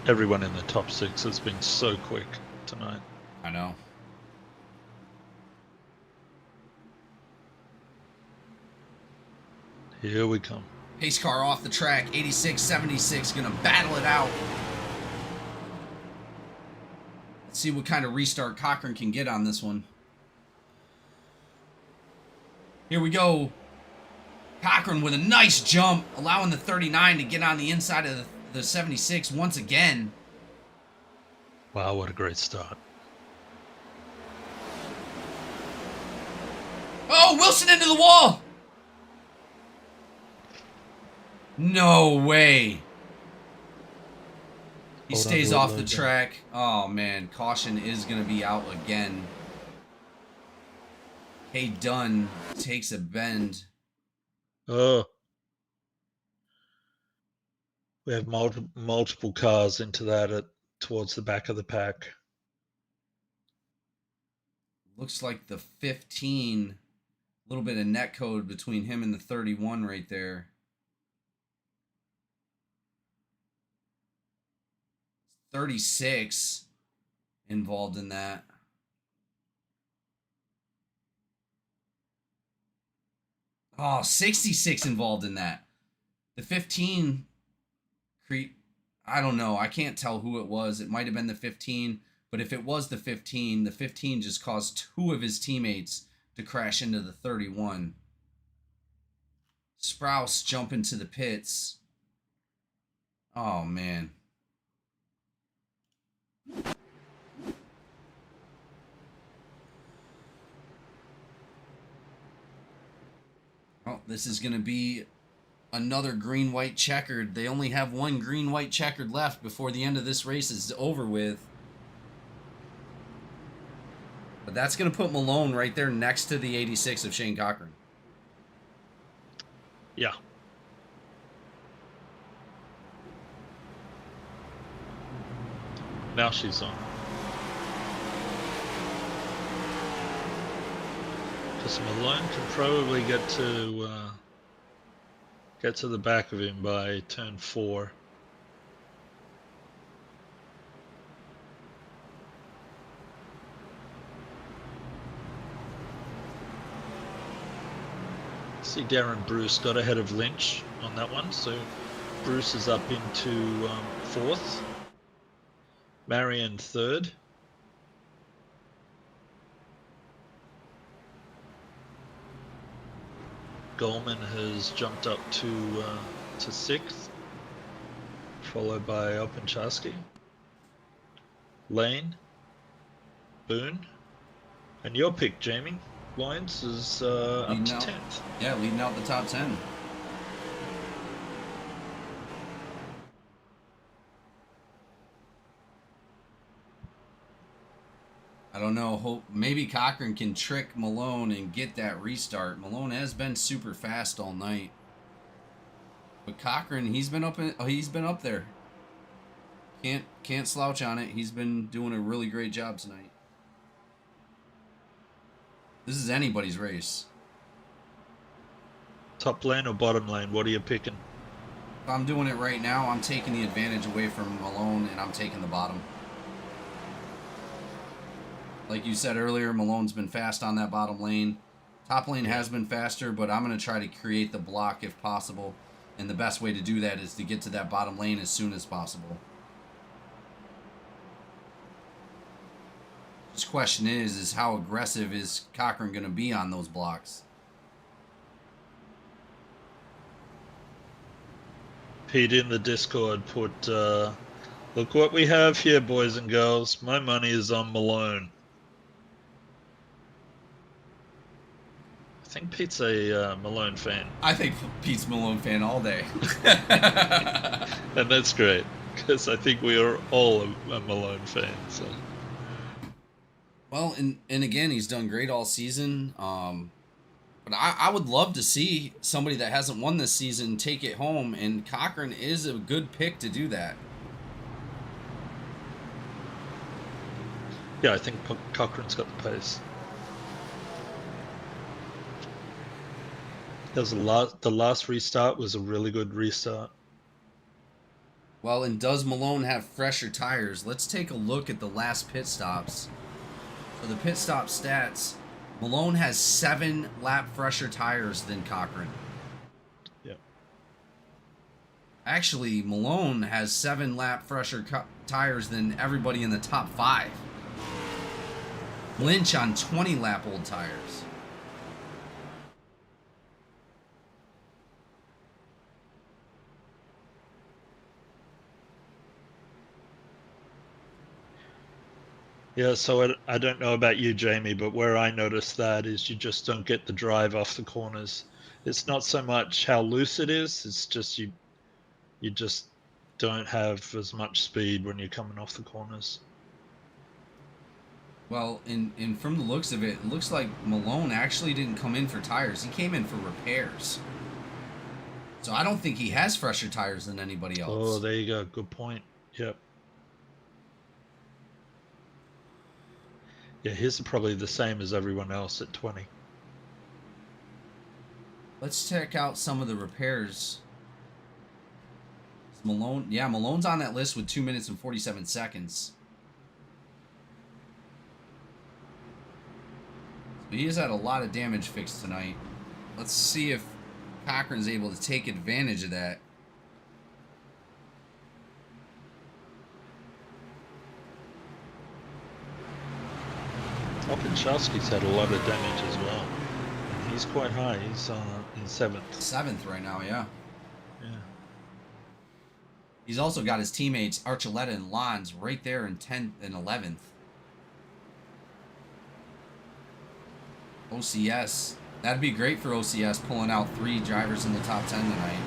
Everyone in the top 6 has been so quick tonight. I know. Here we come. Pace car off the track, 86, 76, gonna battle it out. Let's see what kind of restart Cochrane can get on this one. Here we go. Cochran with a nice jump, allowing the 39 to get on the inside of the 76 once again. Wow, what a great start. Oh, Wilson into the wall! No way. He Hold on stays to it, off the Logan. track. Oh, man. Caution is going to be out again. Hey, Dunn takes a bend. Oh. We have multiple cars into that towards the back of the pack. Looks like the 15, a little bit of net code between him and the 31 right there. 36 involved in that. Oh, 66 involved in that. The 15 I don't know. I can't tell who it was. It might have been the 15, but if it was the 15 just caused 2 of his teammates to crash into the 31. Sprouse jump into the pits. Oh, man. Well, this is going to be another green-white checkered. They only have one green-white checkered left before the end of this race is over with. But that's going to put Malone right there next to the 86 of Shane Cochran. Yeah. Now she's on. Because Malone can probably get to the back of him by turn 4. See, Darren Bruce got ahead of Lynch on that one, so Bruce is up into 4th. Marion 3rd. Goldman has jumped up to 6th, followed by Opencharsky, Lane, Boone, and your pick, Jamie. Lyons is up to 10th. Yeah, leading out the top 10. I don't know. Hope maybe Cochran can trick Malone and get that restart. Malone has been super fast all night, but Cochran, he's been up there. Can't slouch on it. He's been doing a really great job tonight. This is anybody's race. Top lane or bottom lane? What are you picking? If I'm doing it right now, I'm taking the advantage away from Malone, and I'm taking the bottom. Like you said earlier, Malone's been fast on that bottom lane. Top lane has been faster, but I'm going to try to create the block if possible. And the best way to do that is to get to that bottom lane as soon as possible. This question is how aggressive is Cochran going to be on those blocks? Pete in the Discord put, look what we have here, boys and girls. My money is on Malone. I think Pete's a Malone fan. I think Pete's Malone fan all day. And that's great, because I think we are all a Malone fan. So. Well, and again, he's done great all season. But I would love to see somebody that hasn't won this season take it home, and Cochran is a good pick to do that. Yeah, I think Cochran's got the pace. The last restart was a really good restart. Well, and does Malone have fresher tires? Let's take a look at the last pit stops. For the pit stop stats, Malone has 7 lap fresher tires than Cochran. Yep. Actually, Malone has 7 lap fresher tires than everybody in the top 5. Lynch on 20 lap old tires. Yeah, so I don't know about you, Jamie, but where I noticed that is you just don't get the drive off the corners. It's not so much how loose it is, it's just you just don't have as much speed when you're coming off the corners. Well, in from the looks of it, it looks like Malone actually didn't come in for tires. He came in for repairs. So I don't think he has fresher tires than anybody else. Oh, there you go. Good point. Yep. Yeah, his are probably the same as everyone else at 20. Let's check out some of the repairs. Malone, yeah, Malone's on that list with 2 minutes and 47 seconds. So he has had a lot of damage fixed tonight. Let's see if Cochran's able to take advantage of that. Opinchowski's had a lot of damage as well. And he's quite high. He's in 7th. 7th right now, yeah. Yeah. He's also got his teammates Archuleta and Lons right there in 10th and 11th. OCS. That'd be great for OCS, pulling out 3 drivers in the top 10 tonight.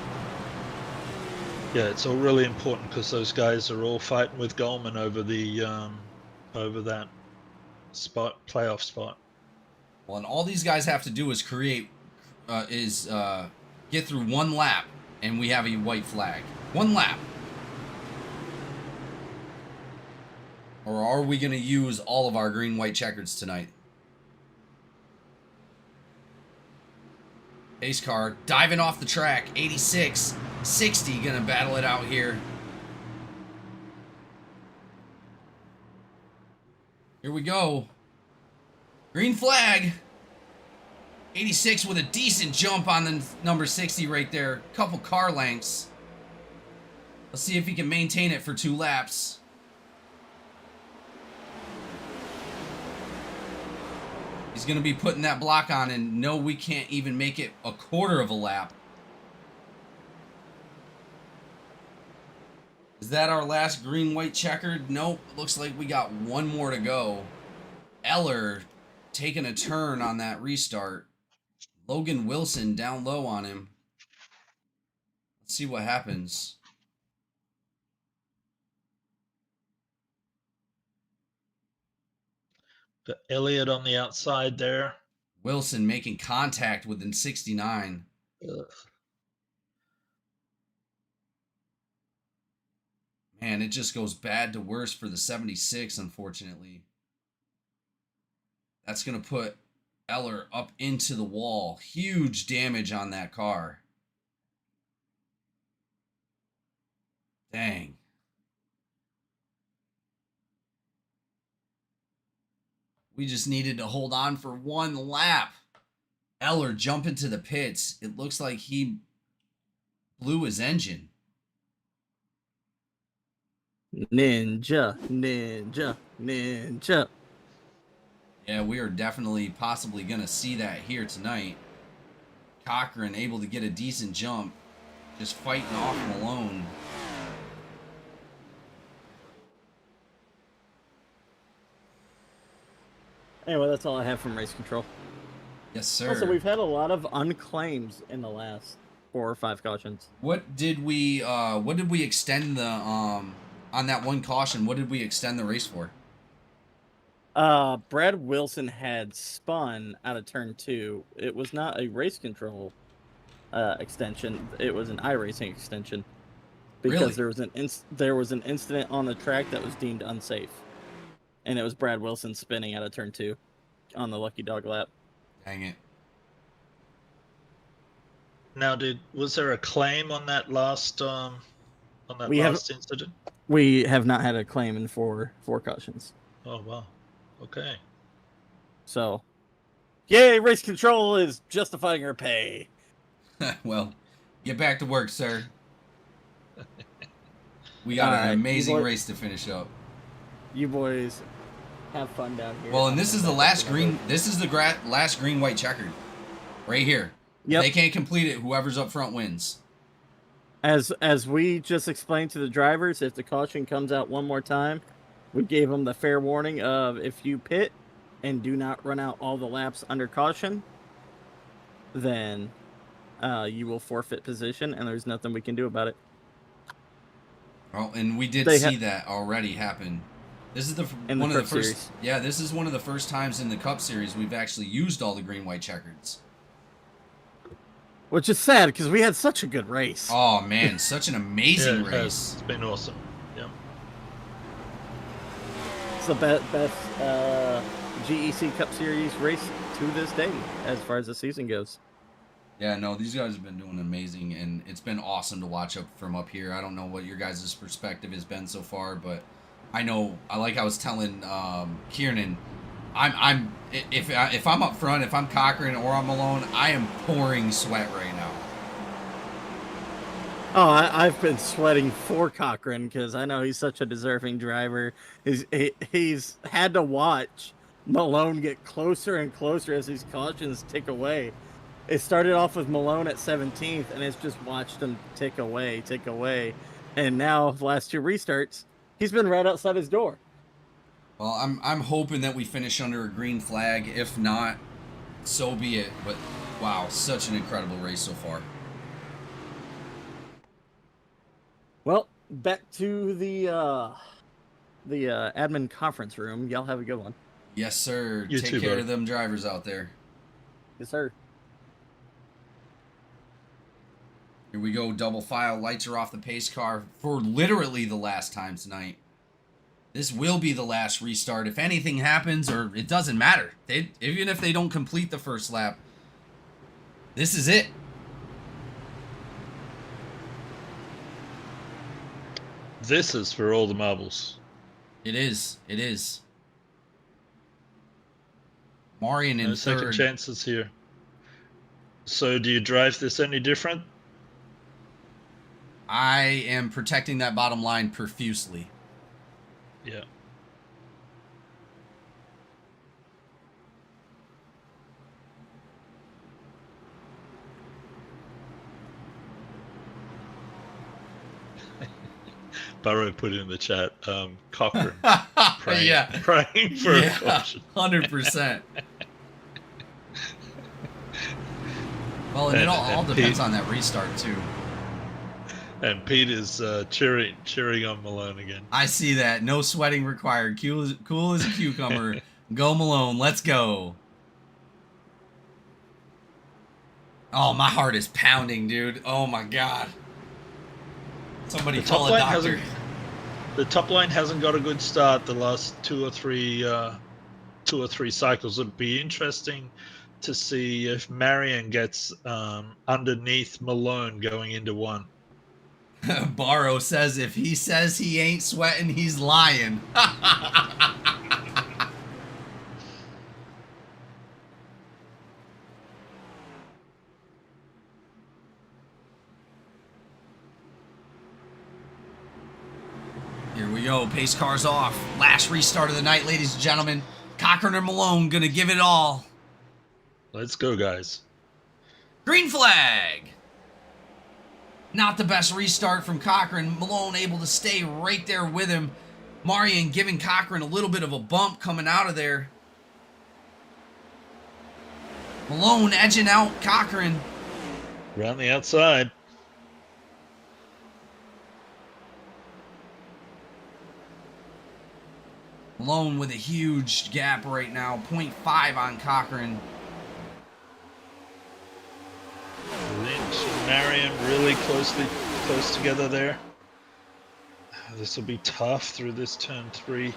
Yeah, it's all really important because those guys are all fighting with Goldman over the over that spot, playoff spot. Well, and all these guys have to do is get through 1 lap, and we have a white flag. 1 lap. Or are we going to use all of our green-white checkers tonight? Pace car diving off the track. 86, 60, going to battle it out here. Here we go. Green flag. 86 with a decent jump on the number 60 right there. Couple car lengths. Let's see if he can maintain it for 2 laps. He's going to be putting that block on, and no, we can't even make it a quarter of a lap. Is that our last green-white checkered? Nope. Looks like we got 1 more to go. Eller taking a turn on that restart. Logan Wilson down low on him. Let's see what happens. Got Elliott on the outside there. Wilson making contact within 69. Ugh. Man, it just goes bad to worse for the 76, unfortunately. That's going to put Eller up into the wall. Huge damage on that car. Dang. We just needed to hold on for 1 lap. Eller jump into the pits. It looks like he blew his engine. Ninja, ninja, ninja. Yeah, we are definitely possibly going to see that here tonight. Cochran able to get a decent jump. Just fighting off Malone. Anyway, that's all I have from race control. Yes, sir. Also, we've had a lot of unclaims in the last 4 or 5 cautions. What did we extend the on that 1 caution? What did we extend the race for? Brad Wilson had spun out of turn 2. It was not a race control extension. It was an iRacing extension because Really? there was an incident on the track that was deemed unsafe, and it was Brad Wilson spinning out of turn 2 on the Lucky Dog lap. Dang it. Now, was there a claim on that last incident? We have not had a claim in 4 cautions. Oh wow. Okay. So, yay! Race control is justifying our pay. Well, get back to work, sir. We got an amazing race to finish up. You boys have fun down here. Well, and this is the last green. This is the last green-white checkered, right here. Yep. They can't complete it. Whoever's up front wins. As we just explained to the drivers, if the caution comes out one more time, We gave him the fair warning of if you pit and do not run out all the laps under caution, then you will forfeit position, and there's nothing we can do about it. Oh, and we did They see that already happen. This is In the one of the Cup first. Series. Yeah, this is one of the first times in the Cup Series we've actually used all the green white checkers. Which is sad because we had such a good race. Oh man, such an amazing Yeah, it has. race. It's been awesome. Yeah. It's the best GEC Cup Series race to this day, as far as the season goes. Yeah, no, these guys have been doing amazing, and it's been awesome to watch from up here. I don't know what your guys' perspective has been so far, but I know, like I was telling Kiernan, if I'm up front, if I'm Cochran or I'm Malone, I am pouring sweat right now. Oh, I've been sweating for Cochran because I know he's such a deserving driver. He's had to watch Malone get closer and closer as these cautions tick away. It started off with Malone at 17th, and it's just watched him tick away. And now, the last two restarts, he's been right outside his door. Well, I'm hoping that we finish under a green flag. If not, so be it. But wow, such an incredible race so far. Well, back to the admin conference room. Y'all have a good one. Yes, sir. You Take too, care bud. of them drivers out there. Yes, sir. Here we go, double file. Lights are off the pace car for literally the last time tonight. This will be the last restart. If anything happens, or it doesn't matter. Even if they don't complete the first lap, this is it. This is for all the marbles. It is. It is. Marion in No second third. chances here. So do you drive this any different? I am protecting that bottom line profusely. Yeah. Burrow put in the chat, Cochran praying, Yeah. praying for a Yeah, caution. 100%. Well, and it all and depends Pete- on that restart, too. And Pete is cheering on Malone again. I see that. No sweating required. Cool as a cucumber. Go Malone. Let's go. Oh, my heart is pounding, dude. Oh, my God. Somebody call a doctor. The top line hasn't got a good start the last two or three cycles. It'd be interesting to see if Marion gets underneath Malone going into one. Barrow says if he says he ain't sweating, he's lying. Here we go. Pace car's off. Last restart of the night, ladies and gentlemen. Cochran and Malone gonna give it all. Let's go, guys. Green flag. Not the best restart from Cochran. Malone able to stay right there with him. Marion giving Cochran a little bit of a bump coming out of there. Malone edging out Cochran. Around the outside. Malone with a huge gap right now. 0.5 on Cochran. Lynch and Marion really close together there. This will be tough through this turn 3.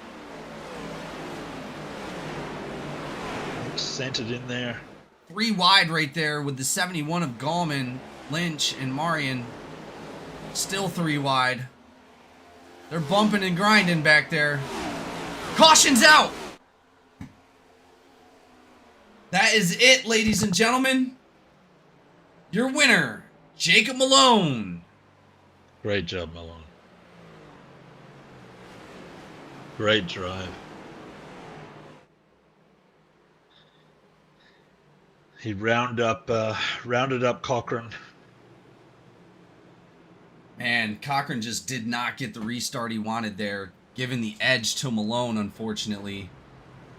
Centered in there. 3 wide right there with the 71 of Gallman, Lynch, and Marion. Still 3 wide. They're bumping and grinding back there. Caution's out! That is it, ladies and gentlemen. Your winner, Jacob Malone. Great job, Malone. Great drive. He rounded up Cochran. And Cochran just did not get the restart he wanted there. giving the edge to Malone, unfortunately.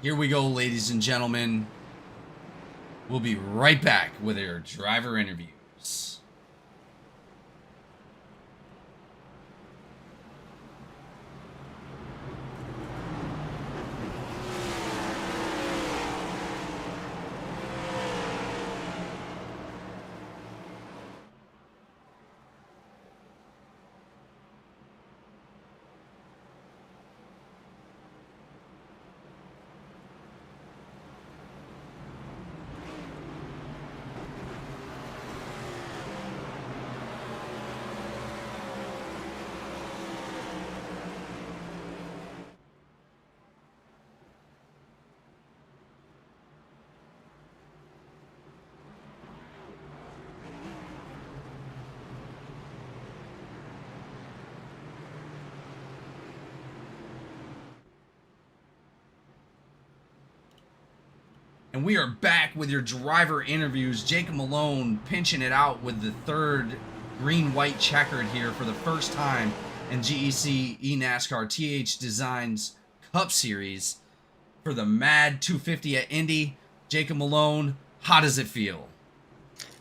Here we go, ladies and gentlemen. We'll be right back with our driver interviews. And we are back with your driver interviews. Jacob Malone pinching it out with the third green-white checkered here for the first time in GEC eNASCAR THDesigns Cup Series for the MADD 250 at Indy. Jacob Malone, how does it feel?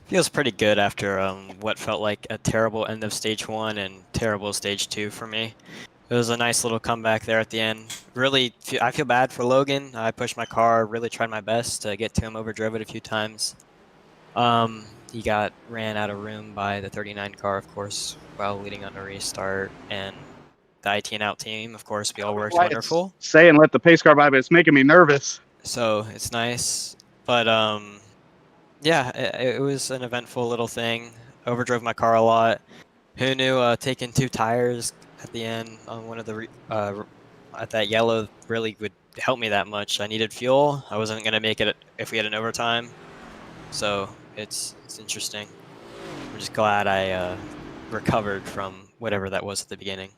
Feels pretty good after what felt like a terrible end of stage 1 and terrible stage 2 for me. It was a nice little comeback there at the end. Really, I feel bad for Logan. I pushed my car, really tried my best to get to him, overdrove it a few times. He got ran out of room by the 39 car, of course, while leading on a restart. And the IT and out team, of course, we all worked wonderful. Saying let the pace car by, but it's making me nervous. So it's nice. But yeah, it was an eventful little thing. Overdrove my car a lot. Who knew taking 2 tires at the end on one of the at that yellow really would help me that much. I needed fuel. I wasn't gonna make it if we had an overtime, so it's interesting. I'm just glad I recovered from whatever that was at the beginning.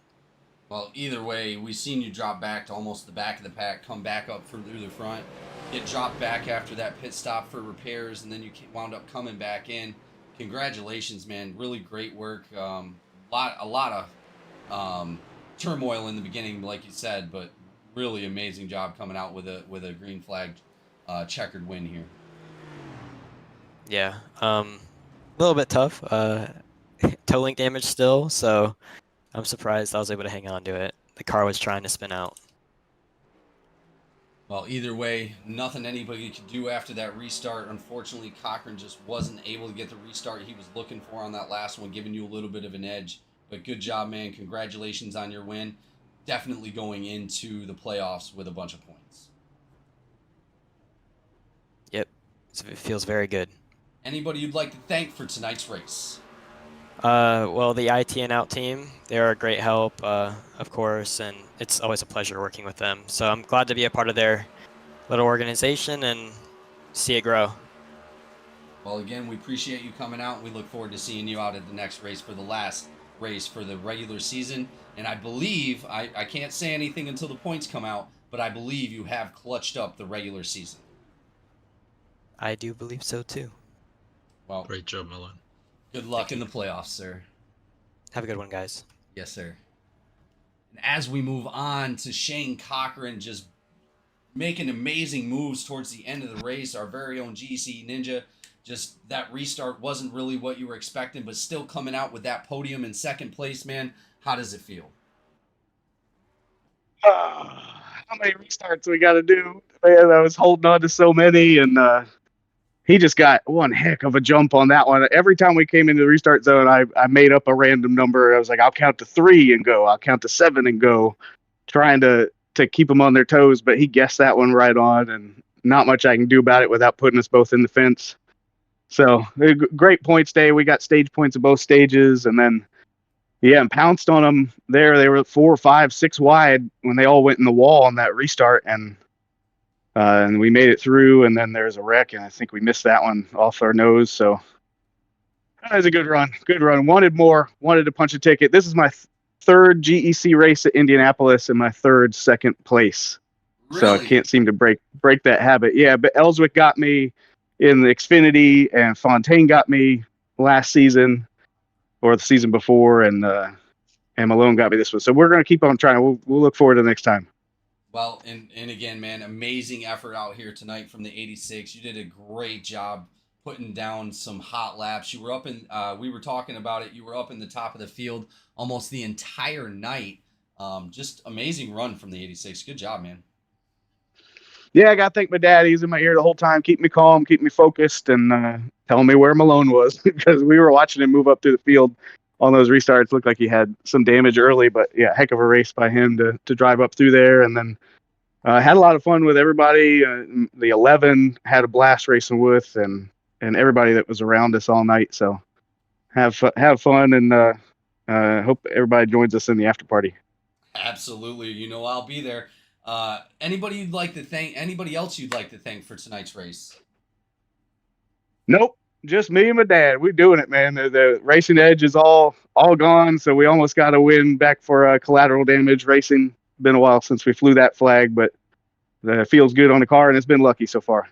Well, either way, we've seen you drop back to almost the back of the pack, come back up through the front, get dropped back after that pit stop for repairs, and then you wound up coming back in. Congratulations, man! Really great work. A lot of turmoil in the beginning, like you said, but really amazing job coming out with a green flag checkered win here. Yeah, a little bit tough. Toe link damage still, so I'm surprised I was able to hang on to it. The car was trying to spin out. Well, either way, nothing anybody could do after that restart. Unfortunately, Cochran just wasn't able to get the restart he was looking for on that last one, giving you a little bit of an edge. But good job, man. Congratulations on your win. Definitely going into the playoffs with a bunch of points. Yep, it feels very good. Anybody you'd like to thank for tonight's race? Well, the IT and out team, they're a great help, of course, and it's always a pleasure working with them. So I'm glad to be a part of their little organization and see it grow. Well, again, we appreciate you coming out. We look forward to seeing you out at the next race for the last race for the regular season. And I believe, I can't say anything until the points come out, but I believe you have clutched up the regular season. I do believe so, too. Well, Great job, Malone. Good luck in the playoffs, sir. Have a good one, guys. Yes, sir. And as we move on to Shane Cochran just making amazing moves towards the end of the race, our very own GEC Ninja, just that restart wasn't really what you were expecting, but still coming out with that podium in second place, man. How does it feel? How many restarts we got to do? Man, I was holding on to so many, and he just got one heck of a jump on that one. Every time we came into the restart zone, I made up a random number. I was like, I'll count to 3 and go. I'll count to 7 and go, trying to keep them on their toes. But he guessed that one right on, and not much I can do about it without putting us both in the fence. So great points day. We got stage points of both stages, and then and pounced on them there. They were 4, 5, 6 wide when they all went in the wall on that restart, and we made it through, and then there's a wreck, and I think we missed that one off our nose. So that was a good run. Good run. Wanted more. Wanted to punch a ticket. This is my third GEC race at Indianapolis and my third second place. Really? So I can't seem to break that habit. Yeah, but Ellswick got me in the Xfinity, and Fontaine got me last season or the season before, and and Malone got me this one. So we're gonna keep on trying. We'll look forward to the next time. Well, and again, man, amazing effort out here tonight from the 86. You did a great job putting down some hot laps. You were up in, we were talking about it. You were up in the top of the field almost the entire night. Just amazing run from the 86. Good job, man. Yeah, I got to thank my dad. He's in my ear the whole time, keep me calm, keep me focused, and telling me where Malone was because we were watching him move up through the field on those restarts. Looked like he had some damage early, but yeah, heck of a race by him to drive up through there. And then had a lot of fun with everybody. The 11 had a blast racing with, and everybody that was around us all night. So have fun, and hope everybody joins us in the after party. Absolutely. You know, I'll be there. Anybody else you'd like to thank for tonight's race? Nope, just me and my dad. We're doing it, man. The racing edge is all gone, so we almost got a win back for collateral damage racing. Been a while since we flew that flag, but it feels good on the car, and it's been lucky so far.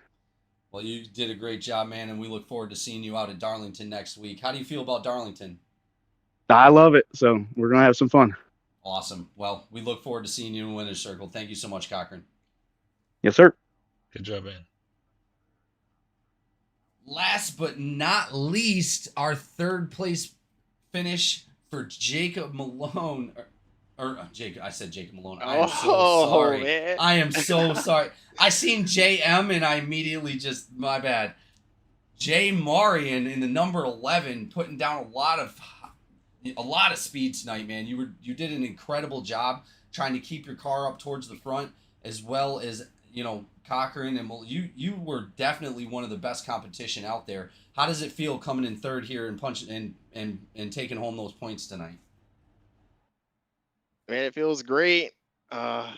Well, you did a great job, man, and we look forward to seeing you out at Darlington next week. How do you feel about Darlington? I love it, so we're going to have some fun. Awesome. Well, we look forward to seeing you in Winner's Circle. Thank you so much, Cochran. Yes, sir. Good job, man. Last but not least, our third place finish for Jacob Malone. I said Jacob Malone. I am so sorry. Man. I am so sorry. I seen JM and I immediately just, my bad. Jay Marion in the number 11 putting down a lot of speed tonight, man. You did an incredible job trying to keep your car up towards the front, as well as, you know, Cochran, and you were definitely one of the best competition out there. How does it feel coming in third here and punching and taking home those points tonight? Man, it feels great. I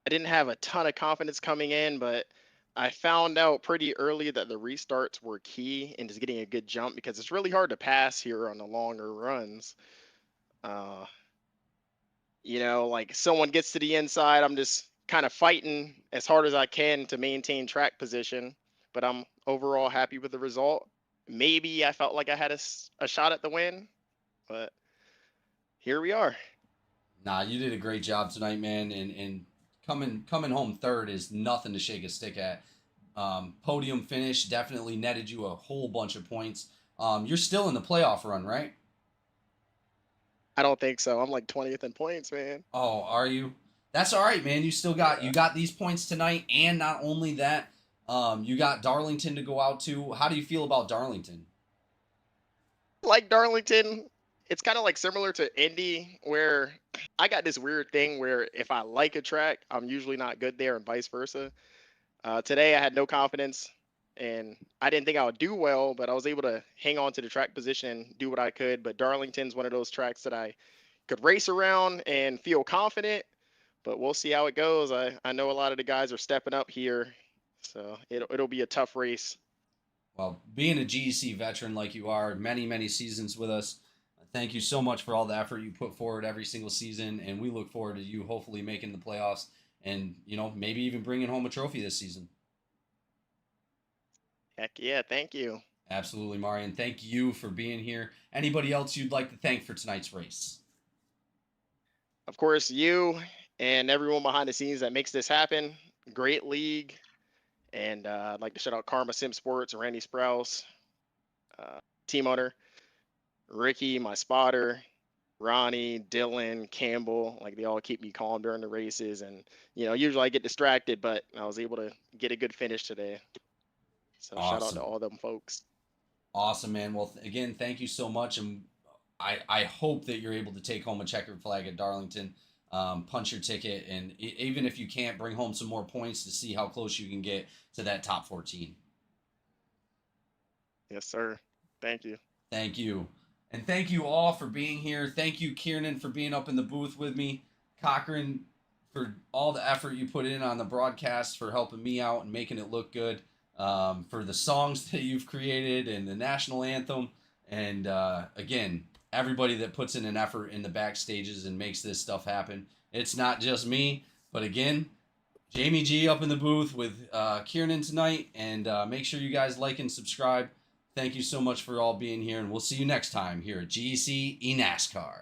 didn't have a ton of confidence coming in, but I found out pretty early that the restarts were key in just getting a good jump, because it's really hard to pass here on the longer runs. You know, like someone gets to the inside, I'm just kind of fighting as hard as I can to maintain track position, but I'm overall happy with the result. Maybe I felt like I had a shot at the win, but here we are. Nah, you did a great job tonight, man, and coming home third is nothing to shake a stick at. Podium finish definitely netted you a whole bunch of points. You're still in the playoff run, right? I don't think so. I'm like 20th in points, man. Oh, are you? That's all right, man. You still got you got these points tonight, and not only that, you got Darlington to go out to. How do you feel about Darlington? Like Darlington, it's kind of like similar to Indy, where I got this weird thing where if I like a track, I'm usually not good there, and vice versa. Today I had no confidence, and I didn't think I would do well, but I was able to hang on to the track position and do what I could. But Darlington's one of those tracks that I could race around and feel confident, but we'll see how it goes. I know a lot of the guys are stepping up here, so it'll be a tough race. Well, being a GEC veteran like you are, many seasons with us, thank you so much for all the effort you put forward every single season, and we look forward to you hopefully making the playoffs and, you know, maybe even bringing home a trophy this season. Heck yeah, thank you. Absolutely, Marion. Thank you for being here. Anybody else you'd like to thank for tonight's race? Of course, you and everyone behind the scenes that makes this happen. Great league. And I'd like to shout out Karma Sim Sports, Randy Sprouse, team owner, Ricky, my spotter, Ronnie, Dylan, Campbell. Like, they all keep me calm during the races. And, you know, usually I get distracted, but I was able to get a good finish today. So Awesome. Shout out to all them folks. Awesome, man. Well, again, thank you so much. And I hope that you're able to take home a checkered flag at Darlington, punch your ticket, and even if you can't, bring home some more points to see how close you can get to that top 14. Yes, sir. Thank you. Thank you. And thank you all for being here. Thank you, Kiernan, for being up in the booth with me. Cochran, for all the effort you put in on the broadcast, for helping me out and making it look good, for the songs that you've created and the national anthem. And again, everybody that puts in an effort in the backstages and makes this stuff happen. It's not just me, but again, Jamie G up in the booth with Kiernan tonight. And make sure you guys like and subscribe. Thank you so much for all being here, and we'll see you next time here at GEC eNASCAR.